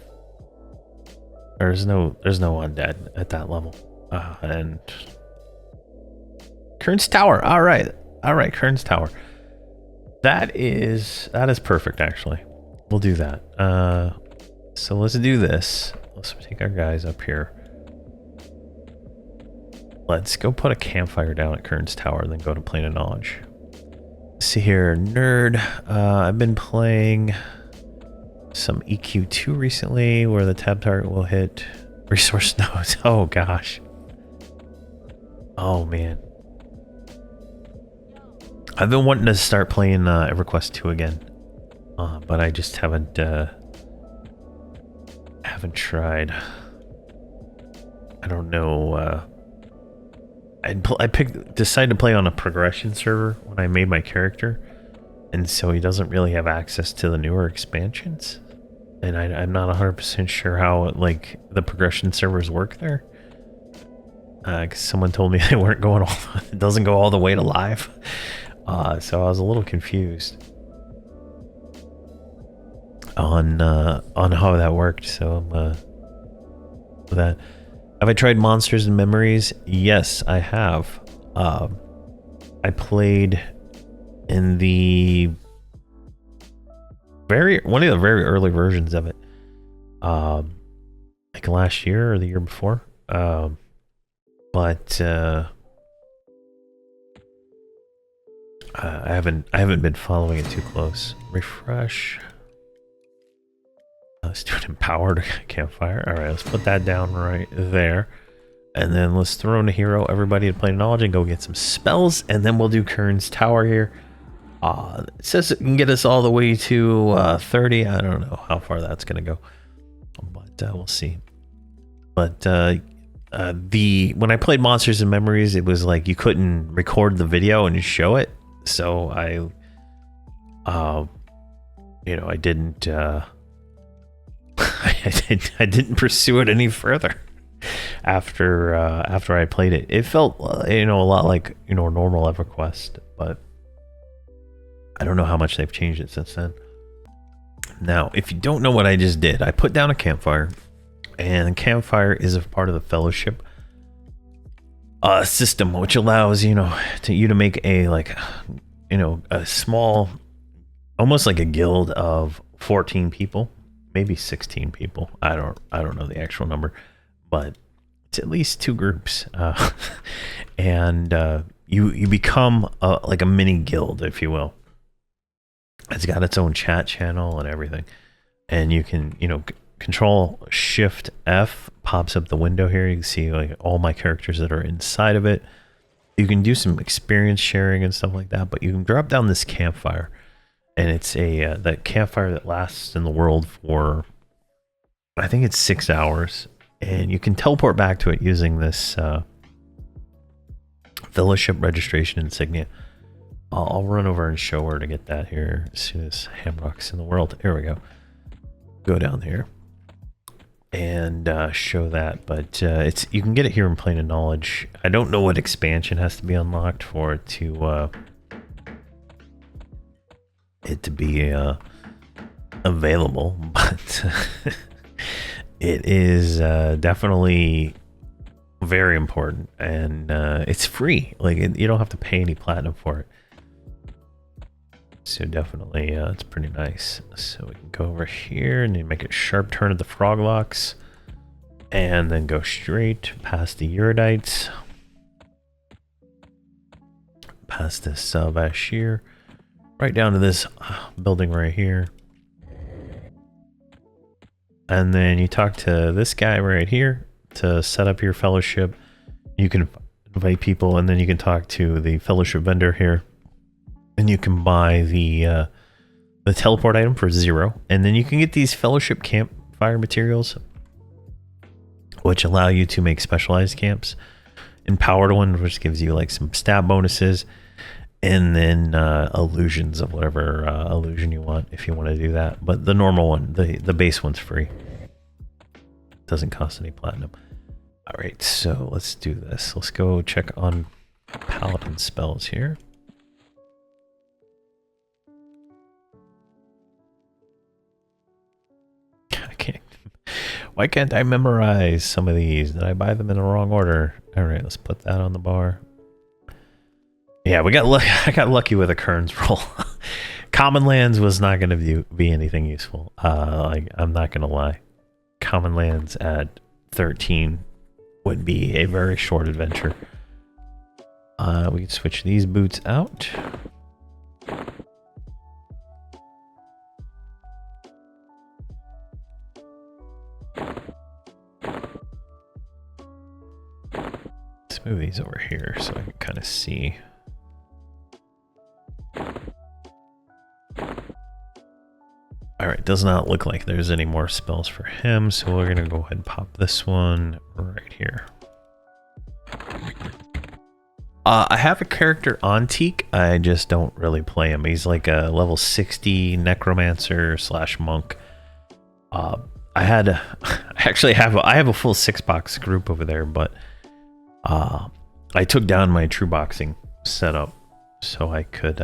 There's no Undead at that level. And Kern's Tower. All right, Kern's Tower. That is perfect, actually. We'll do that. So let's do this. Let's take our guys up here. Let's go put a campfire down at Kern's Tower and then go to Plane of Knowledge. Let's see here, nerd. I've been playing some EQ2 recently where the tab target will hit resource nodes. Oh gosh. Oh man. I've been wanting to start playing Everquest 2 again. But I just haven't tried. I don't know. I decided to play on a progression server when I made my character, and so he doesn't really have access to the newer expansions. And I'm not 100% sure how like the progression servers work there. Because someone told me they weren't going all. It doesn't go all the way to live. So I was a little confused on how that worked. So that. Have I tried Monsters and Memories? Yes, I have. I played in the one of the very early versions of it, like last year or the year before. But I haven't been following it too close. Refresh. Let's do an empowered campfire. All right, let's put that down right there. And then let's throw in a hero, everybody to Plane of Knowledge and go get some spells. And then we'll do Kern's Tower here. It says it can get us all the way to 30. I don't know how far that's going to go. But we'll see. But when I played Monsters and Memories, it was like you couldn't record the video and show it. So I didn't... I didn't pursue it any further after I played it. It felt a lot like normal EverQuest, but I don't know how much they've changed it since then. Now, if you don't know what I just did, I put down a campfire, and a campfire is a part of the fellowship system, which allows you to make a a small, almost like a guild of 14 people. Maybe 16 people. I don't know the actual number, but it's at least 2 groups, and you become like a mini guild, if you will. It's got its own chat channel and everything, and you can control Shift F pops up the window here. You can see like all my characters that are inside of it. You can do some experience sharing and stuff like that, but you can drop down this campfire. And it's that campfire that lasts in the world for I think it's 6 hours, and you can teleport back to it using this fellowship registration insignia. I'll run over and show her to get that here as soon as Hamrok's in the world. Here we go. Go down here and show that, but it's you can get it here in Plane of Knowledge. I don't know what expansion has to be unlocked for it to be available, but it is definitely very important, and it's free. Like you don't have to pay any platinum for it. So definitely, it's pretty nice. So we can go over here and then make a sharp turn at the frog locks, and then go straight past the Erudites, past this Bashir, right down to this building right here. And then you talk to this guy right here to set up your fellowship. You can invite people, and then you can talk to the fellowship vendor here. And you can buy the teleport item for 0, and then you can get these fellowship campfire materials, which allow you to make specialized camps. Empowered one, which gives you like some stab bonuses, and then illusions of whatever illusion you want if you want to do that. But the normal one, the base one's free. Doesn't cost any platinum. All right, so let's do this. Let's go check on paladin spells here. Why can't I memorize some of these? Did I buy them in the wrong order? All right, let's put that on the bar. Yeah, we got lucky. I got lucky with a Kern's roll. Common lands was not going to be anything useful. I'm not going to lie. Common lands at 13 would be a very short adventure. We can switch these boots out. Let's move these over here so I can kind of see. Alright, does not look like there's any more spells for him, so we're going to go ahead and pop this one right here. I have a character Antique, I just don't really play him. He's like a level 60 necromancer / monk. I have a full 6-box group over there, but I took down my true boxing setup so I could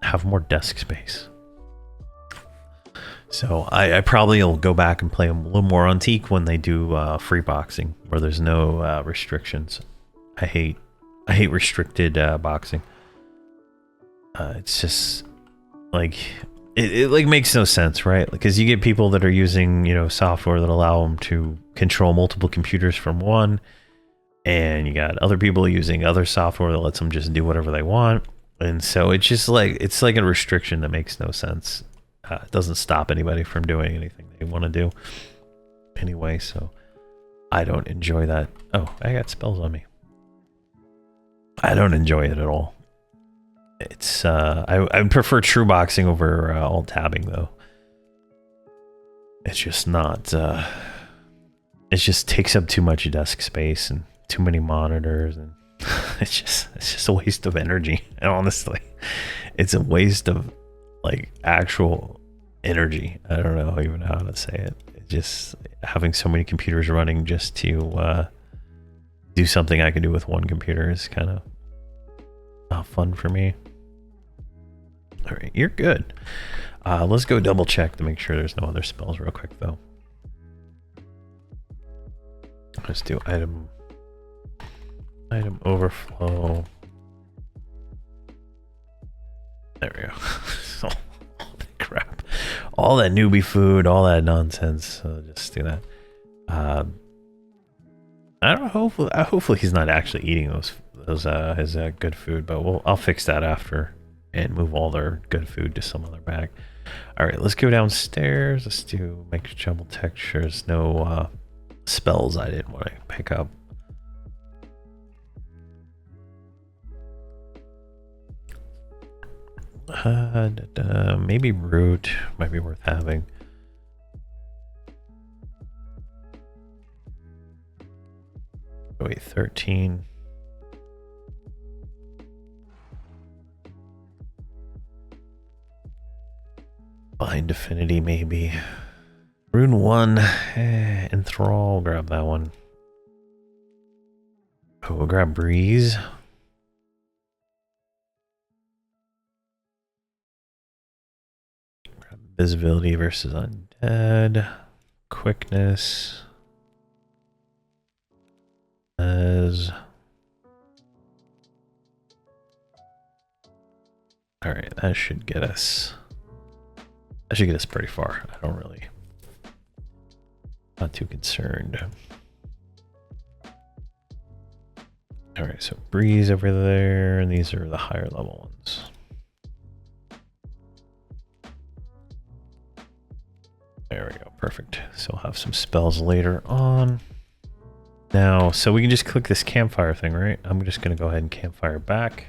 have more desk space. So I probably will go back and play them a little more Antique when they do free boxing, where there's no restrictions. I hate restricted boxing. It's just like it like makes no sense, right? Because you get people that are using software that allow them to control multiple computers from one, and you got other people using other software that lets them just do whatever they want, and so it's just like it's like a restriction that makes no sense. It doesn't stop anybody from doing anything they want to do anyway, so I don't enjoy that. Oh, I got spells on me. I don't enjoy it at all. It's I prefer true boxing over alt tabbing though. It's just not it just takes up too much desk space and too many monitors, and it's just a waste of energy. And honestly, it's a waste of like actual energy. I don't know even how to say it. It's just having so many computers running just to do something I can do with one computer is kind of not fun for me. All right, you're good. Let's go double check to make sure there's no other spells real quick though. Let's do item overflow. There we go. Crap, all that newbie food, all that nonsense. So just do that. I don't know. Hopefully he's not actually eating his good food, but I'll fix that after and move all their good food to some other bag. All right, let's go downstairs. Let's do make jumble textures. No spells I didn't want to pick up. Maybe root might be worth having. wait, 13. Blind Affinity, maybe. Rune 1. Enthrall, grab that one. Oh, we'll grab Breeze. Grab Visibility versus Undead. Quickness. As. Alright, that should get us. That should get us pretty far. I don't really. Not too concerned. Alright, so Breeze over there, and these are the higher level ones. There we go, perfect. So we'll have some spells later on. Now, so we can just click this campfire thing, right? I'm just going to go ahead and campfire back.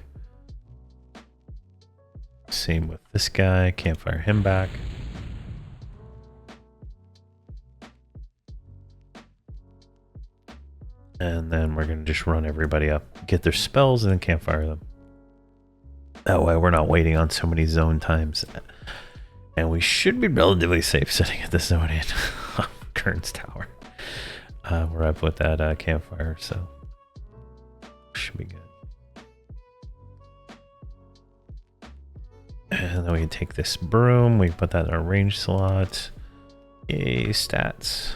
Same with this guy, campfire him back. And then we're going to just run everybody up, get their spells, and then campfire them. That way we're not waiting on so many zone times. And we should be relatively safe sitting at the zone in Kern's Tower. Where I put that campfire, so should be good. And then we can take this broom, we can put that in our range slot. Yay, stats.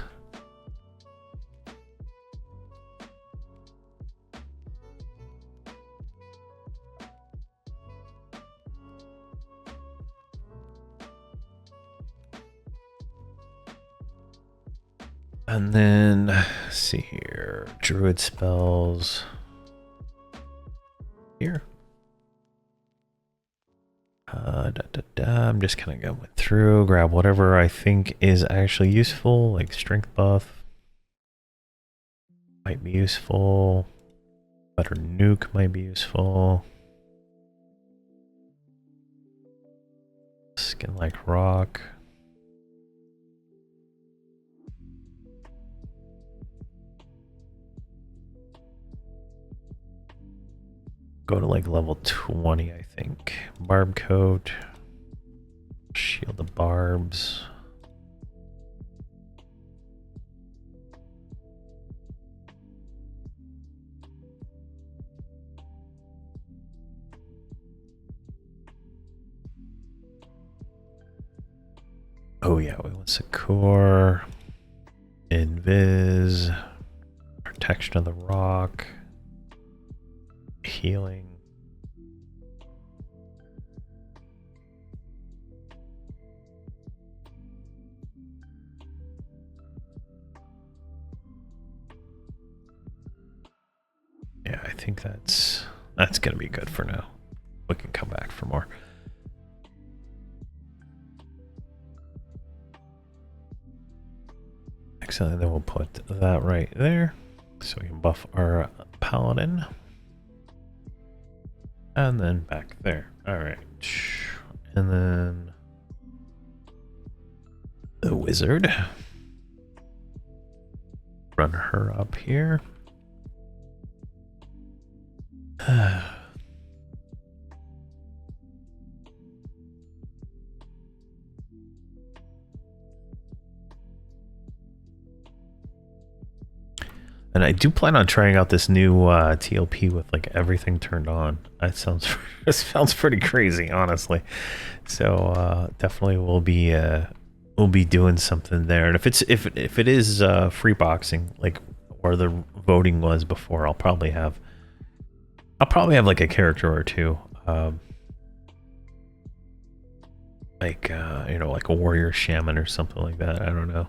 And then, let's see here, druid spells here. I'm just kind of going through, grab whatever I think is actually useful, like strength buff might be useful, better nuke might be useful, skin like rock. Go to like level 20, I think. Barb coat. Shield the barbs. Oh yeah, we want Secure. Invis. Protection of the rock. Healing. Yeah, I think that's gonna be good for now. We can come back for more. Excellent, then we'll put that right there so we can buff our paladin. And then back there. All right. And then the wizard. Run her up here. And I do plan on trying out this new TLP with like everything turned on. That sounds this sounds pretty crazy, honestly. So definitely we'll be doing something there. And if it is free boxing like where the voting was before, I'll probably have like a character or two, like you know, like a warrior shaman or something like that. I don't know.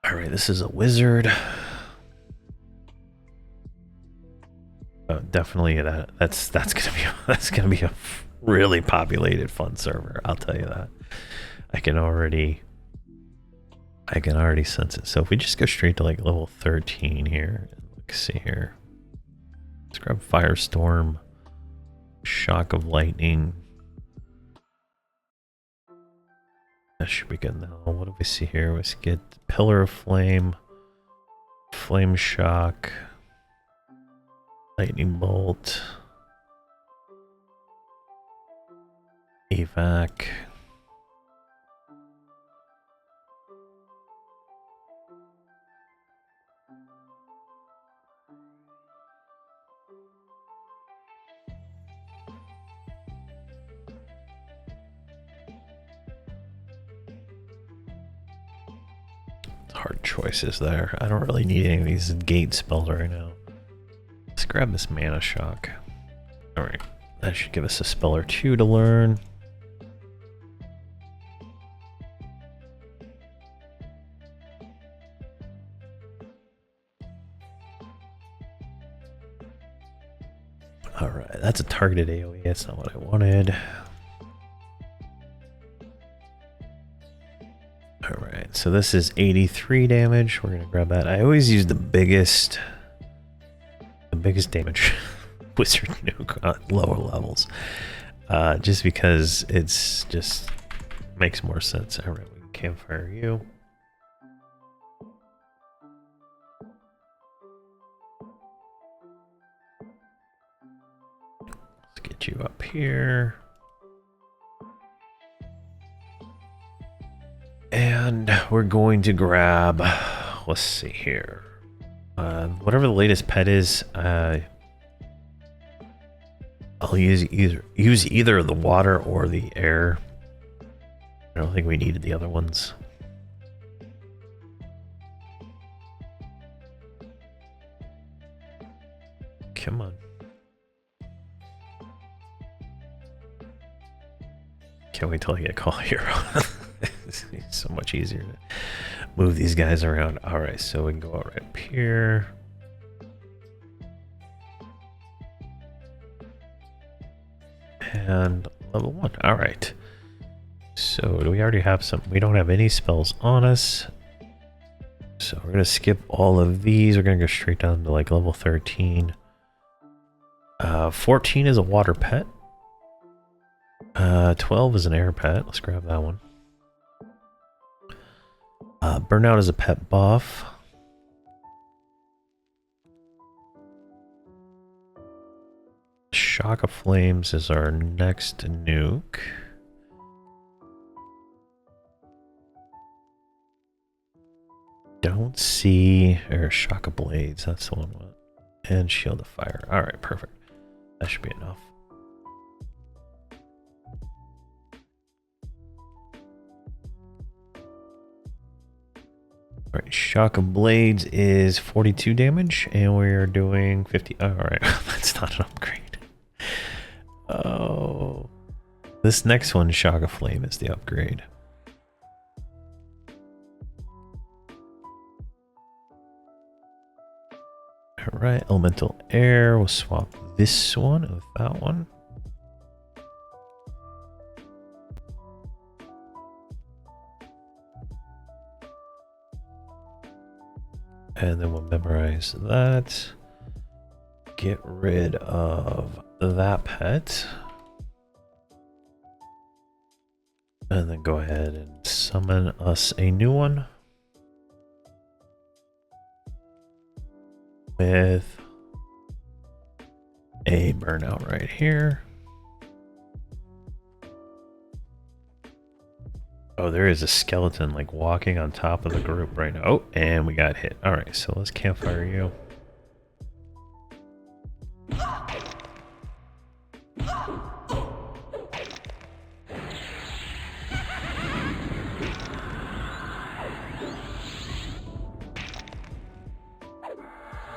All right, this is a wizard. Definitely that's gonna be a really populated fun server. I'll tell you that. I can already sense it. So if we just go straight to like level 13 here, let's see here. Let's grab Firestorm, Shock of Lightning. That should be good now. What do we see here? Let's get Pillar of Flame, Flame Shock, Lightning Bolt, Evac. Hard choices there. I don't really need any of these gate spells right now. Let's grab this Mana Shock. Alright, that should give us a spell or two to learn. Alright, that's a targeted AoE. That's not what I wanted. Alright, so this is 83 damage. We're gonna grab that. I always use the biggest damage wizard nuke at lower levels. Just because it's just makes more sense. Alright, we can campfire you. Let's get you up here. And we're going to grab, let's see here, whatever the latest pet is. I'll use either the water or the air. I don't think we needed the other ones. Come on. Can't wait till I get a call hero. It's so much easier to move these guys around. Alright, so we can go right up here. And level 1. Alright. So do we already have some? We don't have any spells on us. So we're going to skip all of these. We're going to go straight down to like level 13. 14 is a water pet. 12 is an air pet. Let's grab that one. Burnout is a pet buff. Shock of Flames is our next nuke. Don't see... or Shock of Blades, that's the one. And Shield of Fire. Alright, perfect. That should be enough. Alright, Shock of Blades is 42 damage, and we're doing 50. Alright, that's not an upgrade. Oh. This next one, Shock of Flame, is the upgrade. Alright, Elemental Air. We'll swap this one with that one. And then we'll memorize that. Get rid of that pet. And then go ahead and summon us a new one. With a burnout right here. Oh, there is a skeleton like walking on top of the group right now. Oh, and we got hit. All right, so let's campfire you.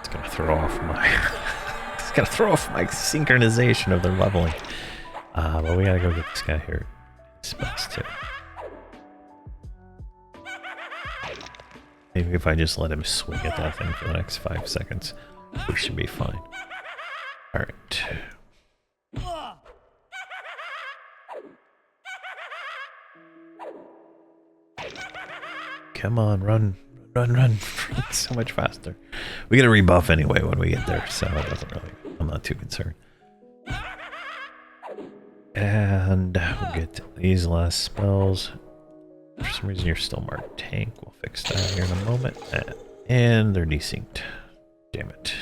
It's gonna throw off my it's gonna throw off my synchronization of their leveling. But we gotta go get this guy here. Spells too. Maybe if I just let him swing at that thing for the next 5 seconds, we should be fine. Alright. Come on, run. Run. So much faster. We get a rebuff anyway when we get there, so it doesn't really... I'm not too concerned. And we'll get these last spells. For some reason, you're still marked tank. We'll fix that here in a moment. And they're desynced. Damn it.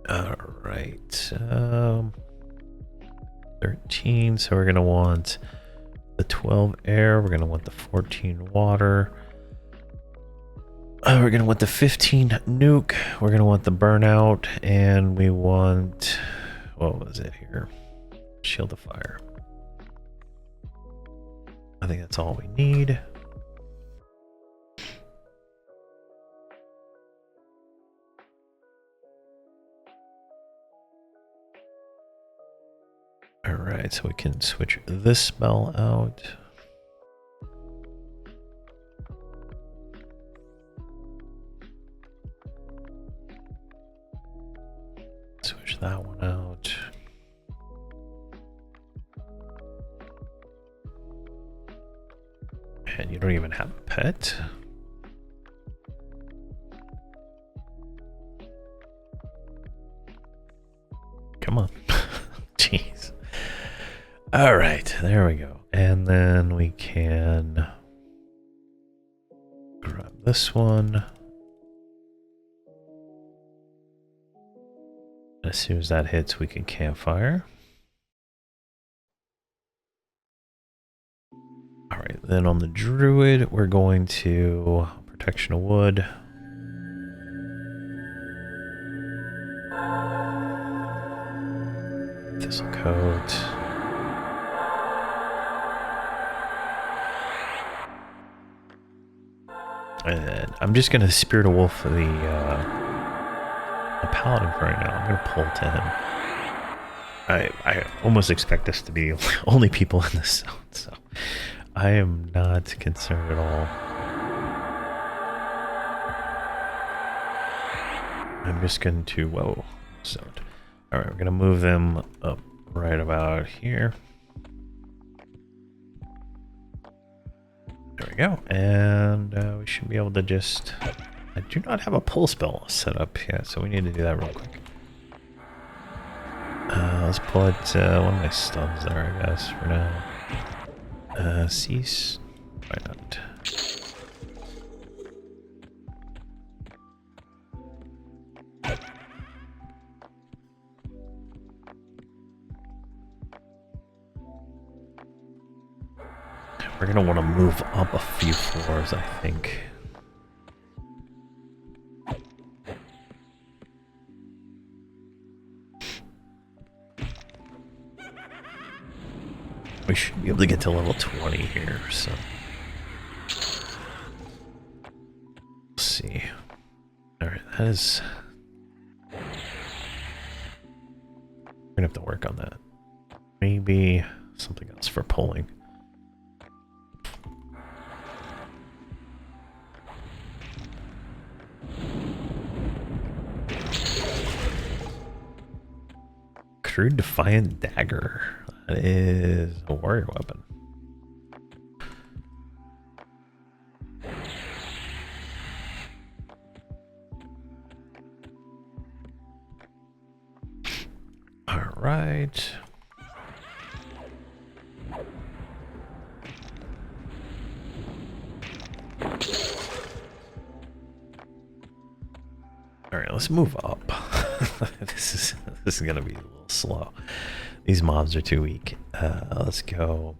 Alright. 13. So we're going to want the 12 air. We're going to want the 14 water. We're going to want the 15 nuke. We're going to want the burnout. And we want... What was it here? Shield of fire. I think that's all we need. Alright, so we can switch this spell out. Switch that one out. And you don't even have a pet? Come on. Jeez. All right, there we go. And then we can grab this one. As soon as that hits, we can campfire. All right, then on the druid, we're going to protection of wood. Thistle coat. And I'm just gonna Spirit of Wolf the paladin for right now. I'm gonna pull to him. I almost expect us to be only people in this zone, so I am not concerned at all. I'm just going to whoa zoned. All right, we're gonna move them up right about here. There we go, and we should be able to just... I do not have a pull spell set up yet, so we need to do that real quick. Let's put one of my stuns there, I guess, for now. Cease. Why not? We're gonna want to move up a few floors, I think. We should be able to get to level 20 here, so... Let's see. Alright, that is... We're gonna have to work on that. Maybe something else for pulling. Crude Defiant Dagger. That is a warrior weapon. All right. All right, let's move up. This is gonna be a little slow. These mobs are too weak. Let's go.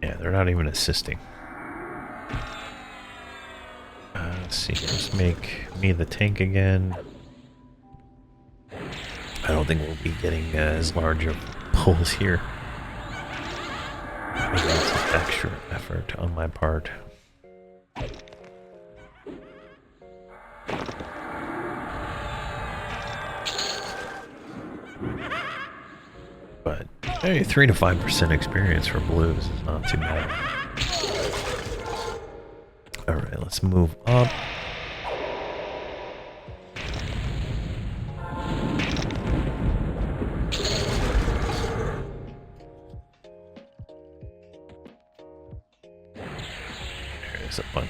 Yeah, they're not even assisting. Let's see. Let's make me the tank again. I don't think we'll be getting as large of pulls here. Maybe that's some extra effort on my part. But hey, 3 to 5% experience for blues is not too bad. Alright, let's move up.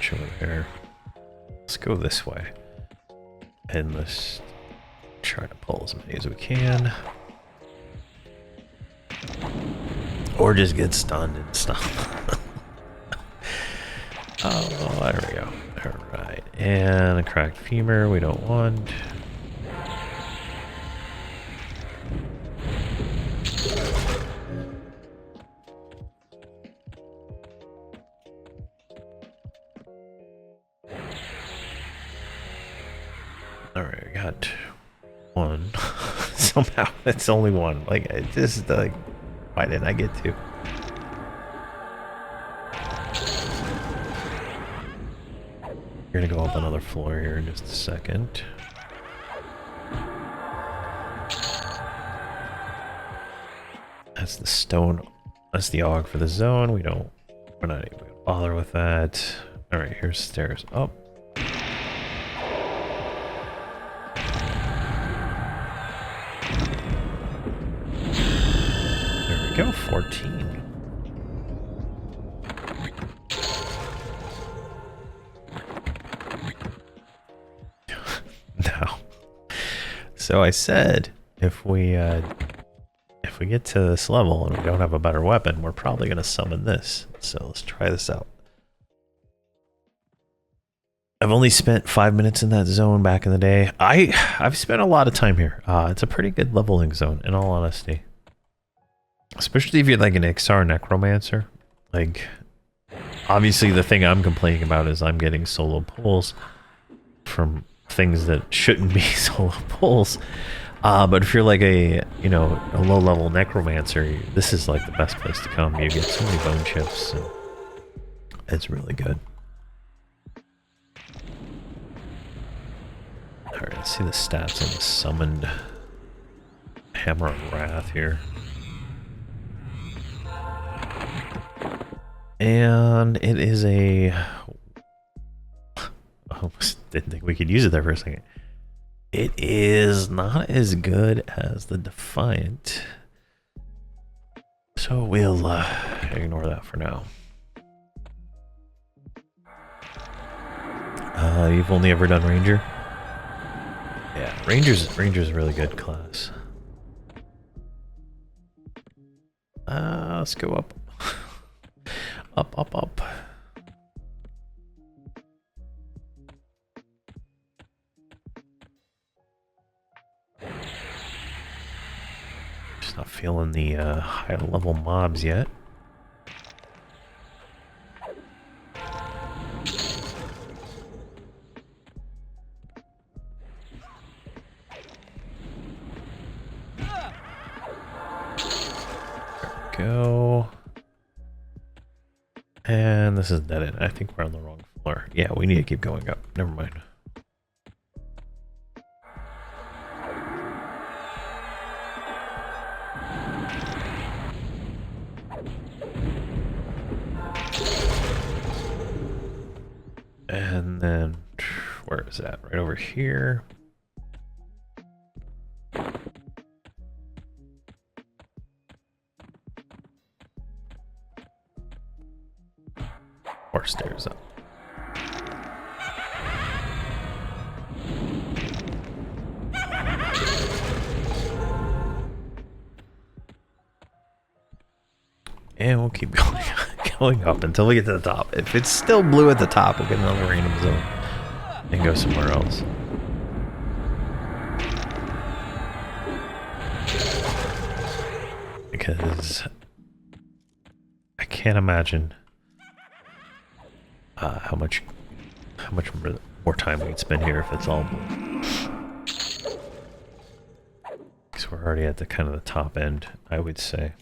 much over there. Let's go this way. And let's try to pull as many as we can. Or just get stunned and stuff. Oh, there we go. Alright. And a cracked femur we don't want. Alright, we got one. Somehow it's only one. Like, it just like, why didn't I get two? We're gonna go up another floor here in just a second. That's the stone. That's the AUG for the zone. We're not even gonna bother with that. Alright, here's stairs up. There we go, 14. No. So I said if we get to this level and we don't have a better weapon, we're probably gonna summon this. So let's try this out. I've only spent 5 minutes in that zone back in the day. I've spent a lot of time here. It's a pretty good leveling zone, in all honesty. Especially if you're like an XR necromancer. Like, obviously the thing I'm complaining about is I'm getting solo pulls from things that shouldn't be solo pulls. But if you're like a low-level necromancer, this is like the best place to come. You get so many bone chips, and it's really good. Alright, let's see the stats on the summoned Hamrok Wrath here. And it is a... I almost didn't think we could use it there for a second. It is not as good as the Defiant. So we'll ignore that for now. You've only ever done Ranger? Yeah, Ranger's a really good class. Let's go up. Up. Just not feeling the high level mobs yet. Go. And this is dead end. I think we're on the wrong floor. Yeah, we need to keep going up. Never mind. And then, where is that? Right over here. Or stairs up. And we'll keep going up until we get to the top. If it's still blue at the top, we'll get another random zone and go somewhere else. Because I can't imagine how much more time we'd spend here if it's all blue. Because we're already at the kind of the top end, I would say.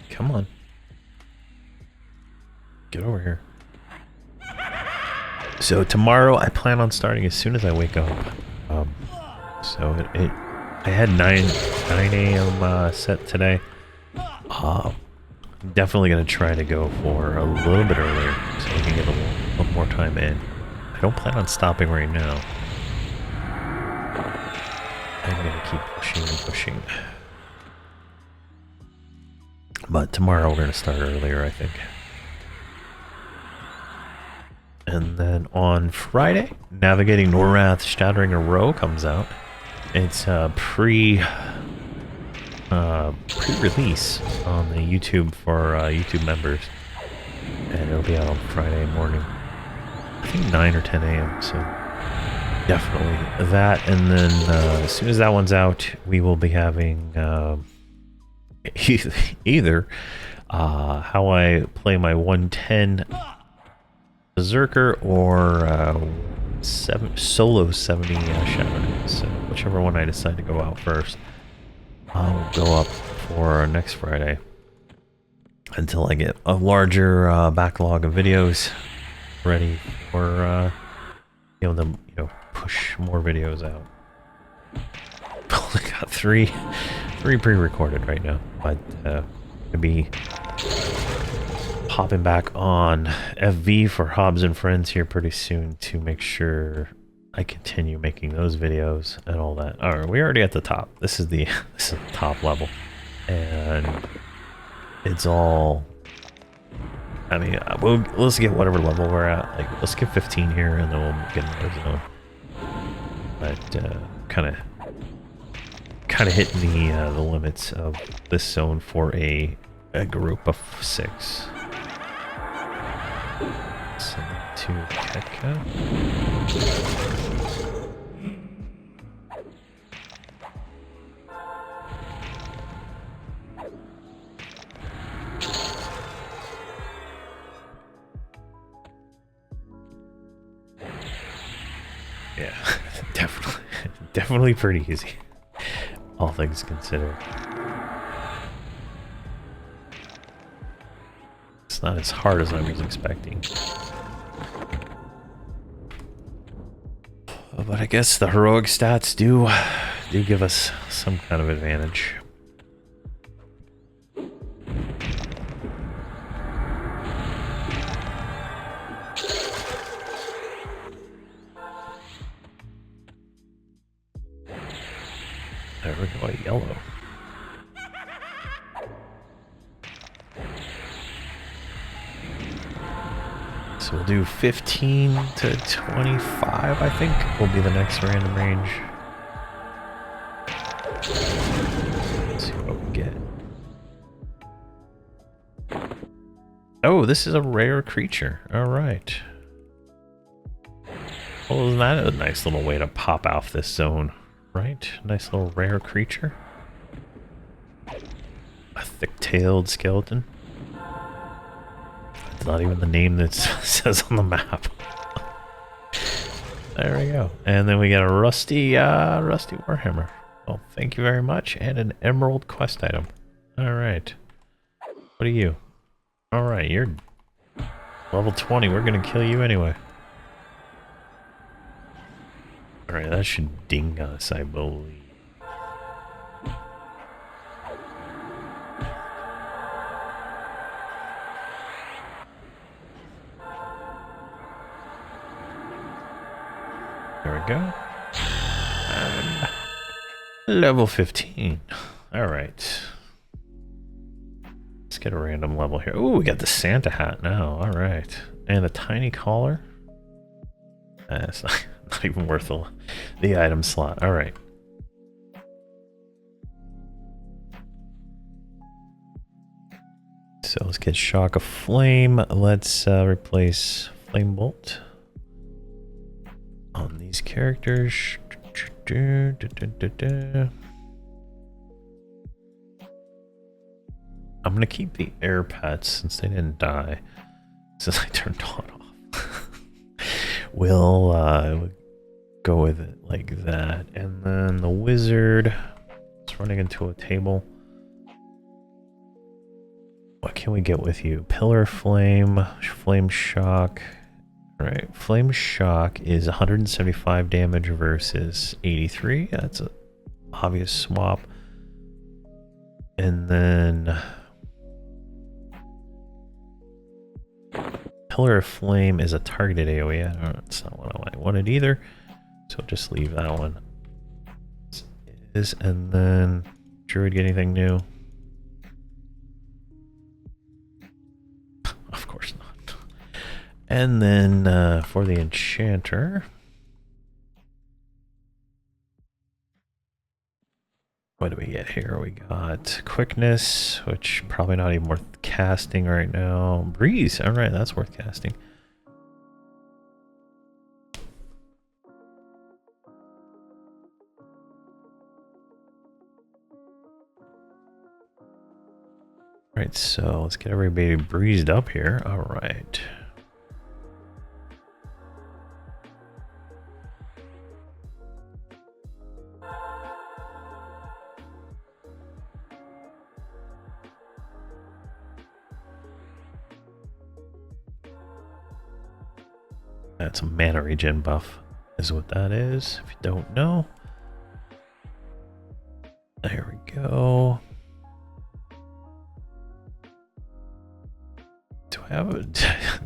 Come on. Get over here. So tomorrow I plan on starting as soon as I wake up. I had 9 a.m. set today. Definitely going to try to go for a little bit earlier so we can get a little more time in. I don't plan on stopping right now. I'm going to keep pushing and pushing. But tomorrow we're going to start earlier, I think. And then on Friday, Navigating Norrath Shattering a Row comes out. It's pre-release on the YouTube for YouTube members. And it'll be out on Friday morning. I think 9 or 10 a.m. So definitely that. And then as soon as that one's out, we will be having either how I play my 110 Berserker or solo 70 Shadow. So whichever one I decide to go out first, I'll go up for next Friday until I get a larger backlog of videos ready for be able to push more videos out. Only got three pre-recorded right now, but to be hopping back on FV for Hobbs and Friends here pretty soon to make sure I continue making those videos and all that. All right, we're already at the top. This is the top level, and it's all. I mean, let's get whatever level we're at. Like, let's get 15 here, and then we'll get another zone. But kind of hitting the limits of this zone for a group of 6. Send it to Ketka. Yeah, definitely pretty easy, all things considered. It's not as hard as I was expecting. But I guess the heroic stats do give us some kind of advantage. There we go, a yellow. So we'll do 15 to 25, I think, will be the next random range. Let's see what we get. Oh, this is a rare creature. Alright. Well, isn't that a nice little way to pop off this zone? Right? Nice little rare creature. A thick-tailed skeleton. It's not even the name that says on the map. There we go. And then we got a rusty warhammer. Well, thank you very much. And an emerald quest item. Alright. What are you? Alright, you're level 20. We're gonna kill you anyway. Alright, that should ding us, I believe. There we go. And level 15. Alright. Let's get a random level here. Ooh, we got the Santa hat now. Alright. And a tiny collar. That's not even worth the item slot. Alright. So let's get Shock of Flame. Let's replace Flame Bolt on these characters. I'm gonna keep the air pets since they didn't die, since I turned on off. We'll go with it like that. And then the wizard, it's running into a table. What can we get with you? Pillar Flame, Flame Shock. Alright, Flame Shock is 175 damage versus 83. That's an obvious swap. And then Pillar of Flame is a targeted AoE. That's not what I wanted either. So just leave that one. And then Druid get anything new? Of course not. And then for the Enchanter, what do we get here? We got Quickness, which probably not even worth casting right now. Breeze, all right, that's worth casting. All right, so let's get everybody breezed up here. All right. That's a mana regen buff, is what that is, if you don't know. There we go. Do I have a...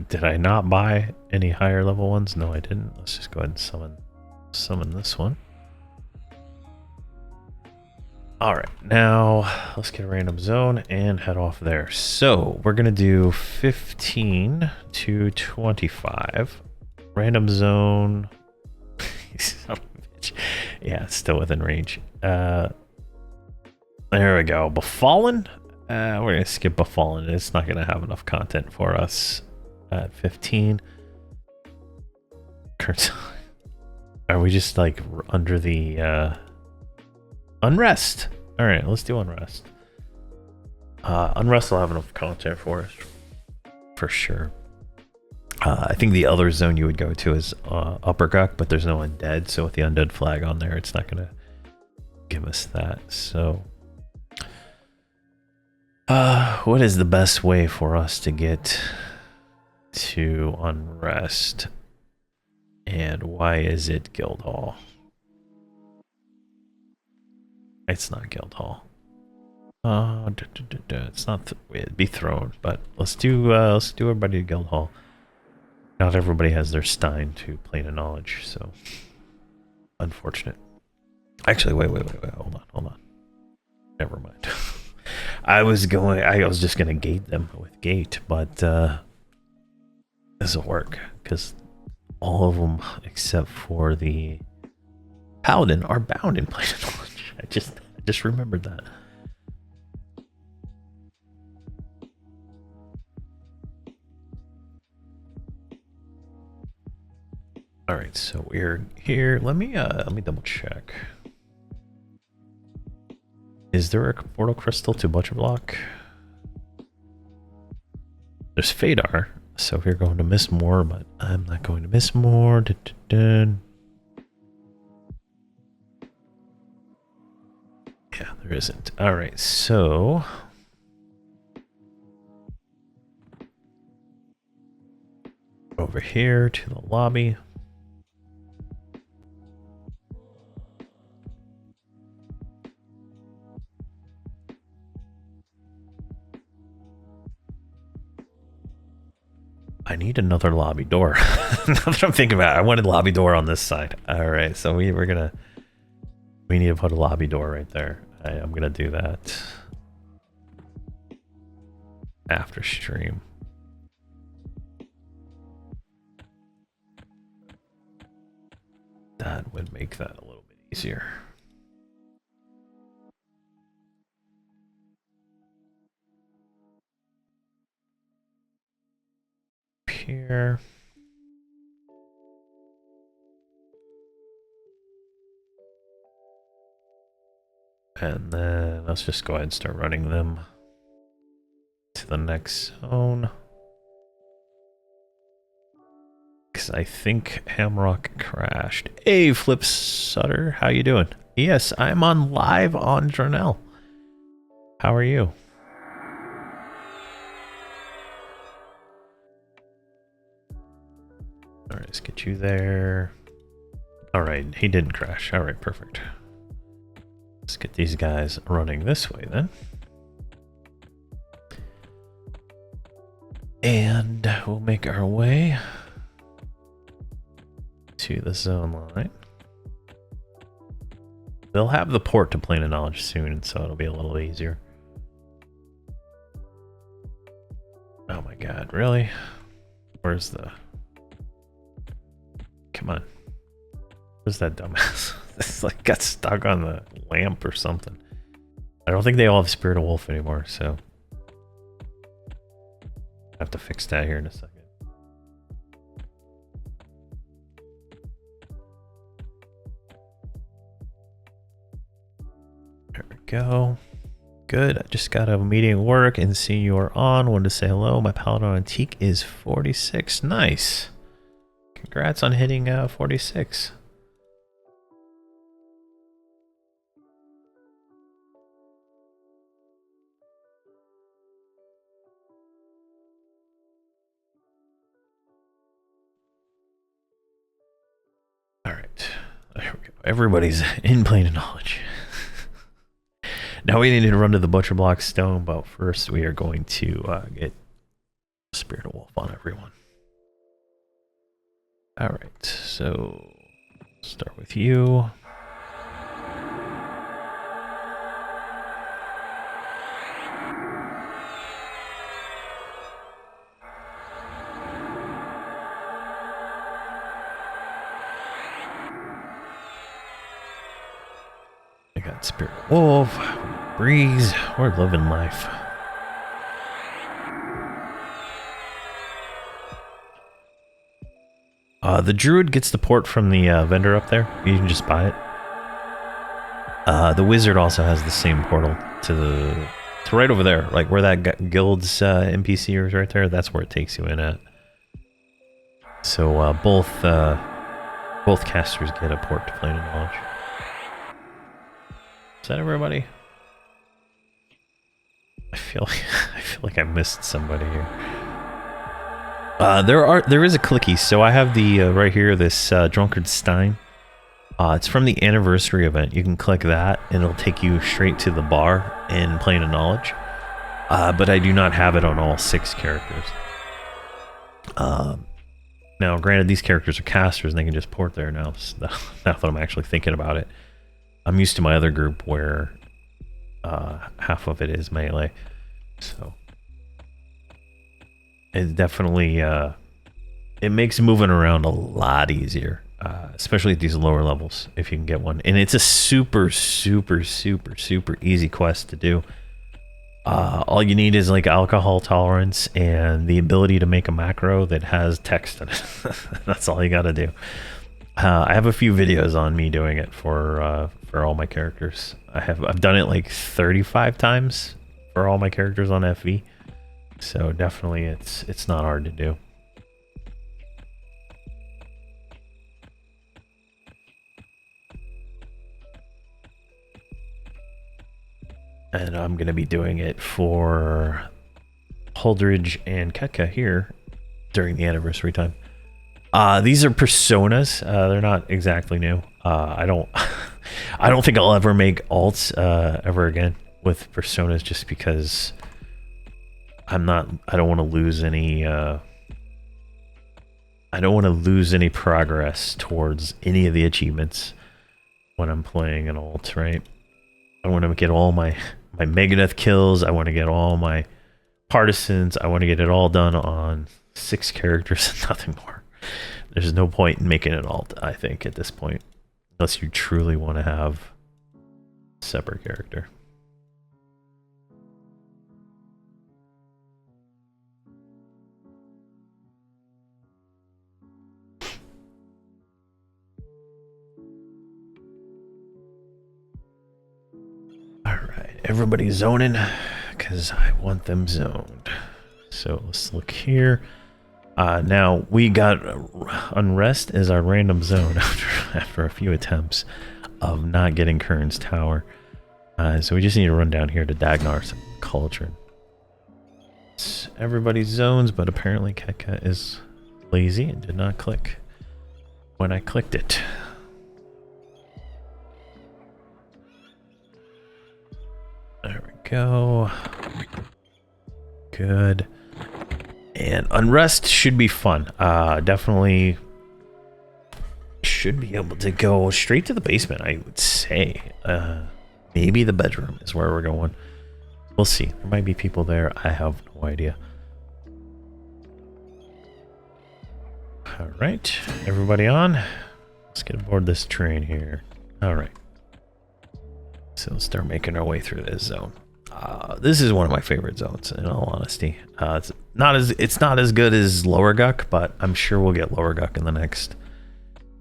Did I not buy any higher level ones? No, I didn't. Let's just go ahead and summon this one. Alright, now let's get a random zone and head off there. So we're going to do 15 to 25. Random zone. Son of a bitch. Yeah, it's still within range. There we go. Befallen. We're going to skip Befallen. It's not going to have enough content for us at 15. Are we just like under the Unrest? All right, let's do Unrest. Unrest will have enough content for us. For sure. I think the other zone you would go to is Upper Guk, but there's no Undead, so with the Undead flag on there, it's not going to give us that. So, what is the best way for us to get to Unrest? And why is it Guildhall? It's not Guildhall. It's not. It'd be Throne, but let's do everybody to Guildhall. Not everybody has their Stein to Plane of Knowledge, so unfortunate. Actually, wait, hold on. Never mind. I was just gonna gate them with gate, but doesn't work because all of them except for the Paladin are bound in Plane of Knowledge. I just remembered that. All right, so we're here. Let me double check. Is there a portal crystal to Butcher Block? There's Fadar, so we're going to miss more, but I'm not going to miss more. Yeah, there isn't. All right, so over here to the lobby. I need another lobby door. Now that I'm thinking about it, I wanted a lobby door on this side. All right, so we need to put a lobby door right there. I'm gonna do that after stream. That would make that a little bit easier. Here. And then let's just go ahead and start running them to the next zone. Because I think Hamrok crashed. Hey, Flip Sutter, how you doing? Yes, I'm on live on Journal. How are you? All right, let's get you there. All right, he didn't crash. All right, perfect. Let's get these guys running this way then. And we'll make our way to the zone line. They'll have the port to Plane of Knowledge soon, so it'll be a little easier. Oh my god, really? Where's the... Come on. Where's that dumbass? It's like got stuck on the lamp or something. I don't think they all have Spirit of Wolf anymore, so... I have to fix that here in a second. There we go. Good. I just got a meeting at work and see you're on. Wanted to say hello. My Paladin Antique is 46. Nice. Congrats on hitting 46. All right. There we go. Everybody's in Plane of Knowledge. Now we need to run to the Butcher Block Stone, but first we are going to get Spirit of Wolf on everyone. Alright, so start with you. I got Spirit of Wolf. Breeze, we're living life. The Druid gets the port from the vendor up there. You can just buy it. The Wizard also has the same portal to right over there, like where that guild's NPC is right there. That's where it takes you in at. So both casters get a port to Plane of Knowledge. Is that everybody? I feel like I missed somebody here. There is a clicky. So I have the right here this Drunkard Stein. It's from the anniversary event. You can click that and it'll take you straight to the bar in Plane of Knowledge. But I do not have it on all 6 characters. Now, granted, these characters are casters and they can just port there now. So now that I'm actually thinking about it, I'm used to my other group where half of it is melee. So it definitely it makes moving around a lot easier, especially at these lower levels if you can get one. And it's a super easy quest to do. All you need is like alcohol tolerance and the ability to make a macro that has text in it. That's all you got to do. I have a few videos on me doing it for all my characters. I've done it like 35 times for all my characters on FV. So definitely it's not hard to do. And I'm going to be doing it for Holdridge and Ketka here during the anniversary time. These are personas. They're not exactly new. I don't think I'll ever make alts ever again with personas just because I don't want to lose any progress towards any of the achievements when I'm playing an alt, right? I want to get all my Megadeth kills. I want to get all my partisans. I want to get it all done on 6 characters and nothing more. There's no point in making it alt, I think, at this point. Unless you truly want to have a separate character. Alright, everybody's zoning because I want them zoned. So let's look here. Now we got Unrest as our random zone after a few attempts of not getting Kern's Tower. So we just need to run down here to Dagnar's Cauldron. It's everybody's zones, but apparently Ketka is lazy and did not click when I clicked it. There we go. Good. And Unrest should be fun. Definitely should be able to go straight to the basement, I would say. Maybe the bedroom is where we're going. We'll see. There might be people there. I have no idea. All right, everybody on. Let's get aboard this train here. All right. So let's start making our way through this zone. This is one of my favorite zones, in all honesty. It's not as good as Lower Guck, but I'm sure we'll get Lower Guck in the next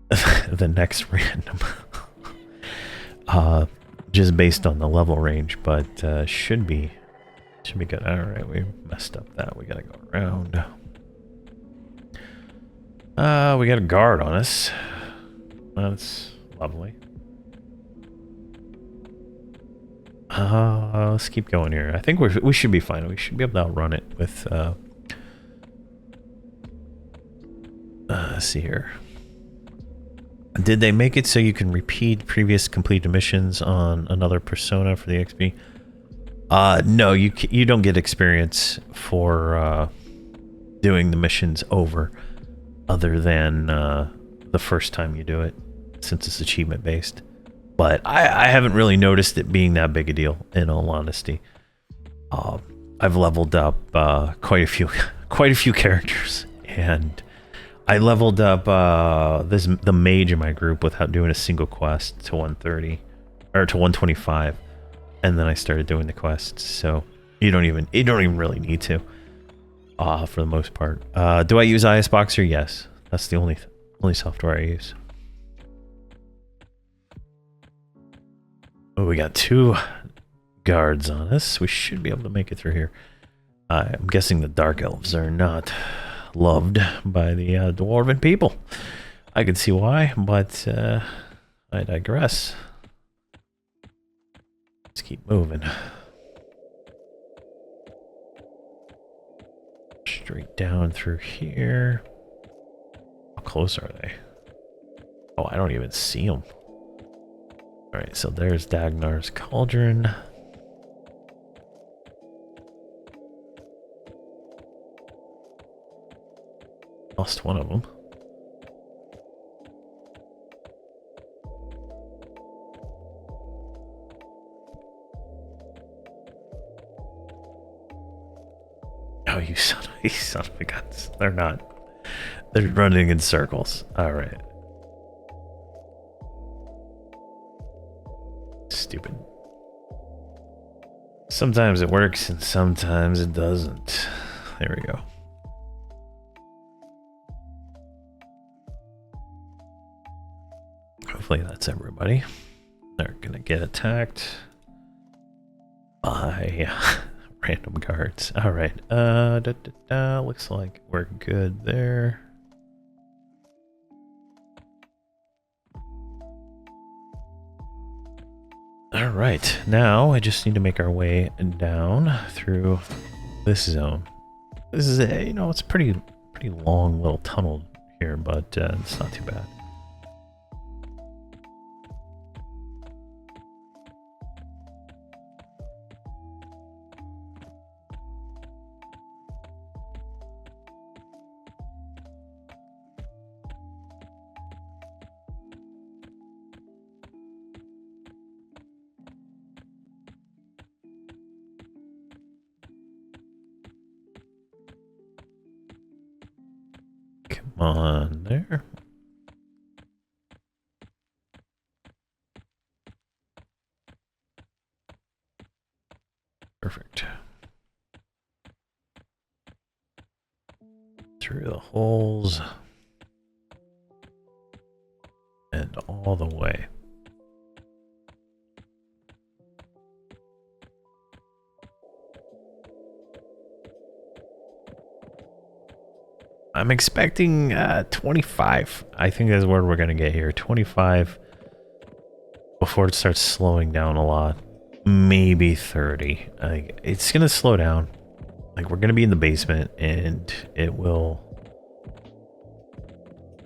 the next random. Just based on the level range, but should be good. All right, we messed up that. We gotta go around. We got a guard on us. That's lovely. Let's keep going here. I think we should be fine. We should be able to outrun it with let's see here. Did they make it so you can repeat previous completed missions on another persona for the XP? No, you don't get experience for doing the missions over, other than the first time you do it, since it's achievement based. But I haven't really noticed it being that big a deal, in all honesty. I've leveled up quite a few characters, and I leveled up the mage in my group without doing a single quest to 130 or to 125, and then I started doing the quests. So you don't even really need to, for the most part. Do I use IS Boxer? Yes, that's the only software I use. Oh, we got 2 guards on us. We should be able to make it through here. I'm guessing the Dark Elves are not loved by the Dwarven people. I can see why, but I digress. Let's keep moving. Straight down through here. How close are they? Oh, I don't even see them. Alright, so there's Dagnar's Cauldron. Lost one of them. Oh, you son of a guns. They're not. They're running in circles. Alright. Stupid. Sometimes it works and sometimes it doesn't. There we go. Hopefully that's everybody. They're gonna get attacked by random guards. Alright, looks like we're good there. Alright, now I just need to make our way down through this zone. This is a, it's pretty long little tunnel here, but it's not too bad. On there. Perfect. Through the holes and all the way. I'm expecting 25. I think that's where we're going to get here. 25 before it starts slowing down a lot. Maybe 30. It's going to slow down. Like, we're going to be in the basement, and it will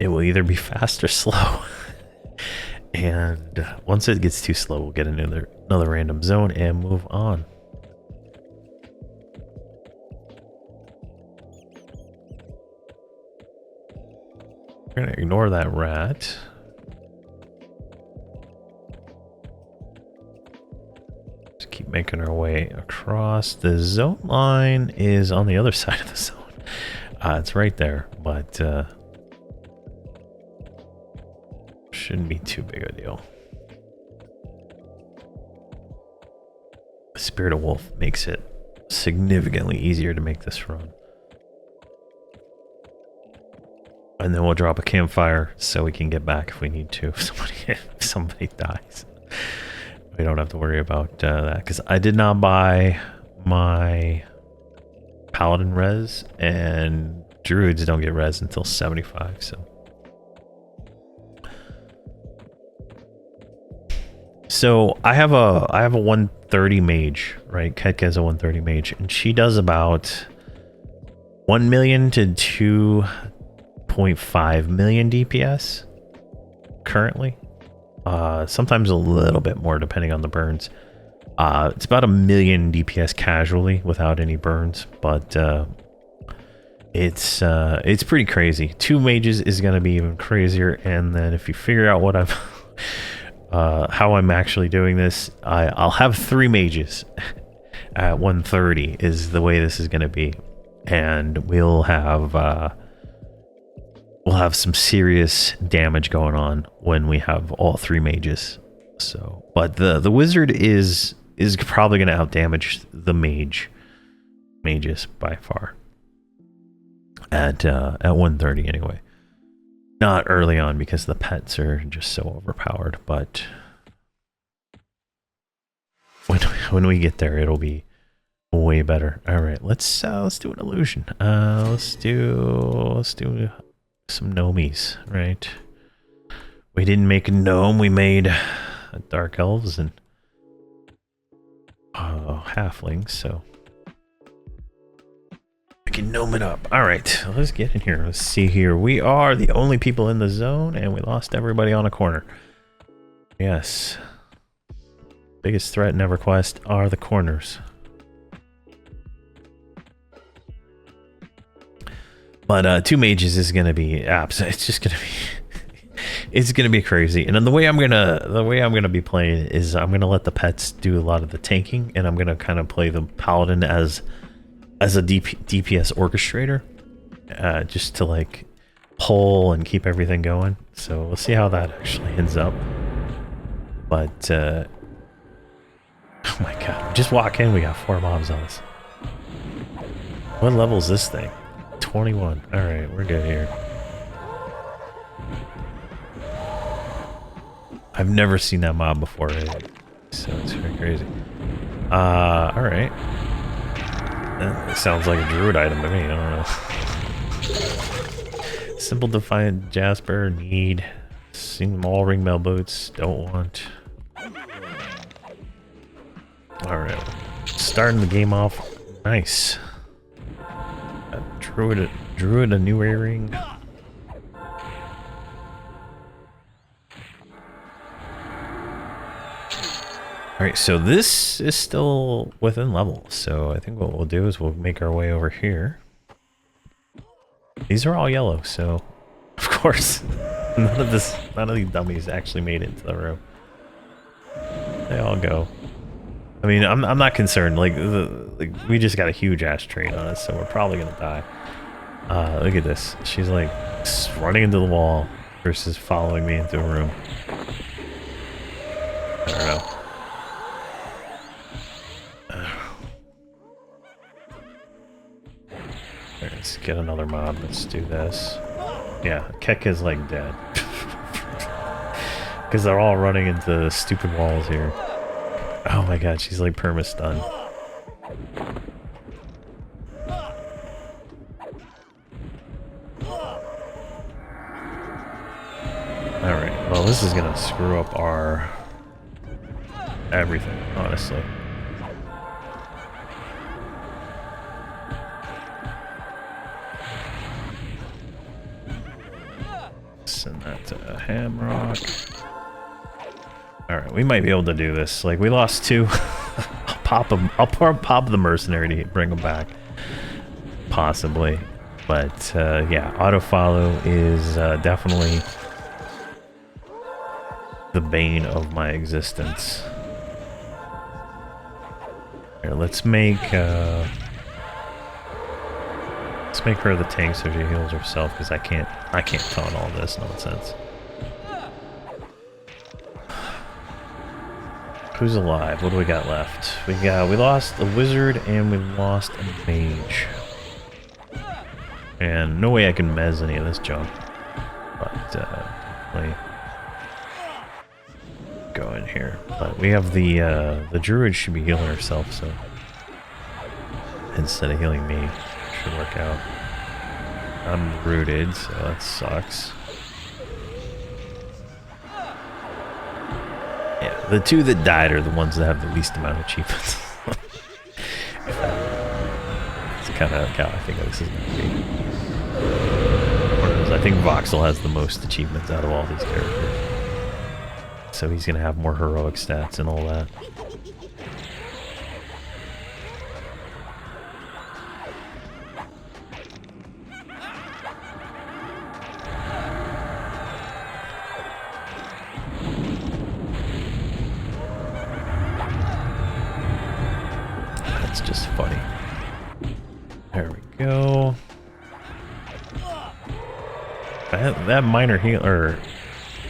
either be fast or slow. And once it gets too slow, we'll get another random zone and move on. We're gonna ignore that rat. Just keep making our way across. The zone line is on the other side of the zone. It's right there, but shouldn't be too big a deal. Spirit of Wolf makes it significantly easier to make this run. And then we'll drop a campfire so we can get back if we need to. If somebody dies, we don't have to worry about that. Because I did not buy my Paladin res, and Druids don't get res until 75. So I have a 130 mage, right? Ketka has a 130 mage, and she does about 1 million to 2.5 million DPS currently. Sometimes a little bit more depending on the burns. It's about 1 million DPS casually without any burns, but it's pretty crazy. 2 mages is going to be even crazier, and then if you figure out what I've how I'm actually doing this, I'll have 3 mages at 130 is the way this is going to be, and we'll have some serious damage going on when we have all 3 mages. So, but the wizard is probably going to outdamage the mages by far at 130 anyway. Not early on because the pets are just so overpowered, but when we get there, it'll be way better. All right, let's do an illusion. Let's do some gnomies, right? We didn't make a gnome, we made dark elves and halflings, so we can gnome it up. All right, let's get in here. Let's see here. We are the only people in the zone, and we lost everybody on a corner. Yes. Biggest threat in Everquest are the corners. But 2 mages is gonna be it's just gonna be it's gonna be crazy. And then the way I'm gonna be playing is I'm gonna let the pets do a lot of the tanking, and I'm gonna kind of play the paladin as a DPS orchestrator, just to like pull and keep everything going. So we'll see how that actually ends up. But oh my god, just walk in, we got 4 mobs on us. What level is this thing? 21. Alright, we're good here. I've never seen that mob before, right? So it's very crazy. Alright. That sounds like a druid item to me, I don't know. Simple Defiant Jasper, need. All ring mail boots, don't want. Alright. Starting the game off nice. Druid a new earring. Alright, so this is still within level, so I think what we'll do is we'll make our way over here. These are all yellow, so of course none of these dummies actually made it into the room. They all go. I mean, I'm not concerned. Like we just got a huge ass train on us, so we're probably gonna die. Look at this. She's like running into the wall versus following me into a room. I don't know. Let's get another mob. Let's do this. Yeah, Keka's like dead. Because they're all running into stupid walls here. Oh my god, she's like perma-stunned. Alright, well this is gonna screw up our everything, honestly. Send that to Hamrok. Alright, we might be able to do this. Like, we lost 2. I'll pop them. I'll pop the mercenary to bring them back. Possibly. But yeah, auto follow is definitely the bane of my existence. Here, let's make her the tank so she heals herself, because I can't taunt all this nonsense. Who's alive? What do we got left? We lost a wizard and we lost a mage. And no way I can mez any of this junk. But let me go in here. But we have the druid should be healing herself, so instead of healing me, should work out. I'm rooted, so that sucks. Yeah, the two that died are the ones that have the least amount of achievements. It's kind of how I think this is going to be. Whereas I think Voxel has the most achievements out of all these characters. So he's going to have more heroic stats and all that. Just funny. There we go. That minor heal, or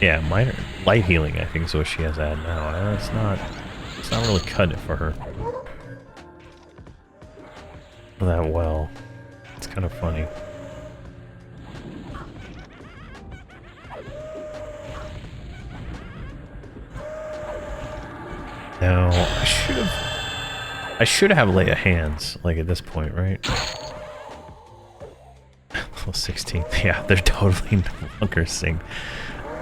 yeah, minor light healing, I think is what she has added now. It's not really cutting it for her that well. It's kind of funny. Now I should have lay of hands, like at this point, right? Level 16. Yeah, they're totally no longer synced.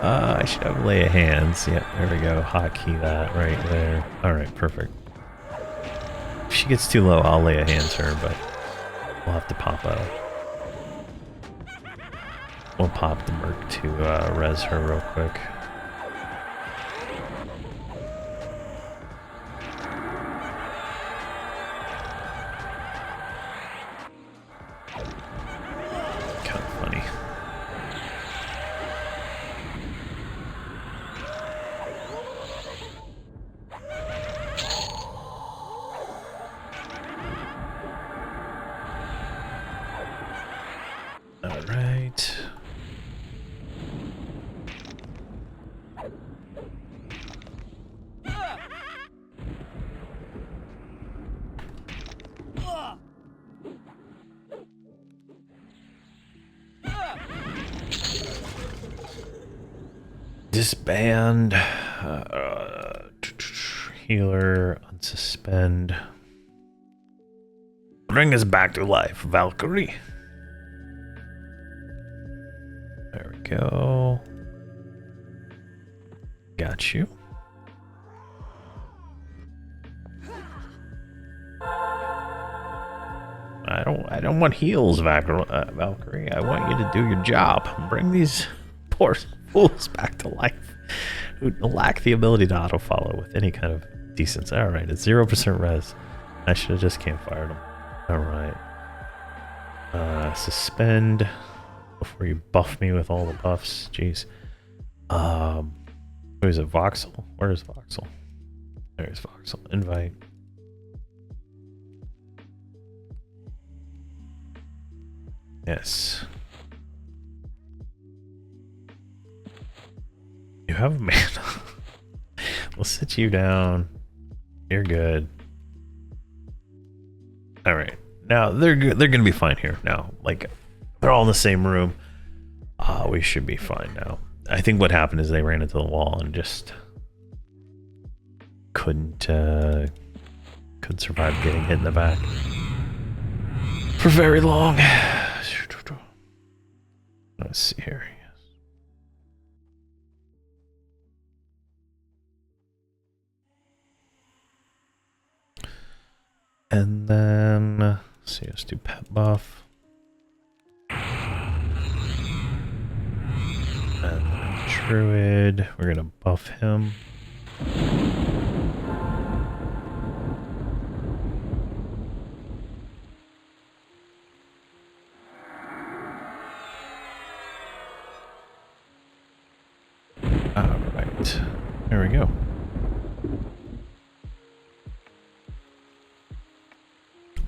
I should have lay of hands. Yep, there we go. Hotkey that right there. Alright, perfect. If she gets too low, I'll lay of hands her, but we'll have to pop out. We'll pop the Merc to res her real quick. Alright. Disband. Healer. Unsuspend. Bring us back to life, Valkyrie. There we go. Got you. I don't want heals, Valkyrie. I want you to do your job. Bring these poor fools back to life who lack the ability to auto-follow with any kind of decency. Alright, it's 0% res. I should have just campfired them. Alright. Suspend before you buff me with all the buffs. Jeez. Who is it? Voxel? Where is Voxel? There's Voxel. Invite. Yes. You have mana. We'll sit you down. You're good. All right. Now they're good. They're gonna be fine here. Now, like, they're all in the same room. We should be fine now. I think what happened is they ran into the wall and just couldn't survive getting hit in the back for very long. Let's see here. And then, let's see, let's do pet buff. And then Druid, we're gonna buff him. There we go.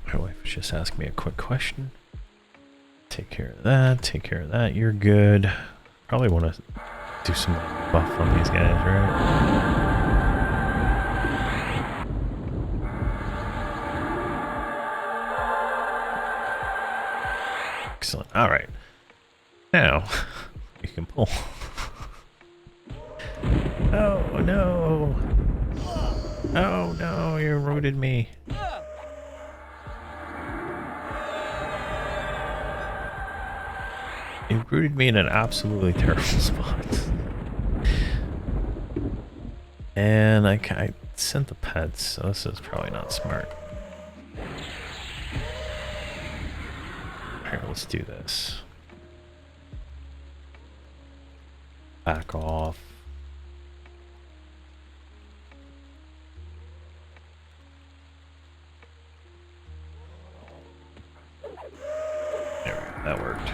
My wife was just asking me a quick question. Take care of that, take care of that. You're good. Probably want to do some buff on these guys, right? Excellent. All right. Now, you can pull. Oh, no. Oh, no, you rooted me. You rooted me in an absolutely terrible spot. And I sent the pets, so this is probably not smart. Alright, let's do this. Back off. There we go, that worked.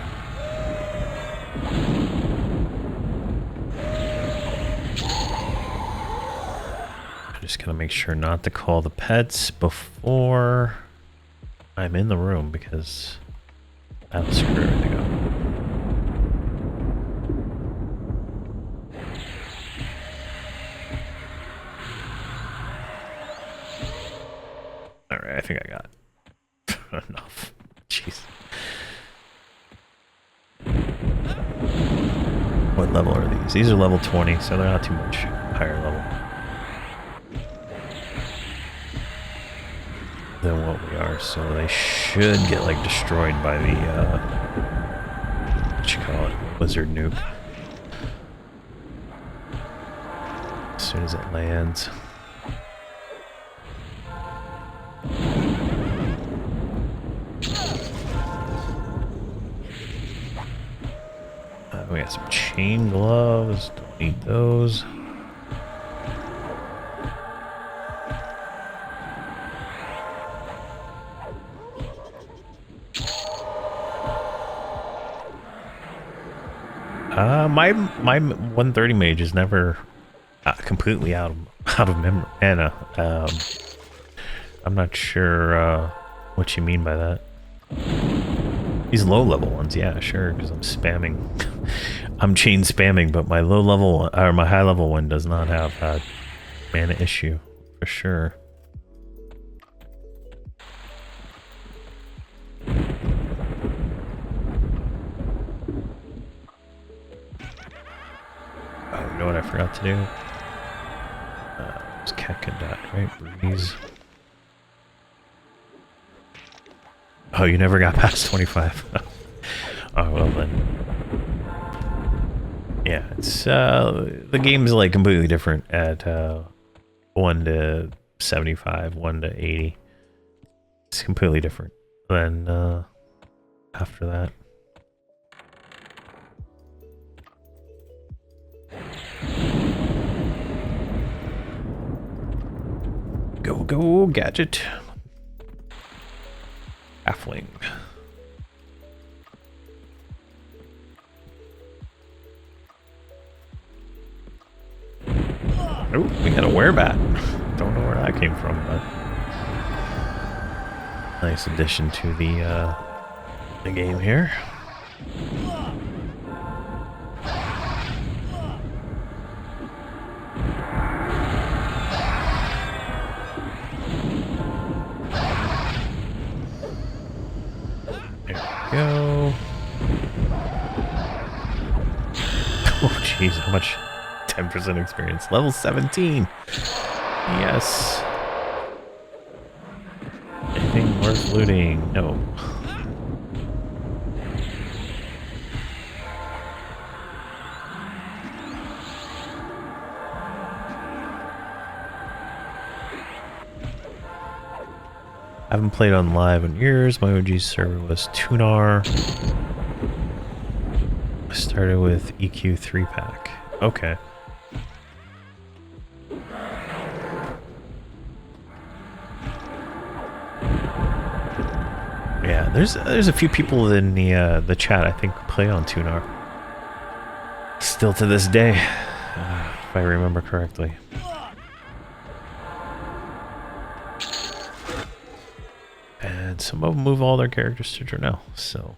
I'm just gonna make sure not to call the pets before I'm in the room because that'll screw everything up. Alright, I think I got enough. Jeez. What level are these? These are level 20, so they're not too much higher level than what we are, so they should get like destroyed by the what you call it, wizard nuke as soon as it lands. We got some chain gloves, don't need those. My 130 mage is never completely out of mana. I'm not sure what you mean by that. These low level ones, yeah, sure, because I'm spamming. I'm chain spamming, but my low level or my high level one does not have that mana issue for sure. Oh, you know what I forgot to do? It was cat could die, right? Breeze. Oh, you never got past 25. Oh, well then. Yeah, it's, the game's like completely different at, 1 to 75, 1 to 80. It's completely different than, after that. Go, gadget. Halfling. Oh, we got a werebat. Don't know where that came from, but nice addition to the game here. Go. Oh jeez, how much? 10% experience. Level 17. Yes. Anything worth looting? No. I haven't played on live in years. My OG server was Tunar. I started with EQ 3-pack. Okay. Yeah, there's a few people in the chat I think play on Tunar. Still to this day. if I remember correctly. And some of them move all their characters to Dronell, so...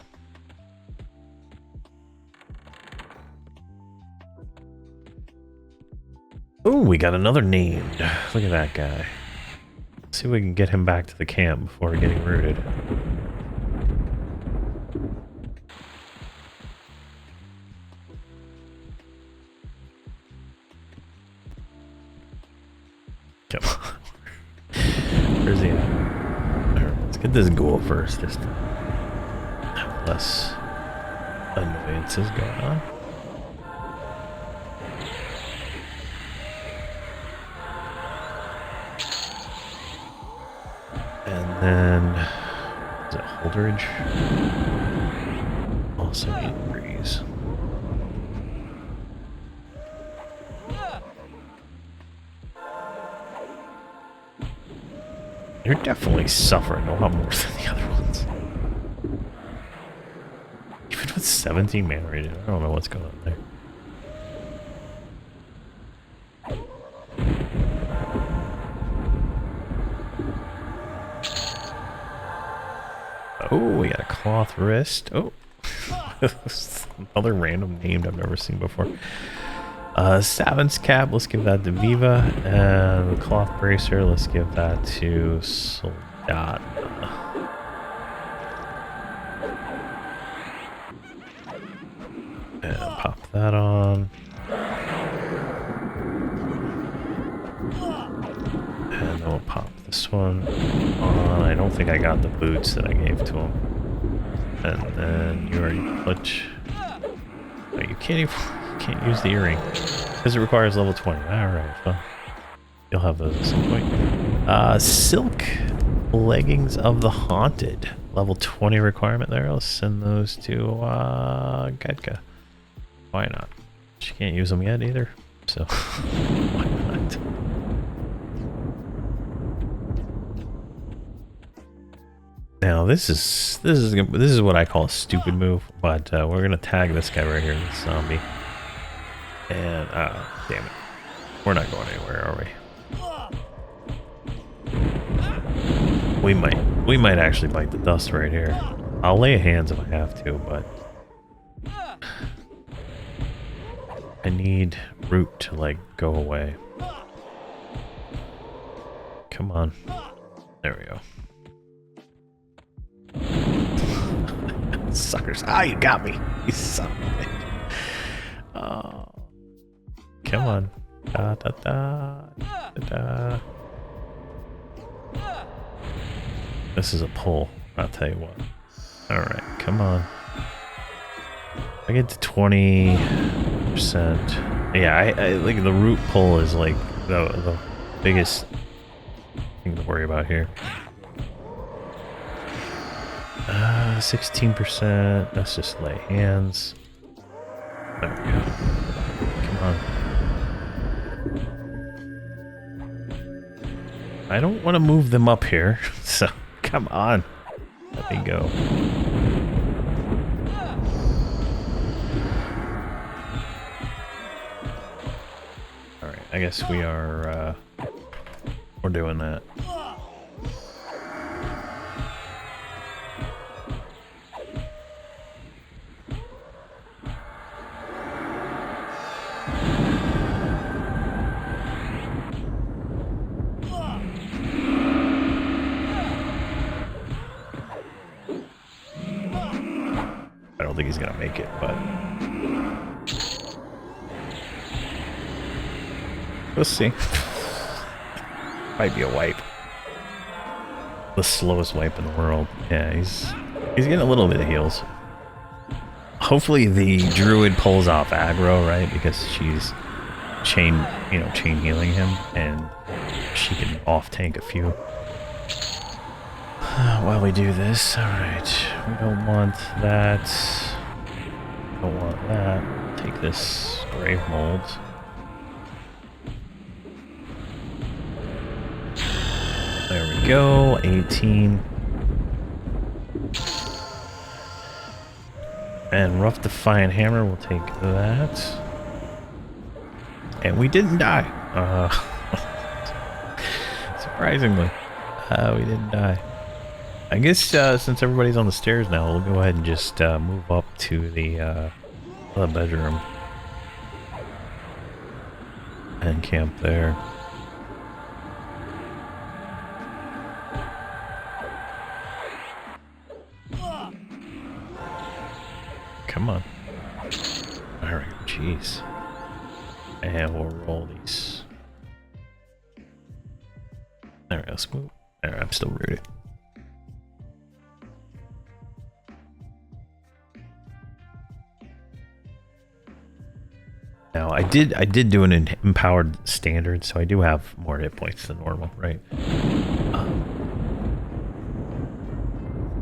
Ooh, we got another named. Look at that guy. Let's see if we can get him back to the camp before getting rooted. Come on. Where's he at? Alright, let's get this ghoul first, just to have less annoyances going on. And then, is it Holderidge? Also need breeze. You're definitely suffering a lot more than the other ones. Even with 17 mana rating, I don't know what's going on there. Oh, we got a cloth wrist. Oh, another random name I've never seen before. Savant's cap, let's give that to Viva. And the cloth bracer, let's give that to Soldat. And pop that on. And then we'll pop this one on. I don't think I got the boots that I gave to him. And then you already clutch. Oh, you can't even. Can't use the earring because it requires level 20. Alright, well, you'll have those at some point. Silk leggings of the haunted, level 20 requirement there. Let's send those to Gadka. Why not? She can't use them yet either, so why not? Now this is what I call a stupid move, but we're gonna tag this guy right here, this zombie. And, damn it. We're not going anywhere, are we? We might actually bite the dust right here. I'll lay hands if I have to, but... I need Root to, like, go away. Come on. There we go. Suckers. Ah, you got me! You son of a bitch. Oh. Come on. Da, da, da, da, da. This is a pull, I'll tell you what. Alright, come on. I get to 20%. Yeah, I like the root pull is like the biggest thing to worry about here. 16%. Let's just lay hands. There we go. Come on. I don't want to move them up here, so come on. Let me go. Alright, I guess we are, we're doing that. I don't think he's gonna make it, but we'll see. Might be a wipe. The slowest wipe in the world. Yeah, he's getting a little bit of heals. Hopefully the druid pulls off aggro, right? Because she's chain healing him, and she can off tank a few. While we do this, alright, we don't want that, don't want that. Take this grave mold. There we go, 18. And Rough Defiant Hammer will take that. And we didn't die. Surprisingly, we didn't die. I guess since everybody's on the stairs now, we'll go ahead and just move up to the bedroom and camp there. Come on. Alright, jeez. And we'll roll these. Alright, let's move. Alright, I'm still rooted. Now, I did do an empowered standard, so I do have more hit points than normal, right?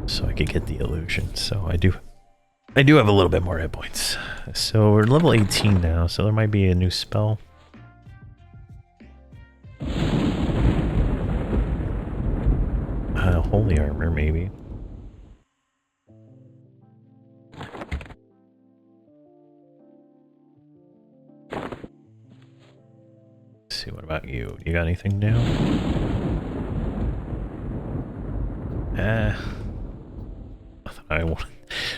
So I could get the illusion. So I do have a little bit more hit points. So we're level 18 now, so there might be a new spell. Holy armor, maybe. Let's see, what about you? You got anything new?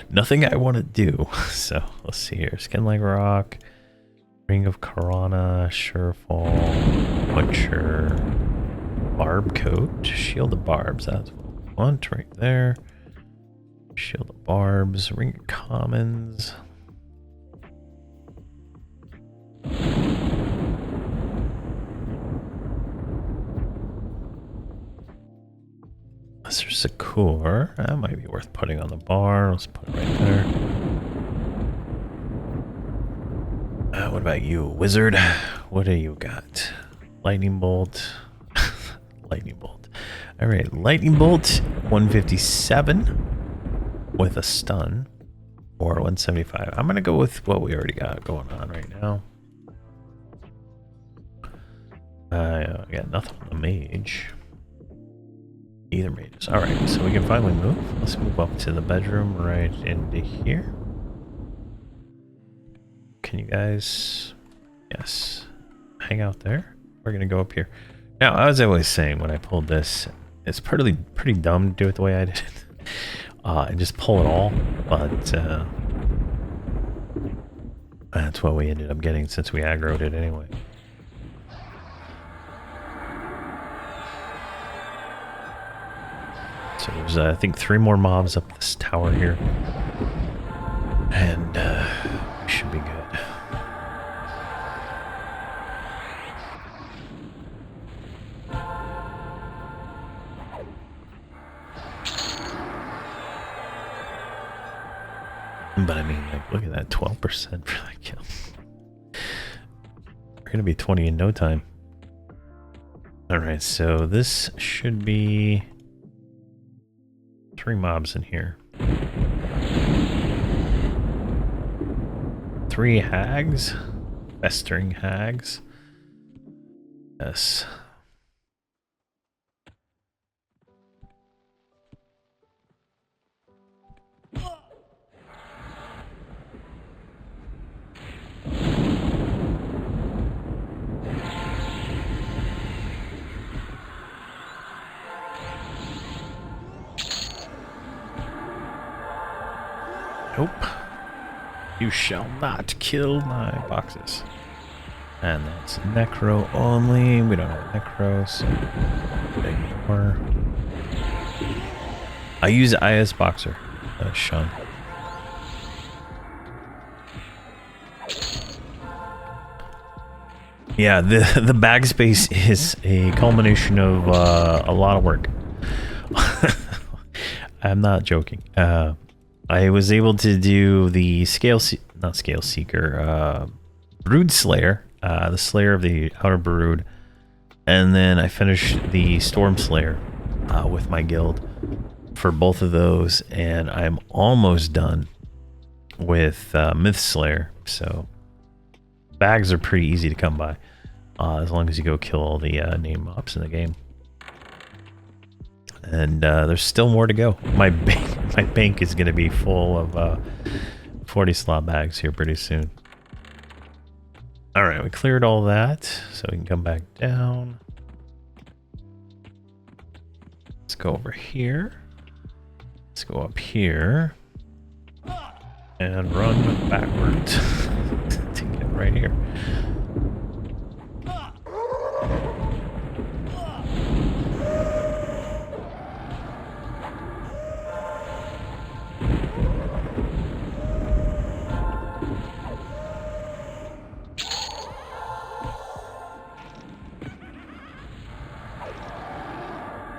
Nothing I want to do. So let's see here. Skin like rock, Ring of Karana, Surefall, Butcher, Barb Coat, Shield of Barbs. That's what we want right there. Shield of Barbs, Ring of Commons. There's a core. That might be worth putting on the bar. Let's put it right there. What about you, wizard? What do you got? Lightning bolt. Lightning bolt. All right, lightning bolt. 157 with a stun, or 175. I'm gonna go with what we already got going on right now. I got nothing on the mage. Either mages. Alright, so we can finally move. Let's move up to the bedroom right into here. Can you guys... Yes. Hang out there. We're gonna go up here. Now, as I was saying when I pulled this, it's pretty dumb to do it the way I did it. And just pull it all, but that's what we ended up getting since we aggroed it anyway. So there's, I think, 3 more mobs up this tower here. And we should be good. But I mean, like, look at that, 12% for that kill. We're gonna be 20 in no time. Alright, so this should be 3 mobs in here. 3 hags? Festering hags? Yes. Nope. You shall not kill my boxes. And that's Necro only. We don't have Necro, so ignore. I use IS Boxer, Sean. Yeah, the bag space is a culmination of a lot of work. I'm not joking. I was able to do the Brood Slayer, the Slayer of the Outer Brood, and then I finished the Storm Slayer with my guild for both of those, and I'm almost done with Myth Slayer. So bags are pretty easy to come by, as long as you go kill all the name mobs in the game. And there's still more to go. My bank is going to be full of 40 slot bags here pretty soon. All right, we cleared all that, so we can come back down. Let's go over here. Let's go up here and run backwards to get right here.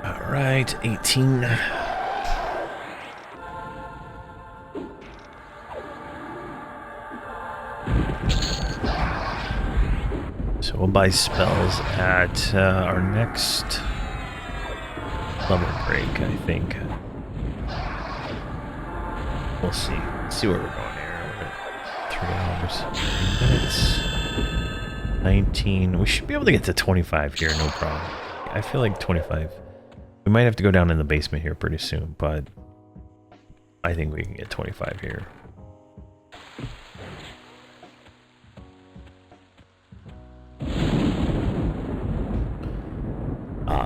All right, 18. So we'll buy spells at our next level break, I think. We'll see. Let's see where we're going here. We're at 3 hours, 3 minutes, 19. We should be able to get to 25 here, no problem. I feel like 25. We might have to go down in the basement here pretty soon, but I think we can get 25 here.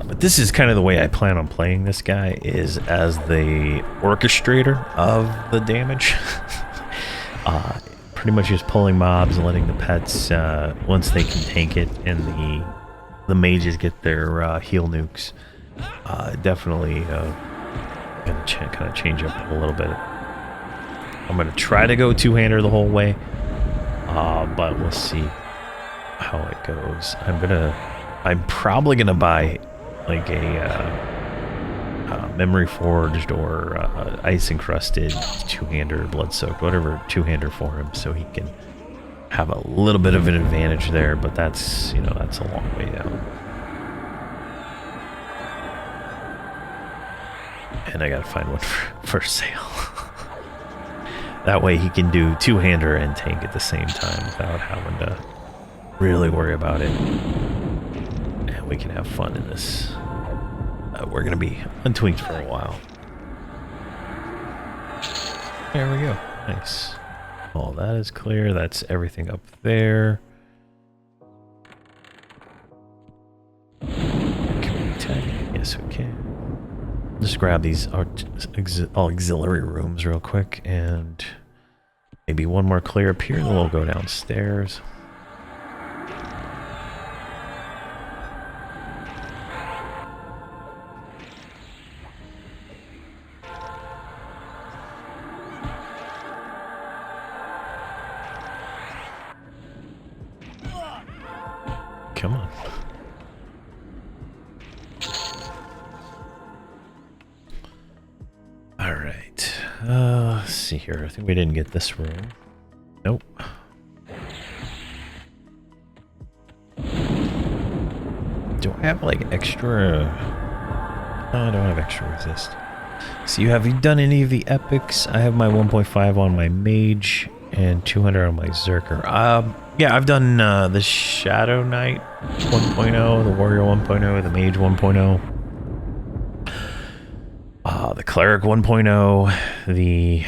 But this is kind of the way I plan on playing this guy, is as the orchestrator of the damage. Pretty much just pulling mobs and letting the pets, once they can tank it, and the mages get their heal nukes. Definitely gonna kind of change up a little bit. I'm gonna try to go two-hander the whole way, but we'll see how it goes. I'm probably gonna buy like a memory forged or ice encrusted two-hander, blood soaked, whatever two-hander for him, so he can have a little bit of an advantage there. But that's, you know, that's a long way down. And I gotta find one for sale. That way he can do two-hander and tank at the same time without having to really worry about it. And we can have fun in this. We're gonna be untweaked for a while. There we go. Nice. All that is clear. That's everything up there. Can we attack? Yes, we can. Just grab these auxiliary rooms real quick, and maybe one more clear up here, and then we'll go downstairs. Come on. Alright. Let's see here. I think we didn't get this room. Nope. Do I have like extra? No, I don't have extra resist. So have you done any of the epics? I have my 1.5 on my mage and 200 on my Zerker. Yeah, I've done the Shadow Knight 1.0, the Warrior 1.0, the Mage 1.0, the Cleric 1.0, the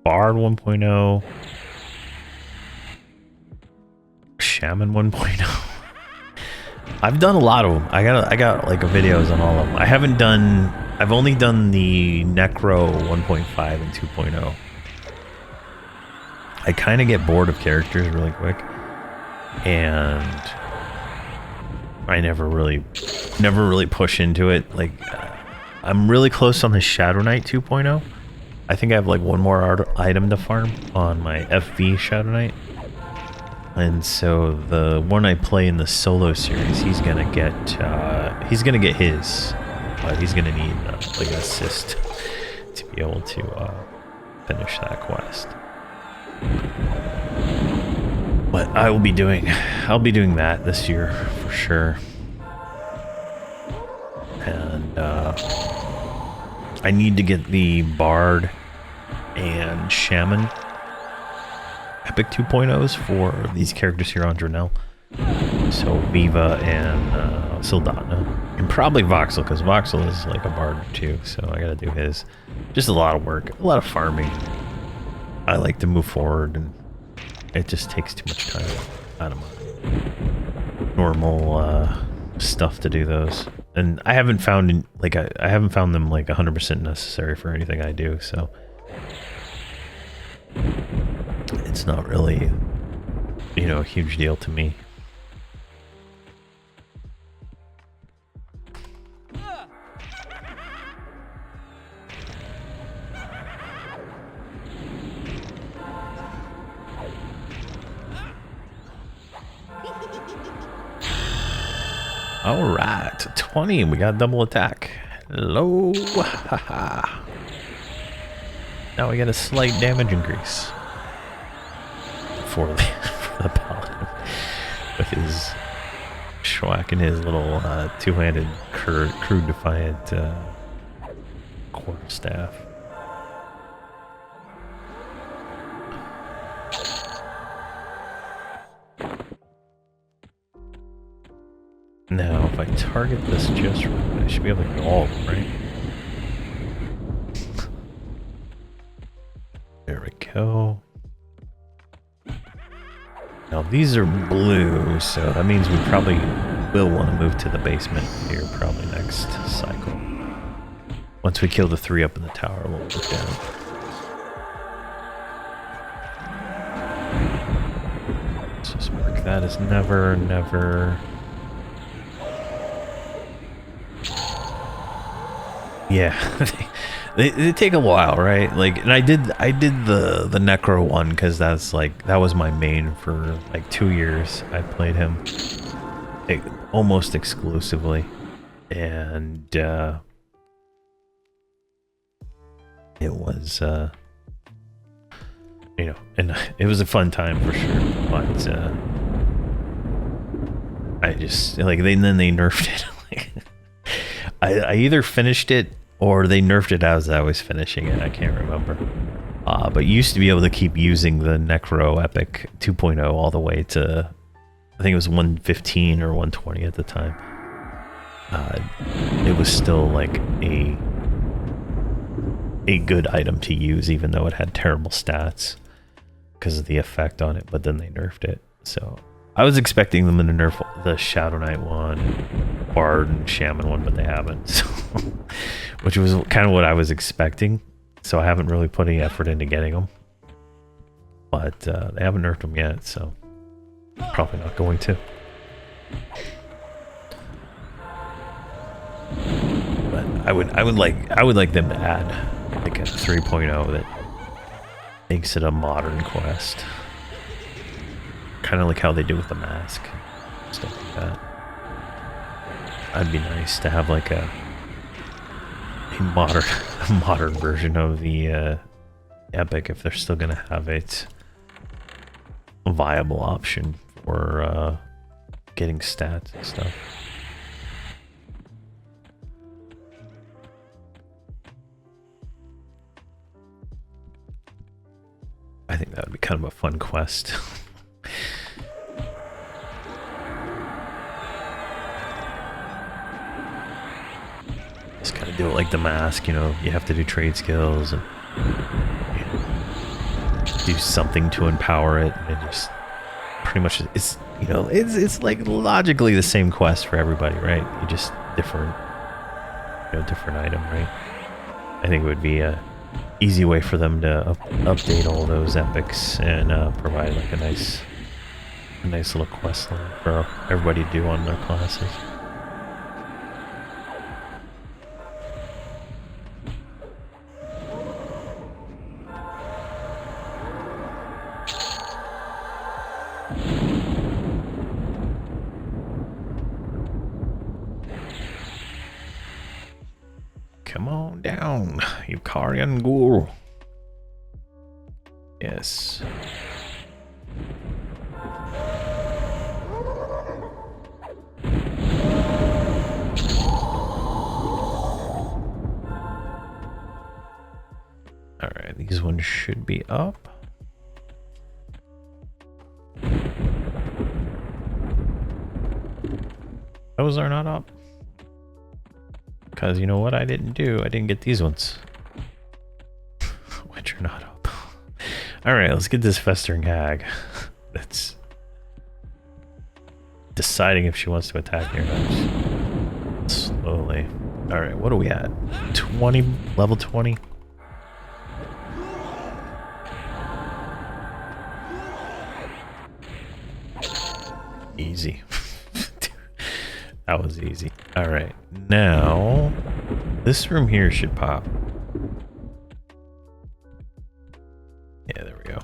Bard 1.0, Shaman 1.0. I've done a lot of them. I got like videos on all of them. I've only done the Necro 1.5 and 2.0. I kind of get bored of characters really quick, and I never really push into it. Like, I'm really close on the Shadow Knight 2.0. I think I have like one more item to farm on my FV Shadow Knight, and so the one I play in the solo series, he's gonna get his, but he's gonna need like an assist to be able to finish that quest. But I'll be doing that this year for sure. And I need to get the Bard and Shaman Epic 2.0s for these characters here on Dronell. So Viva and Sildana. And probably Voxel, because Voxel is like a Bard too, so I gotta do his. Just a lot of work, a lot of farming. I like to move forward and It just takes too much time out of my normal stuff to do those. And I haven't found like I haven't found them like 100% necessary for anything I do, so it's not really, you know, a huge deal to me. All right, 20. We got double attack. Hello. Now we got a slight damage increase for the paladin with his schwack and his little two-handed crude defiant quarterstaff. Now, if I target this just right, I should be able to get all of them, right? There we go. Now, these are blue, so that means we probably will want to move to the basement here probably next cycle. Once we kill the 3 up in the tower, we'll move down. Let's just mark that as never, never. Yeah, they take a while, right? Like, and I did the Necro one because that was my main for like 2 years. I played him almost exclusively, and it was you know, and it was a fun time for sure. But I just like then they nerfed it. I either finished it or they nerfed it as I was finishing it. I can't remember. But you used to be able to keep using the Necro Epic 2.0 all the way to, I think it was 115 or 120 at the time. It was still like a good item to use, even though it had terrible stats because of the effect on it. But then they nerfed it. So I was expecting them to nerf the Shadow Knight one, Bard and Shaman one, but they haven't. So, which was kind of what I was expecting. So I haven't really put any effort into getting them. But they haven't nerfed them yet, so probably not going to. But I would like them to add like a 3.0 that makes it a modern quest. Kind of like how they do with the mask, stuff like that. That'd be nice to have like a modern version of the Epic if they're still gonna have it a viable option for getting stats and stuff. I think that would be kind of a fun quest. Just kind of do it like the mask, you know, you have to do trade skills and you know, do something to empower it, and it just pretty much it's, you know, it's like logically the same quest for everybody, right? You just different, you know, different item, right? I think it would be a easy way for them to update all those epics and provide like a nice little quest line for everybody to do on their classes. Come on down, you Karian Ghoul. Yes. Alright, these ones should be up. Those are not up. Because you know what I didn't do? I didn't get these ones. Which are not up. Alright, let's get this Festering Hag. It's deciding if she wants to attack me or not. Slowly. Alright, what are we at? 20? Level 20? Easy. That was easy. Alright, now this room here should pop. Yeah, there we go.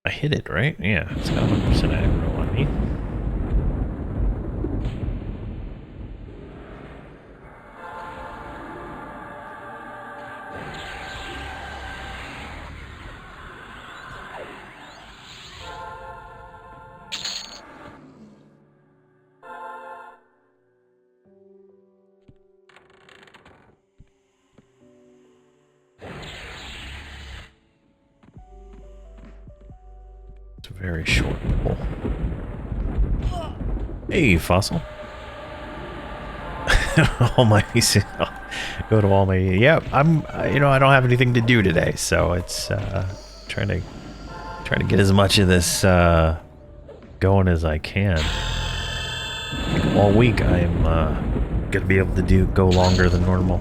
I hit it, right? Yeah, it's got 100% aggro on me. Very short pull. Hey, fossil. All my pieces. Go to all my. Yeah, I'm. I don't have anything to do today, so it's trying to get as much of this going as I can. Like all week, I'm gonna be able to go longer than normal.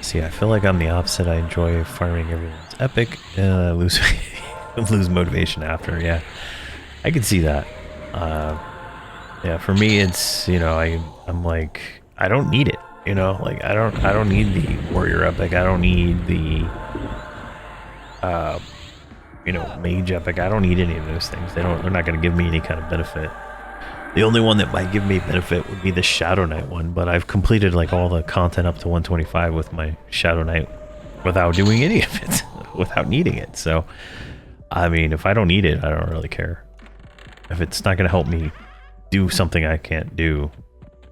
See, I feel like I'm the opposite. I enjoy farming everyone's epic, and I lose lose motivation after. Yeah, I can see that. Yeah, for me, it's I'm like I don't need it. Like I don't need the warrior epic. I don't need the mage epic. I don't need any of those things. They're not going to give me any kind of benefit. The only one that might give me benefit would be the Shadow Knight one, but I've completed like all the content up to 125 with my Shadow Knight without doing any of it, without needing it. So, I mean, if I don't need it, I don't really care. If it's not going to help me do something I can't do,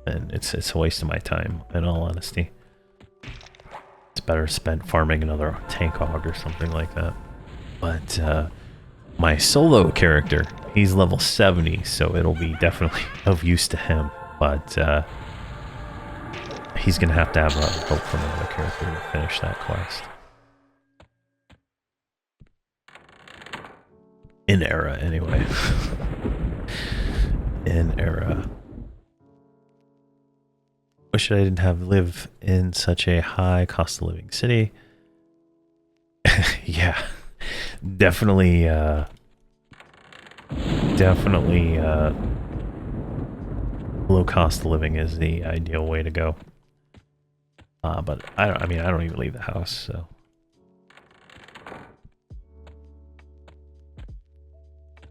then it's a waste of my time, in all honesty. It's better spent farming another tank hog or something like that. But, my solo character, he's level 70, so it'll be definitely of use to him, but he's gonna have to have help from another character to finish that quest. In era, anyway. In era. Wish I didn't live in such a high cost of living city. Yeah, definitely low cost of living is the ideal way to go. But I mean, I don't even leave the house, so.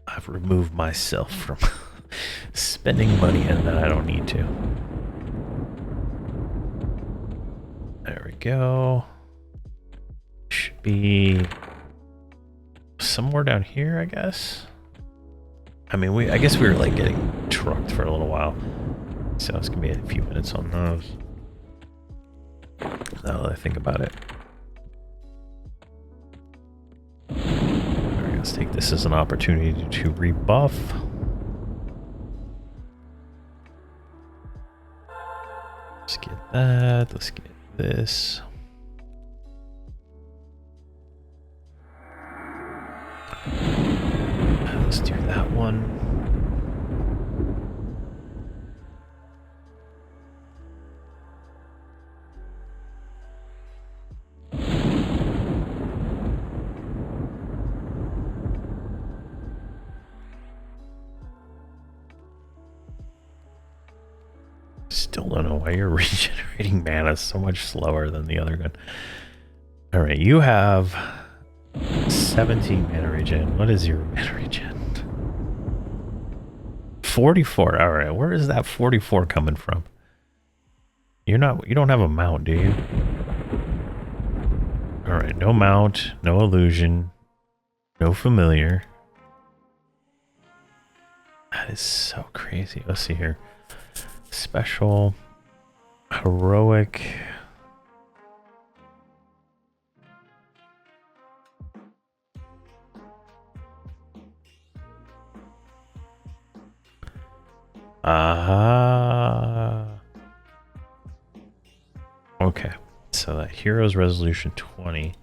I've removed myself from spending money and that I don't need to. There we go. Should be somewhere down here, I guess. I mean, I guess we were like getting trucked for a little while, so it's gonna be a few minutes on those. Now that I think about it. Alright, let's take this as an opportunity to rebuff. Let's get that. Let's get this. Let's do that one. Still don't know why you're regenerating mana so much slower than the other gun. Alright, you have 17 mana regen. What is your mana regen? 44. Alright, where is that 44 coming from? You don't have a mount, do you? Alright, no mount, no illusion, no familiar. That is so crazy. Let's see here. Special, heroic. Okay, so that hero's resolution 20.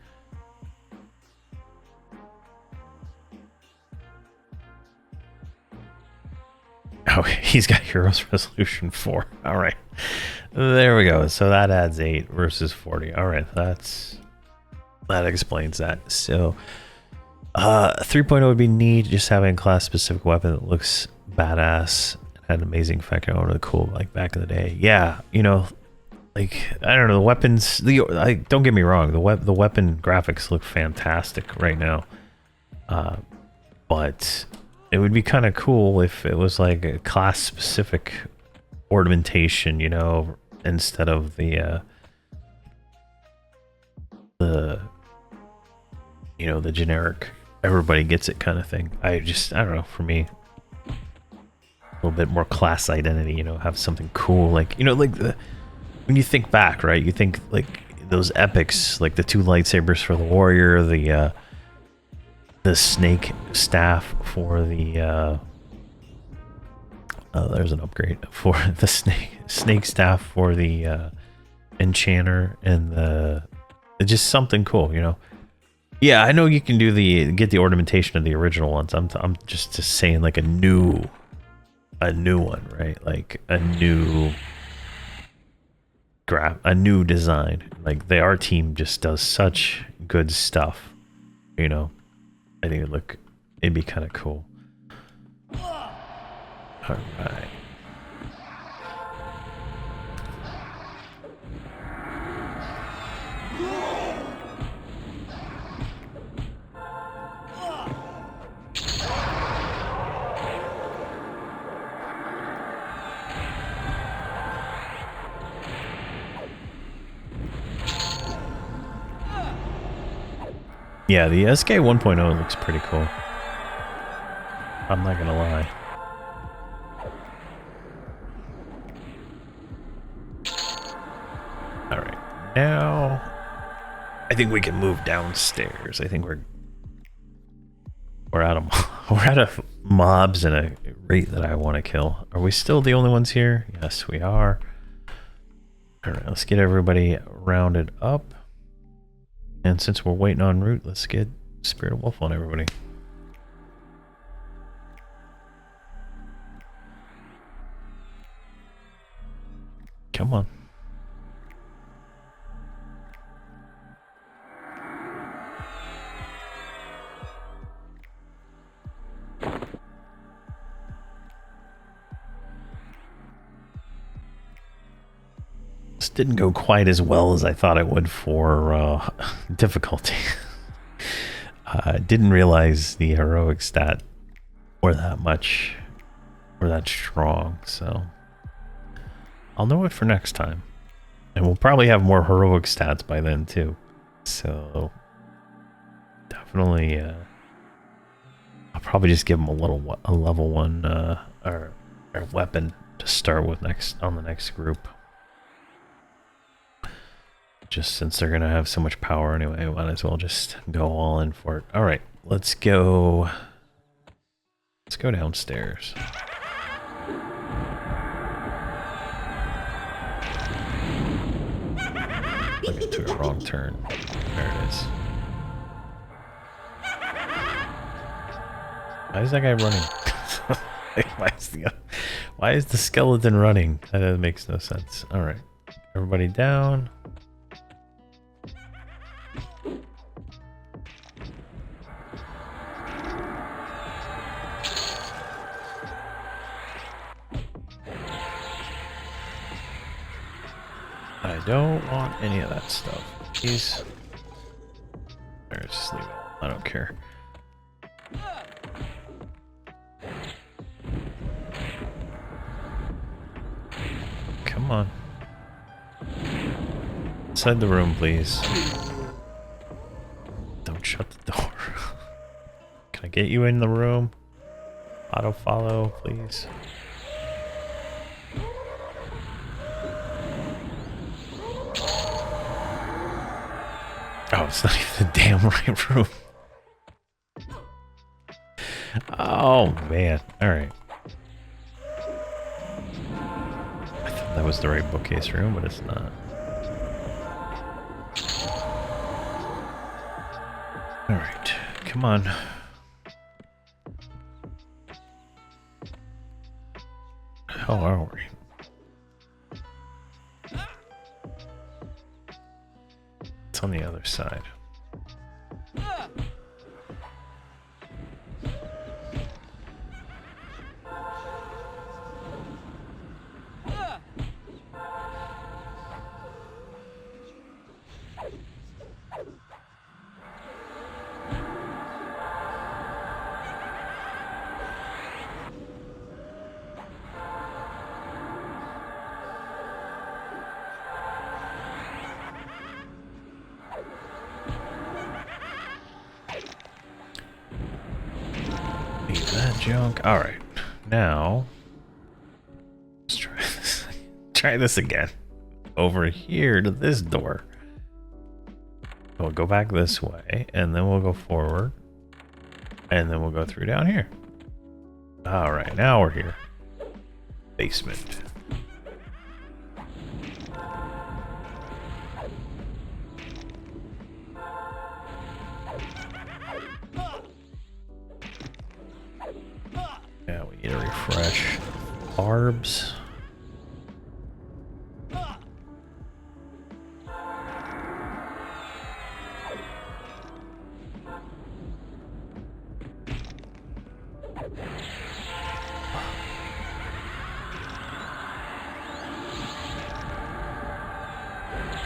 Okay, he's got hero's resolution 4. All right, there we go. So that adds 8 versus 40. All right, that explains that. So 3.0 would be neat, just having a class specific weapon that looks badass and had an amazing effect. I really cool, like back in the day. Yeah, you know, like I don't know, the weapons. Don't get me wrong, the weapon graphics look fantastic right now. But it would be kind of cool if it was like a class specific ornamentation, you know, instead of the you know, the generic everybody gets it kind of thing. I don't know, for me, a little bit more class identity, you know, have something cool, like, you know, like when you think back, right, you think like those epics, like the 2 lightsabers for the warrior, the snake staff for the there's an upgrade for the snake staff for the enchanter, and just something cool, you know. Yeah, I know you can do get the ornamentation of the original ones. I'm just saying, like a new one, right? Like a new design. Like the art team just does such good stuff, you know. I think it'd be kind of cool. All right. Yeah, the SK 1.0 looks pretty cool. I'm not gonna lie. Alright, now I think we can move downstairs. I think we're out of mobs at a rate that I want to kill. Are we still the only ones here? Yes, we are. Alright, let's get everybody rounded up. And since we're waiting en route, let's get Spirit of Wolf on everybody. Come on. This didn't go quite as well as I thought it would for difficulty. I didn't realize the heroic stat were that strong, so I'll know it for next time. And we'll probably have more heroic stats by then too. So definitely I'll probably just give them a level 1 or weapon to start with on the next group. Just since they're gonna have so much power anyway, might as well just go all in for it. All right, let's go downstairs. Look, I took a wrong turn. There it is. Why is that guy running? Why is the skeleton running? That makes no sense. All right, everybody down. I don't want any of that stuff. Please. There, just leave it. I don't care. Come on. Inside the room, please. Don't shut the door. Can I get you in the room? Auto follow, please. Oh, it's not even the damn right room. Oh, man. All right. that was the right bookcase room, but it's not. Alright, come on. How are we? It's on the other side. Leave that junk. Alright, now let's try this. Try this again. Over here to this door. We'll go back this way, and then we'll go forward, and then we'll go through down here. Alright, now we're here. Basement. Yeah, we need to refresh. Barbs.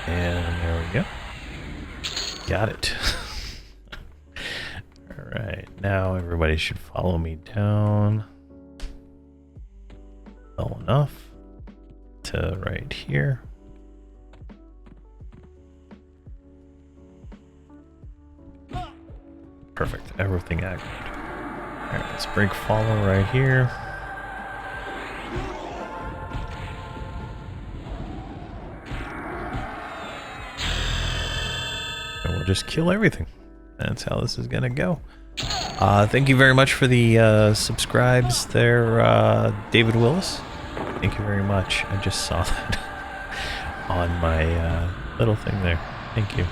And there we go. Got it. Alright, now everybody should follow me down well enough to right here. Perfect, everything active. Alright, let's break follow right here. And we'll just kill everything. That's how this is gonna go. Thank you very much for the subscribes there, David Willis. Thank you very much. I just saw that on my little thing there. Thank you.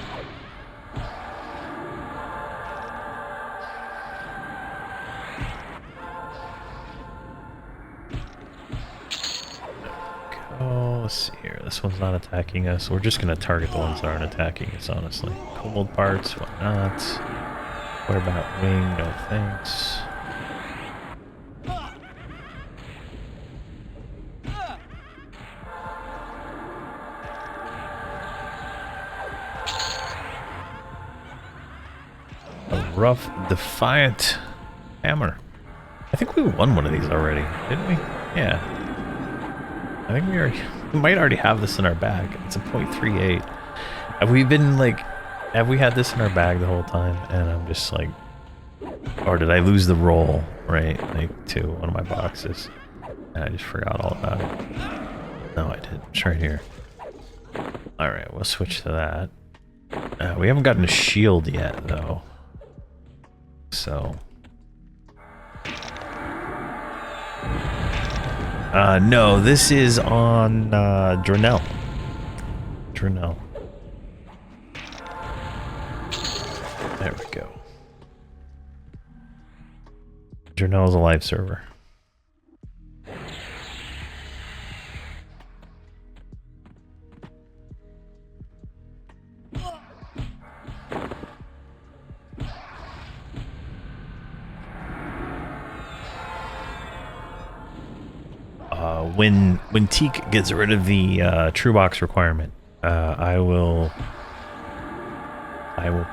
Let's see here. This one's not attacking us. We're just going to target the ones that aren't attacking us, honestly. Kobold parts, why not? What about wing? No thanks. A rough, defiant hammer. I think we won one of these already, didn't we? Yeah. I think we might already have this in our bag. It's a .38. Have we been like, have we had this in our bag the whole time? And I'm just like, or did I lose the roll, right? Like to one of my boxes. And I just forgot all about it. No, I didn't. It's right here. Alright, we'll switch to that. We haven't gotten a shield yet, though. So. No, this is on Dronell. Dronell. There we go. Dronell is a live server. When Teak gets rid of the true box requirement, I will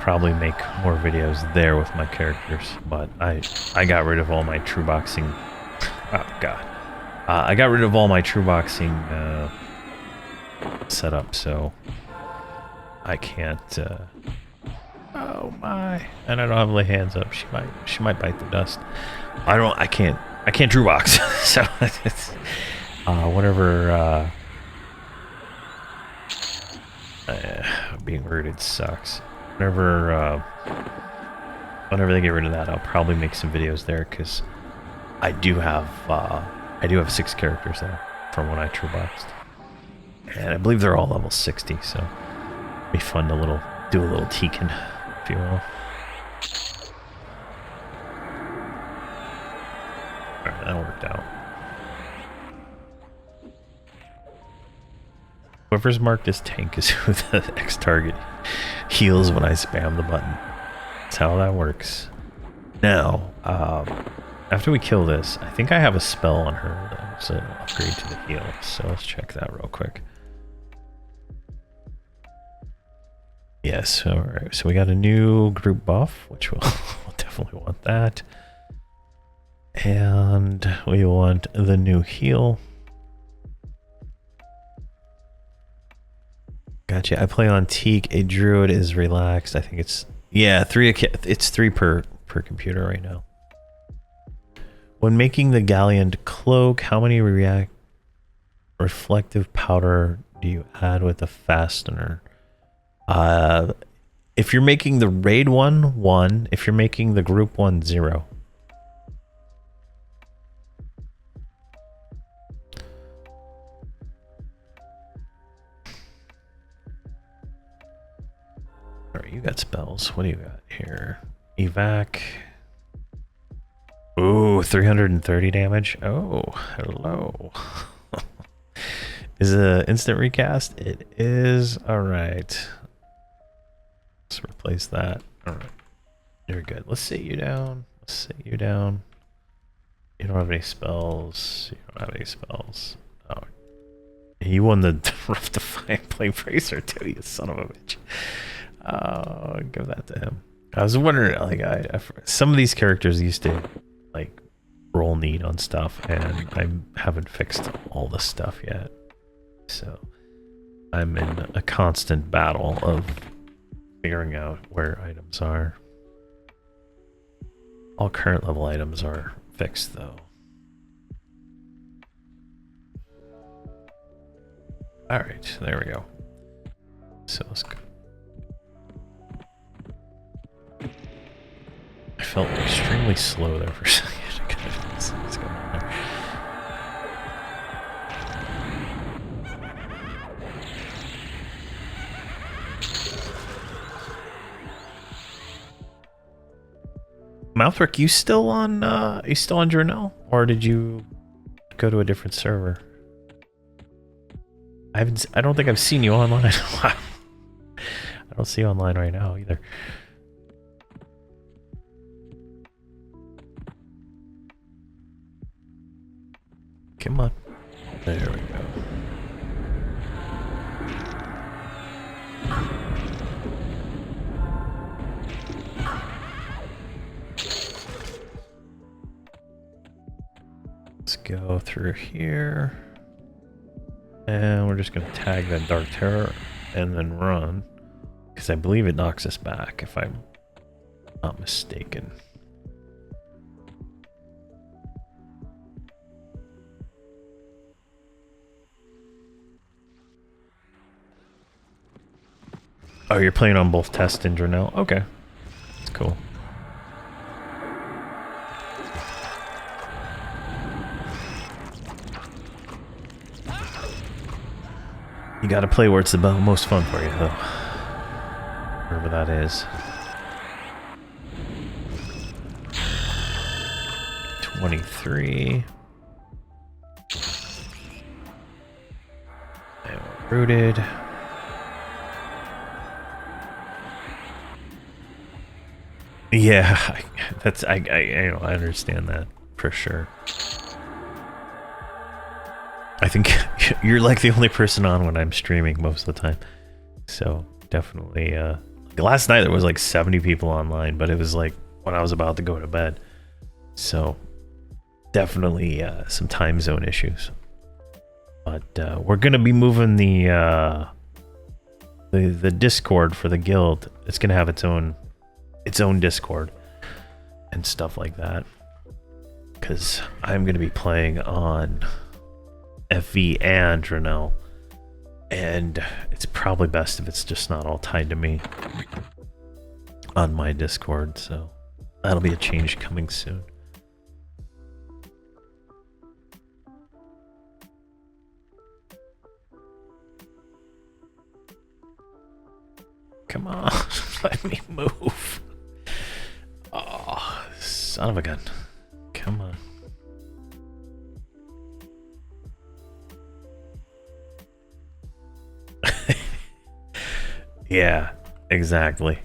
probably make more videos there with my characters. But I got rid of all my true boxing. Oh god, I got rid of all my true boxing setup, so I can't. Oh my! And I don't have lay hands up. She might bite the dust. I can't true box. So it's. Whatever, being rooted sucks. Whenever they get rid of that, I'll probably make some videos there, because I do have 6 characters there from when I true boxed. And I believe they're all level 60, so be fun to do a little Tekken, if you will. Alright, that worked out. Whoever's marked as tank is who the X target heals when I spam the button. That's how that works. Now, after we kill this, I think I have a spell on her though, so upgrade to the heal. So let's check that real quick. Yes, alright, so we got a new group buff, which we'll definitely want that. And we want the new heal. Gotcha, I play on Teak, a druid is relaxed. I think it's, yeah, it's 3 per computer right now. When making the Galleon cloak, how many reflective powder do you add with the fastener? If you're making the raid one, 1. If you're making the group one, 0. Alright, you got spells. What do you got here? Evac. Ooh, 330 damage. Oh, hello. Is it instant recast? It is. Alright. Let's replace that. Alright. You're good. Let's sit you down. Let's sit you down. You don't have any spells. You don't have any spells. Oh. You won the Rough Defiant Play Bracer too, you son of a bitch. Oh, give that to him. I was wondering, like, some of these characters used to, like, roll neat on stuff, and I haven't fixed all the stuff yet. So, I'm in a constant battle of figuring out where items are. All current level items are fixed, though. Alright, there we go. So, let's go. I felt extremely slow there for a second. What's going on there? Mouthwork, you still on Journal? Or did you go to a different server? I don't think I've seen you online. I don't see you online right now either. Come on. There we go. Let's go through here. And we're just going to tag that Dark Terror and then run. Because I believe it knocks us back, if I'm not mistaken. Oh, you're playing on both Test and Journal? Okay. That's cool. You gotta play where it's the most fun for you, though. Wherever that is. 23. And we're rooted. Yeah, I understand that for sure. I think you're like the only person on when I'm streaming most of the time. So definitely, last night there was like 70 people online, but it was like when I was about to go to bed. So definitely some time zone issues. But we're gonna be moving the Discord for the guild. It's gonna have its own Discord and stuff like that. Because I'm gonna be playing on FV and Renell, and it's probably best if it's just not all tied to me on my Discord, so that'll be a change coming soon. Come on, let me move. Oh, son of a gun. Come on. Yeah, exactly.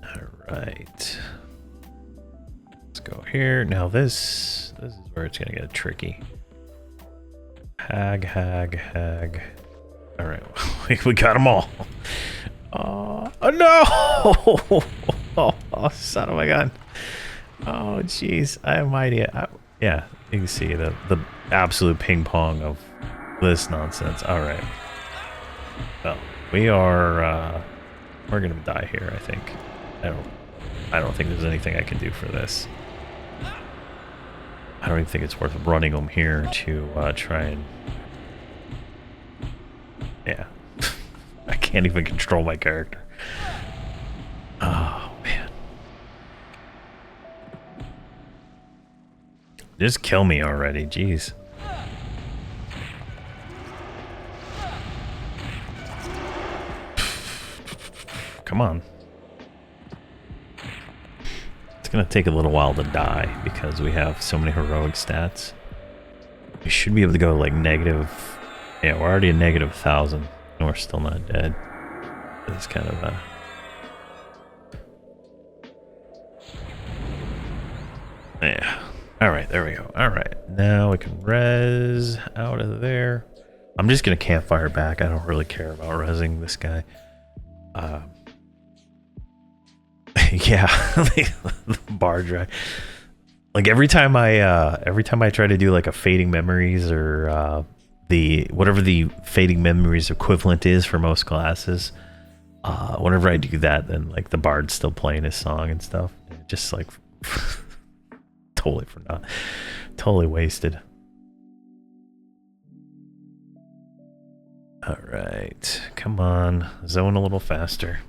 All right. Let's go here. Now this is where it's gonna get tricky. Hag. All right, we got them all. Oh no! Oh, son of a gun. Oh, jeez. I have no idea. Yeah, you can see the absolute ping pong of this nonsense. All right. Well, we're gonna die here, I think. I don't think there's anything I can do for this. I don't even think it's worth running them here to try and... Yeah. I can't even control my character. Oh, man. Just kill me already, jeez. Come on. It's gonna take a little while to die because we have so many heroic stats. We should be able to go like negative... Yeah, we're already a negative 1,000 and we're still not dead. It's kind of a... Yeah. Alright, there we go. Alright, now we can res out of there. I'm just gonna campfire back. I don't really care about resing this guy. Yeah, the bar drive. Like every time I try to do like a fading memories or the whatever the fading memories equivalent is for most classes, whenever I do that, then like the bard's still playing his song and stuff. And just like totally wasted. All right, come on, zone a little faster.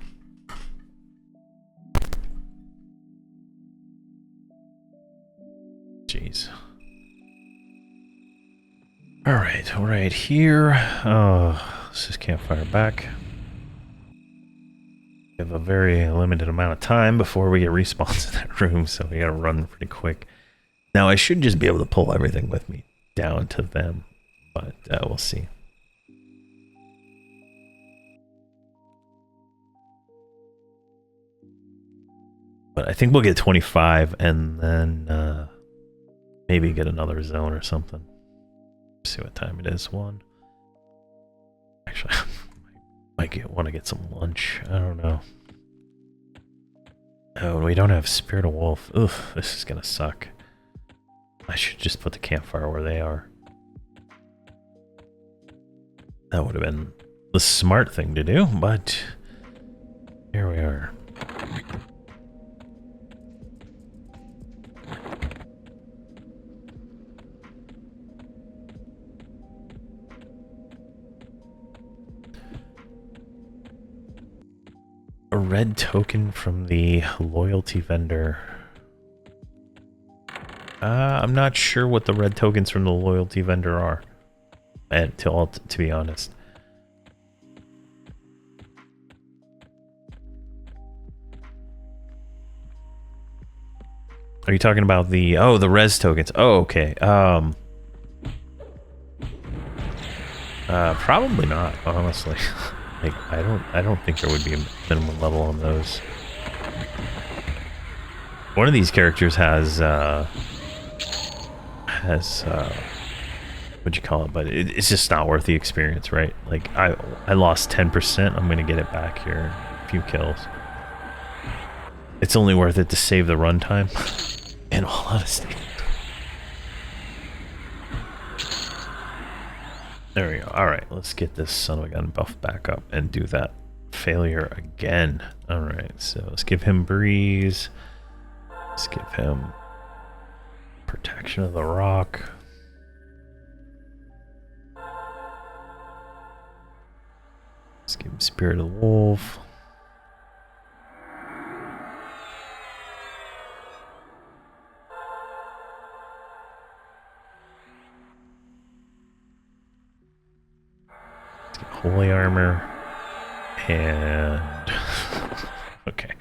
Jeez. All right here. Oh, let's just campfire back. We have a very limited amount of time before we get respawns in that room, so we gotta run pretty quick. Now I should just be able to pull everything with me down to them, but we'll see. But I think we'll get 25 and then maybe get another zone or something. See what time it is. 1. Actually, I might want to get some lunch. I don't know. Oh, we don't have Spirit of Wolf. Ugh, this is gonna suck. I should just put the campfire where they are. That would have been the smart thing to do, but here we are. A red token from the loyalty vendor. I'm not sure what the red tokens from the loyalty vendor are, and to be honest. Are you talking about the the res tokens? Oh, okay. Probably not, honestly. Like, I don't think there would be a minimum level on those. One of these characters has what'd you call it? But it's just not worth the experience, right? Like I lost 10%. I'm gonna get it back here. A few kills. It's only worth it to save the runtime. In all honesty. There we go. Alright, let's get this son of a gun buff back up and do that failure again. Alright, so let's give him breeze. Let's give him protection of the rock. Let's give him Spirit of the Wolf. holy armor, and okay.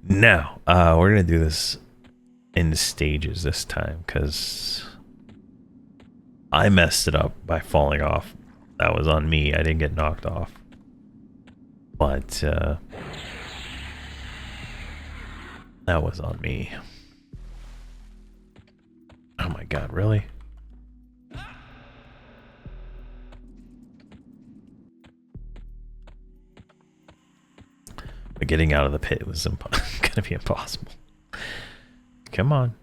Now we're gonna do this in stages this time because I messed it up by falling off. That was on me. I didn't get knocked off, but that was on me. Oh my god, really? But getting out of the pit was gonna be impossible. Come on.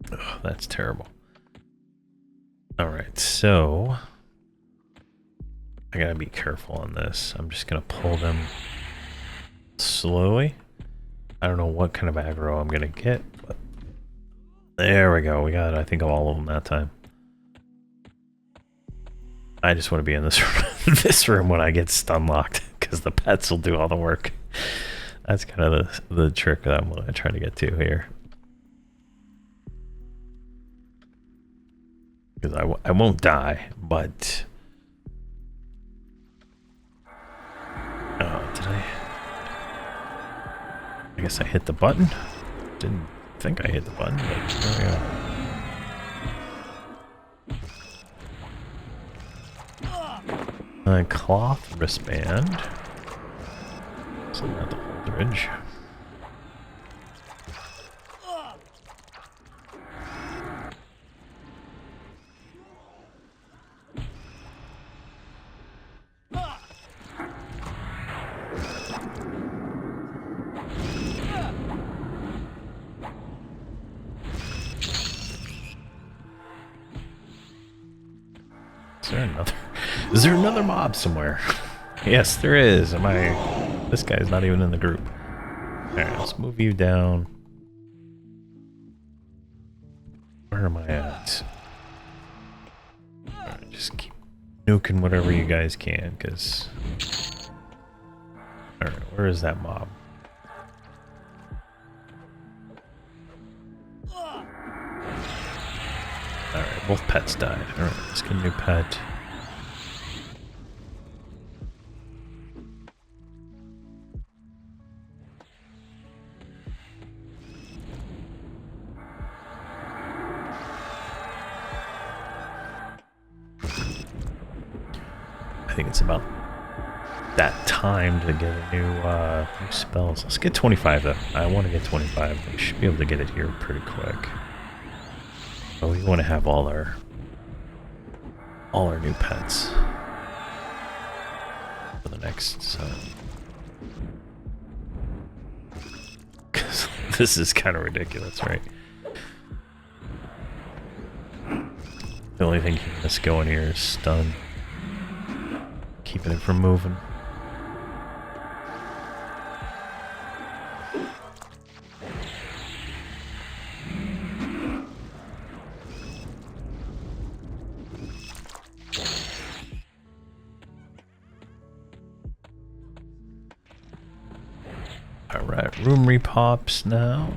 Oh, that's terrible. All right, so I gotta be careful on this. I'm just gonna pull them slowly. I don't know what kind of aggro I'm gonna get, but there we go. We got, I think, all of them that time. I just want to be in this room, this room when I get stun locked, because the pets will do all the work. That's kind of the trick that I'm gonna try to get to here. Because I won't die, but... Oh, did I guess I hit the button? Didn't think I hit the button, but there we go. A cloth wristband. So not the holderage. Is there another mob somewhere? Yes, there is. This guy's not even in the group. Alright, let's move you down. Where am I at? Alright, just keep nuking whatever you guys can, because... Alright, where is that mob? Alright, both pets died. Alright, let's get a new pet. I think it's about that time to get a new spells. Let's get 25 though. I want to get 25. We should be able to get it here pretty quick. But we want to have all our new pets for the next, so. Cause this is kind of ridiculous, right? The only thing keeping us going here is stun. Keeping it from moving. Alright, room repops now.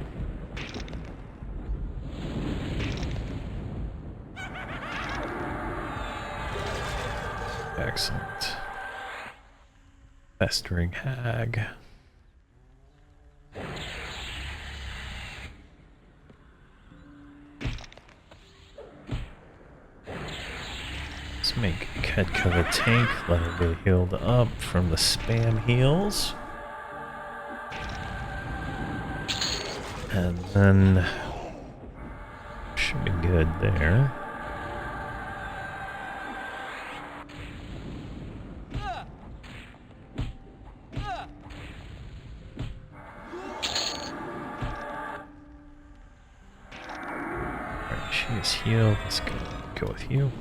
Excellent. Festering hag. Let's make Ketka the tank, let her get healed up from the spam heals. And then should be good there. She is healed. Let's go with you.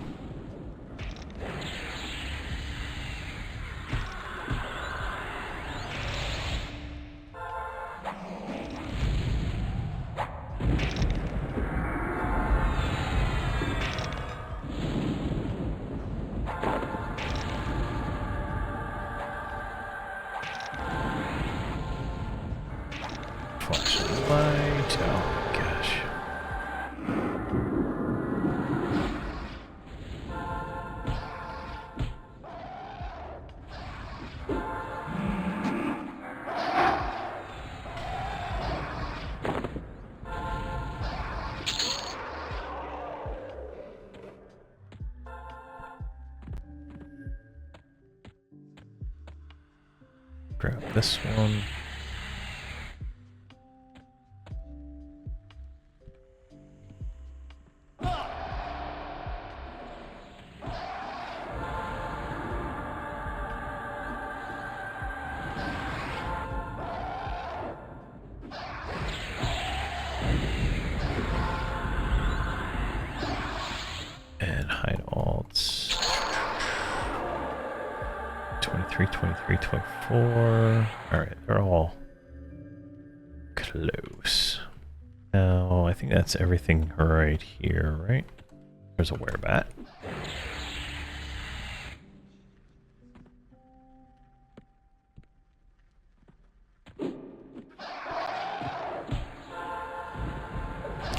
Flashlight. Oh gosh. Grab this one. And hide alts. 23, 23, 24. Alright, they're all close. Now, I think that's everything right here, right? There's a werebat.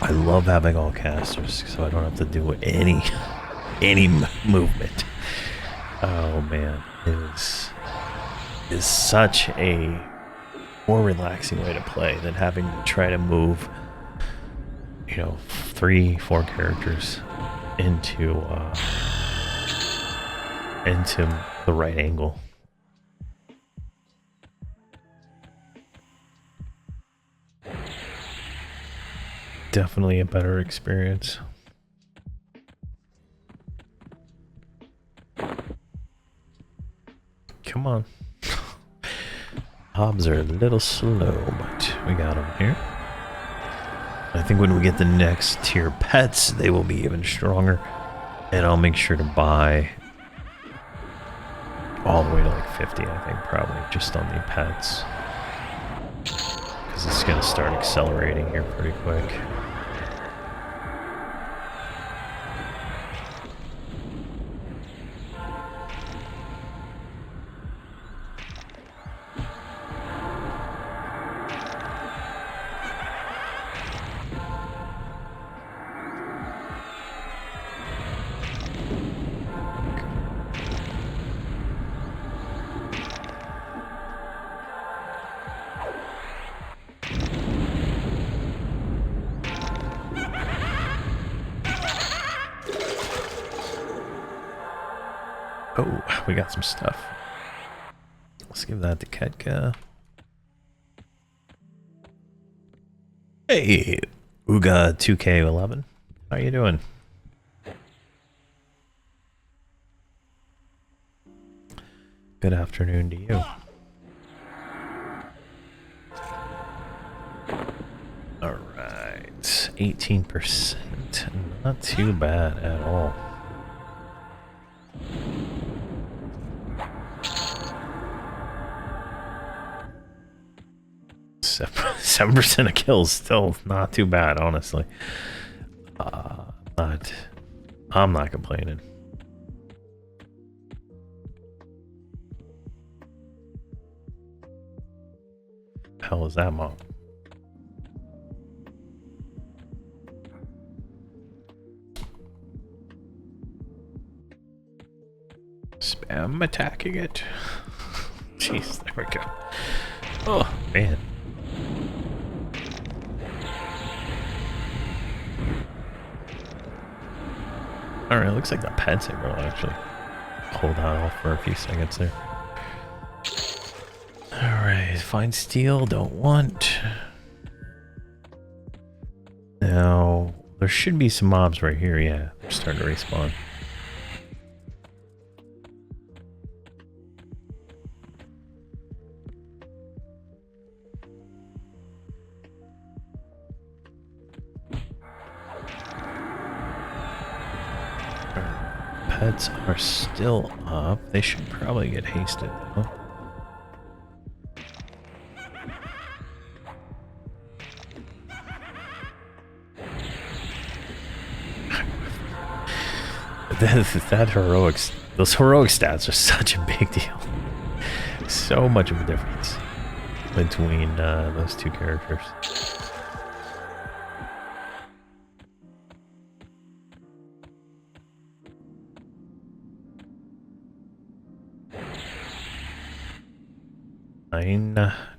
I love having all casters, so I don't have to do any movement. Oh man, it is such a more relaxing way to play than having to try to move, you know, 3-4 characters into the right angle. Definitely a better experience. Come on. Hobbs are a little slow, but we got them here. I think when we get the next tier pets, they will be even stronger. And I'll make sure to buy all the way to like 50, I think, probably, just on the pets. Because it's going to start accelerating here pretty quick. Oh, we got some stuff. Let's give that to Ketka. Hey, Uga 2K11. How you doing? Good afternoon to you. Alright, 18%. Not too bad at all. 7% of kills, still not too bad, honestly. I'm not complaining. Hell is that, Mom? Spam attacking it. Jeez, there we go. Oh, man. Alright, looks like the pets are going to actually hold that off for a few seconds there. Alright, find steel, don't want. Now, there should be some mobs right here, yeah. They're starting to respawn. Pets are still up. They should probably get hasted though. that heroics, those heroic stats are such a big deal. So much of a difference between those two characters.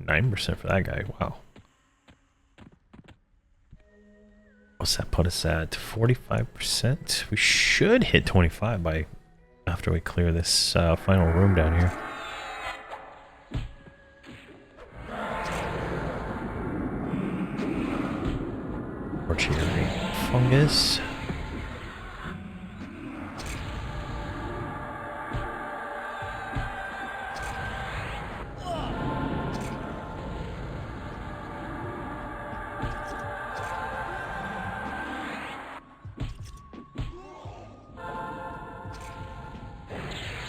Nine percent for that guy. Wow. What's that put us at? 45%. We should hit 25 by after we clear this final room down here. Mortuary fungus.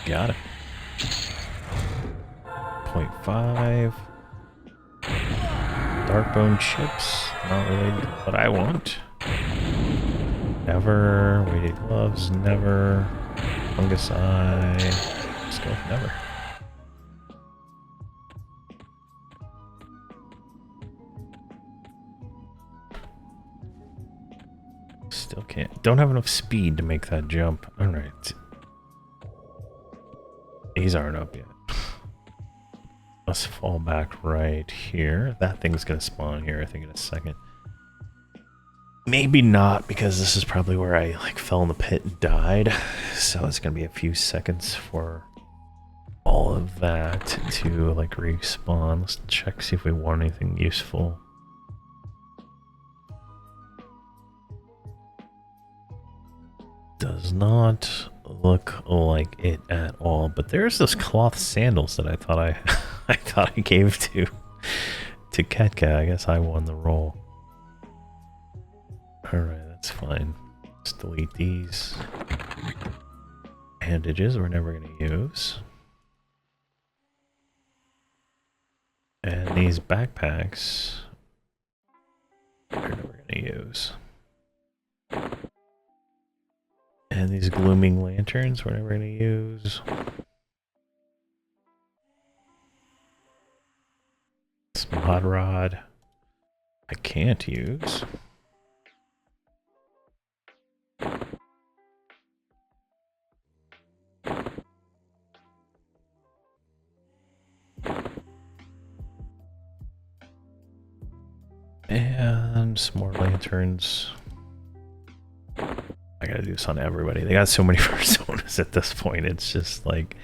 Got it. 0.5. Darkbone chips. Not related to what I want. Never. Weighted gloves. Never. Fungus eye. Let's go with never. Still can't. Don't have enough speed to make that jump. Alright. These aren't up yet. Let's fall back right here. That thing's gonna spawn here, I think, in a second. Maybe not, because this is probably where I like fell in the pit and died. So it's gonna be a few seconds for all of that to like respawn. Let's check, see if we want anything useful. Does not look like it at all, but there's those cloth sandals that I thought I thought I gave to Ketka. I guess I won the roll. Alright, that's fine. Let's delete these. Bandages we're never going to use. And these backpacks we're never going to use. And these glooming lanterns we're never going to use. This mod rod I can't use. And some more lanterns. I gotta do this on everybody. They got so many personas at this point. It's just like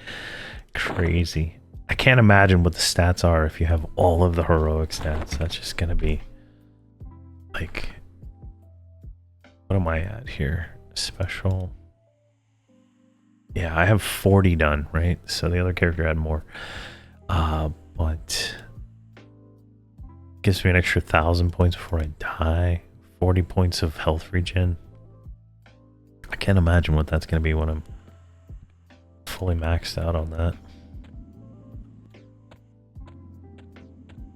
crazy. I can't imagine what the stats are if you have all of the heroic stats. That's just gonna be like, what am I at here? Special. Yeah, I have 40 done, right? So the other character had more. But gives me an extra 1,000 points before I die. 40 points of health regen. I can't imagine what that's going to be when I'm fully maxed out on that.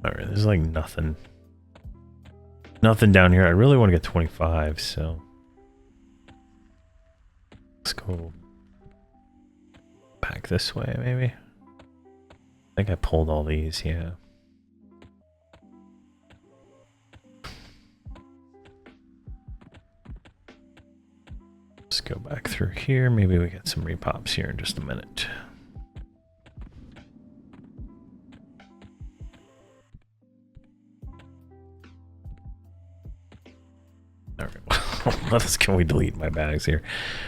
Alright, there's like nothing. Nothing down here. I really want to get 25, so let's go back this way, maybe. I think I pulled all these, yeah. Let's go back through here. Maybe we get some repops here in just a minute. Alright, can we delete my bags here?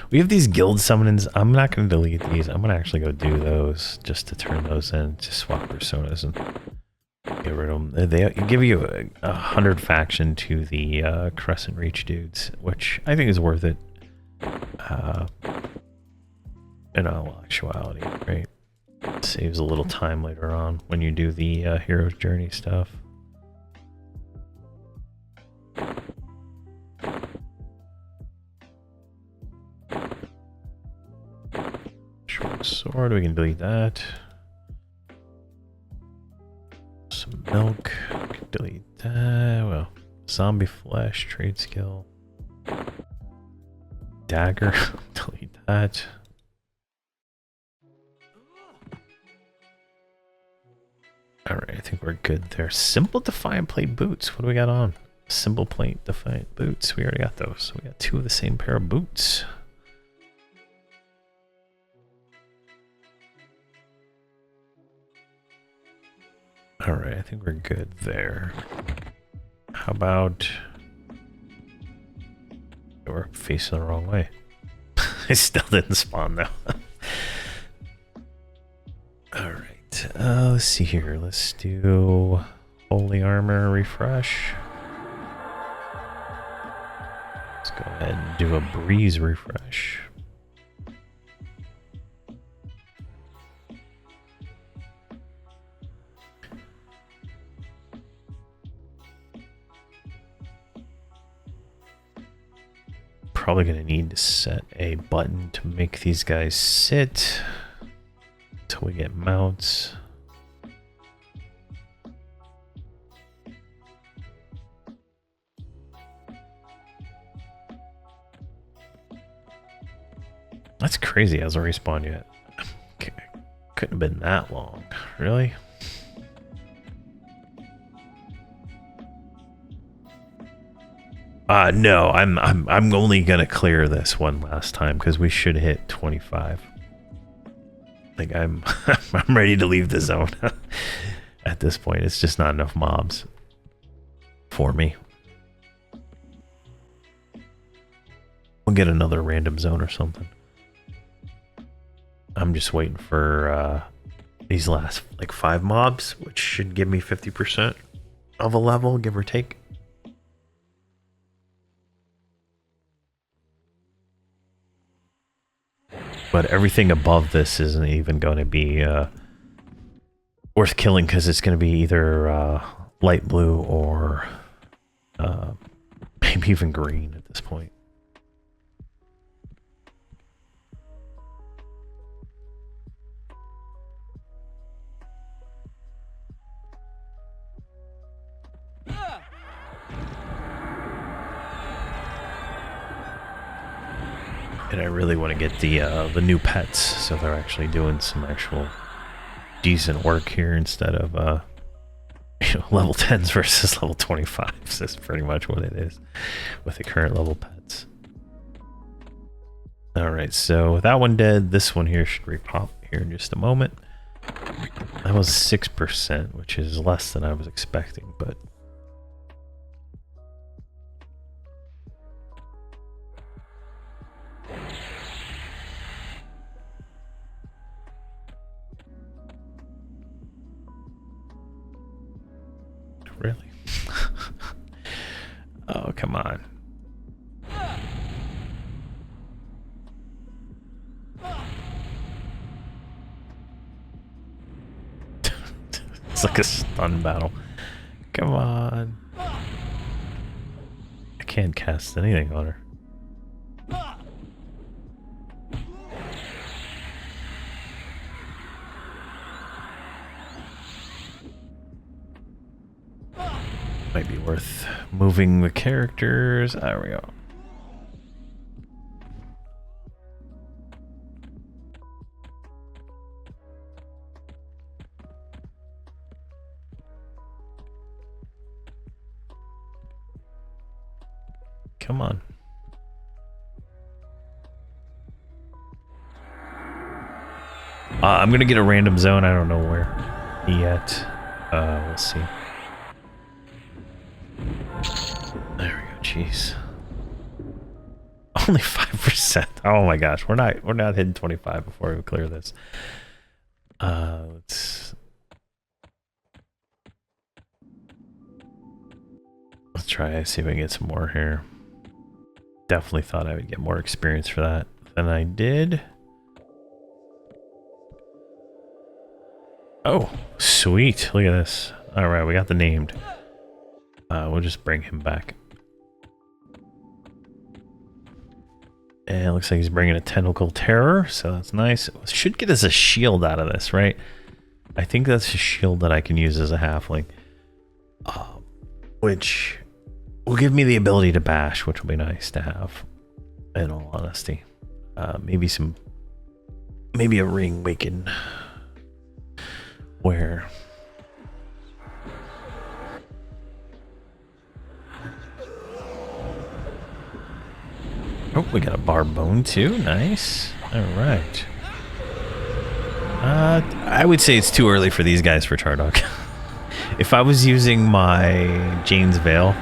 We have these guild summons. I'm not going to delete these. I'm going to actually go do those just to turn those in. Just swap personas and get rid of them. They give you a 100 faction to the Crescent Reach dudes, which I think is worth it. In all actuality, right? It saves a little time later on when you do the hero's journey stuff. Short sword, we can delete that. Some milk, we can delete that. Well, zombie flesh, trade skill. Dagger, delete that. that. Alright, I think we're good there. Simple Defiant Plate boots. What do we got on? Simple Plate Defiant boots. We already got those. We got 2 of the same pair of boots. Alright, I think we're good there. How about... We're facing the wrong way. I still didn't spawn though. Alright, let's see here. Let's do Holy Armor refresh. Let's go ahead and do a Breeze refresh. Probably going to need to set a button to make these guys sit until we get mounts. That's crazy. Hasn't respawned yet. Couldn't have been that long. Really? No, I'm only gonna clear this one last time because we should hit 25. Like I'm I'm ready to leave the zone at this point. It's just not enough mobs for me. We'll get another random zone or something. I'm just waiting for these last like 5 mobs, which should give me 50% of a level, give or take. But everything above this isn't even going to be worth killing because it's going to be either light blue or maybe even green at this point. And I really want to get the new pets, so they're actually doing some actual decent work here instead of you know, level 10s versus level 25s. That's pretty much what it is with the current level pets. All right, so that one dead. This one here should repop here in just a moment. That was 6%, which is less than I was expecting, but. Really? Oh, come on. It's like a stun battle. Come on. I can't cast anything on her. Might be worth moving the characters. There we go. Come on. I'm gonna get a random zone. I don't know where yet. We'll see. There we go. Jeez. Only 5%. Oh my gosh, we're not hitting 25 before we clear this. Let's try see if we can get some more here. Definitely thought I would get more experience for that than I did. Oh, sweet. Look at this. All right, we got the named. We'll just bring him back. And it looks like he's bringing a Tentacle Terror, so that's nice. Should get us a shield out of this, right? I think that's a shield that I can use as a halfling. Which will give me the ability to bash, which will be nice to have, in all honesty. Maybe a ring we can wear. Oh, we got a bar bone too. Nice. All right. I would say it's too early for these guys for Chardok. If I was using my Jane's Veil,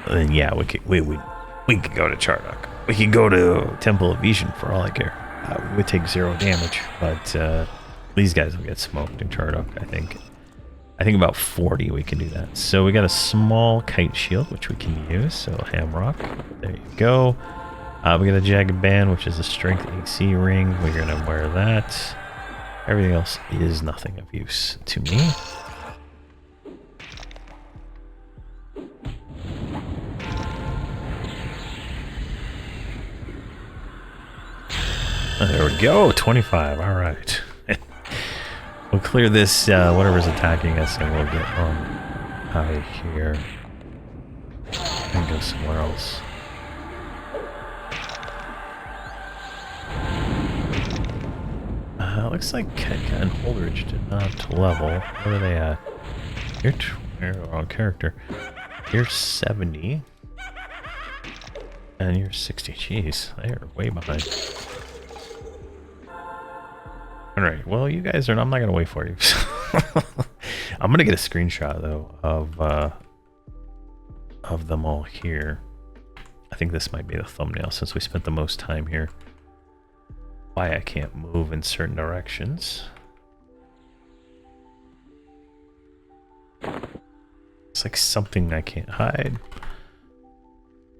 then yeah, we could go to Chardok. We could go to Temple of Vision for all I care. We would take 0 damage, but these guys will get smoked in Chardok, I think. I think about 40 we can do that. So we got a small kite shield, which we can use. So Hamrok, there you go. We got a jagged band, which is a strength AC ring. We're gonna wear that. Everything else is nothing of use to me. There we go, 25, all right. We'll clear this, whatever's attacking us, and we'll get on out of here and go somewhere else. Looks like Ketka and Holdridge did not level. Where are they at? You're the wrong character. You're 70. And you're 60. Jeez, they are way behind. Alright, well, you guys are... I'm not going to wait for you. I'm going to get a screenshot, though, of them all here. I think this might be the thumbnail, since we spent the most time here. Why I can't move in certain directions. It's like something I can't hide.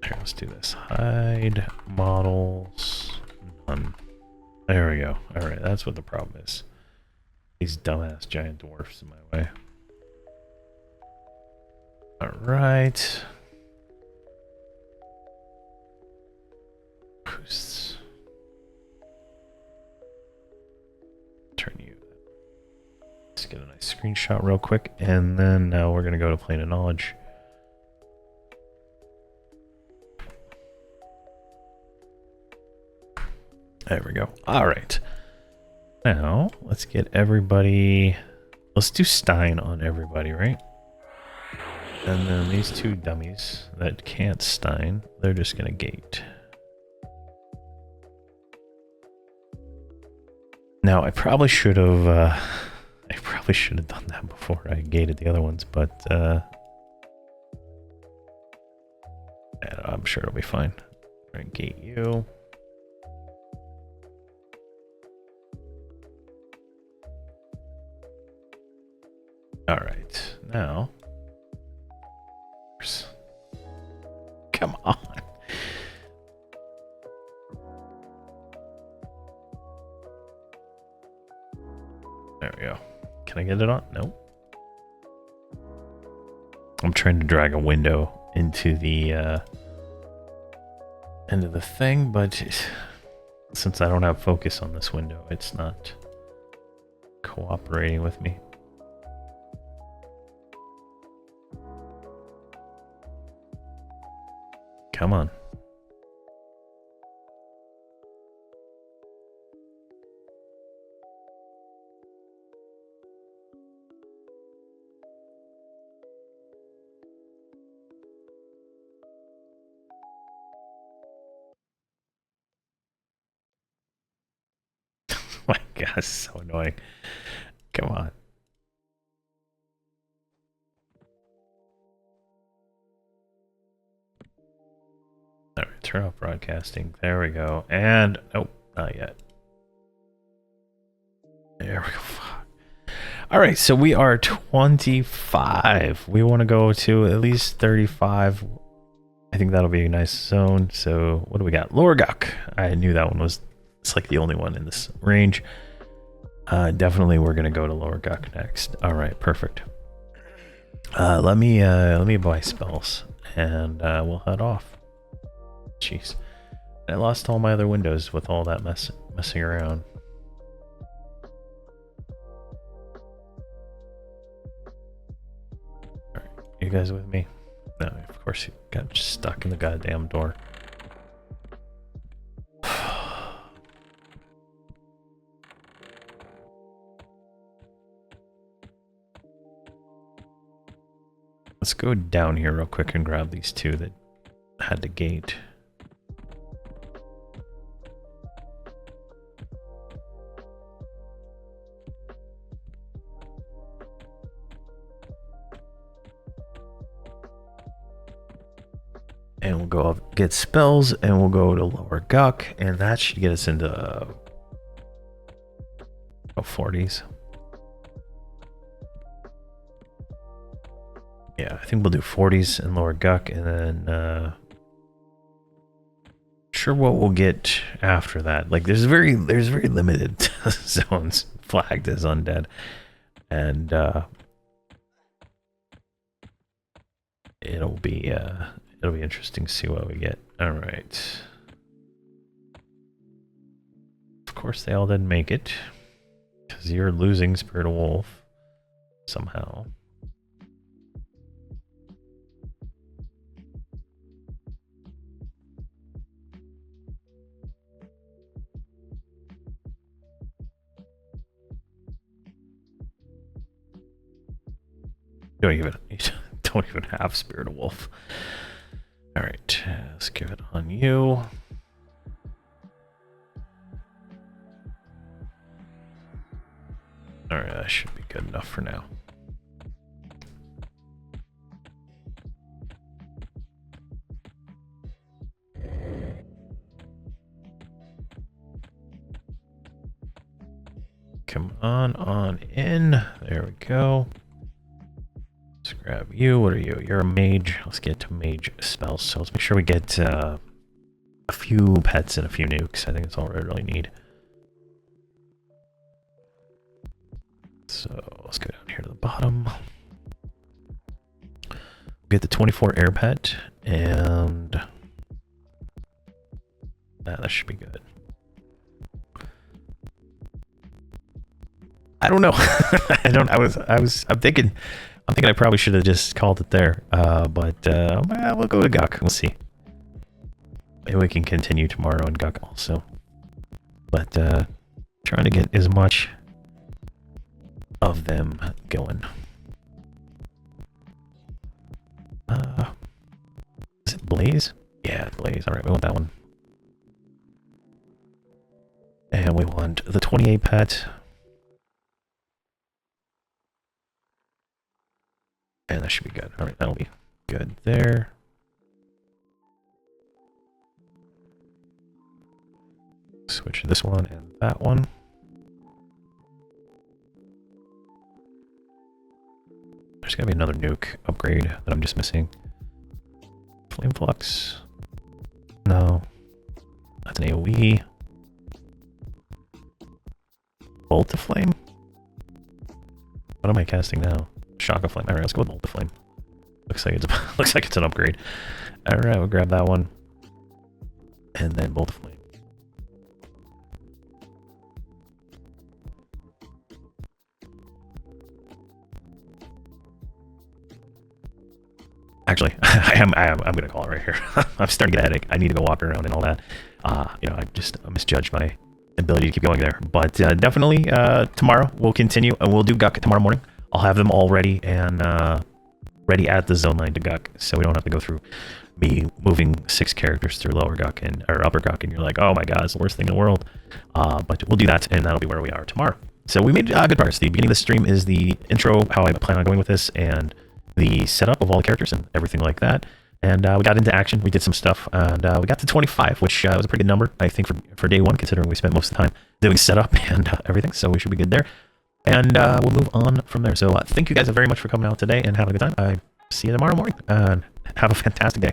Here, let's do this. Hide models. None. There we go. Alright, that's what the problem is. These dumbass giant dwarfs in my way. Alright. Turn you. Let's get a nice screenshot real quick, and then now we're going to go to Plane of Knowledge. There we go. All right. Now, let's get everybody... Let's do Stein on everybody, right? And then these two dummies that can't Stein, they're just going to gate. Now, I probably should have done that before I gated the other ones, but I'm sure it'll be fine. All right, gate you. All right, now, come on. There we go. Can I get it on? Nope. I'm trying to drag a window into the thing, but since I don't have focus on this window, it's not cooperating with me. Come on. My gosh, so annoying. Come on. All right, turn off broadcasting. There we go. And nope, not yet. There we go. All right, so we are 25. We want to go to at least 35. I think that'll be a nice zone. So what do we got? Lorgok. I knew that one was... It's like the only one in this range. Definitely we're gonna go to Lorgok next. All right, perfect. Let me buy spells and we'll head off. Jeez, I lost all my other windows with all that messing around. All right, you guys with me? No, of course you got stuck in the goddamn door. let's go down here real quick and grab these two that had the gate. And we'll go up, get spells, and we'll go to lower Guck, and that should get us into 40s. Yeah, I think we'll do 40s and lower Guck, and then sure what we'll get after that. Like there's very limited zones flagged as undead, and it'll be interesting to see what we get. All right. Of course, they all didn't make it because you're losing Spirit of Wolf somehow. You don't even have Spirit of Wolf. All right, let's give it on you. All right, that should be good enough for now. Come on in. There we go. Let's grab you. What are you? You're a mage. Let's get to mage spells. So let's make sure we get a few pets and a few nukes. I think that's all we really need. So let's go down here to the bottom. Get the 24 air pet, and that should be good. I don't know. I'm thinking I probably should have just called it there. But we'll go to Guck. We'll see. Maybe we can continue tomorrow in Guck also. But trying to get as much of them going. Is it Blaze? Yeah, Blaze. All right, we want that one. And we want the 28 pet. And that should be good. All right, that'll be good there. Switch this one and that one. There's gotta be another nuke upgrade that I'm just missing. Flame Flux. No. That's an AoE. Bolt of Flame? What am I casting now? Shock of Flame. Alright, let's go with Bolt of Flame. Looks like it's an upgrade. Alright, we'll grab that one. And then Bolt of Flame. Actually, I'm gonna call it right here. I'm starting to get a headache. I need to go walk around and all that. You know, I misjudged my ability to keep going there. But definitely tomorrow we'll continue and we'll do Guck tomorrow morning. I'll have them all ready and ready at the zone line to Guck, so we don't have to go through me moving 6 characters through lower Guck or upper Guck, and you're like, oh my god, it's the worst thing in the world. But we'll do that, and that'll be where we are tomorrow. So we made good progress. The beginning of the stream is the intro, how I plan on going with this, and the setup of all the characters and everything like that. And we got into action. We did some stuff, and we got to 25, which was a pretty good number, I think, for day one, considering we spent most of the time doing setup and everything. So we should be good there. And we'll move on from there. So thank you guys very much for coming out today and having a good time. I see you tomorrow morning, and have a fantastic day.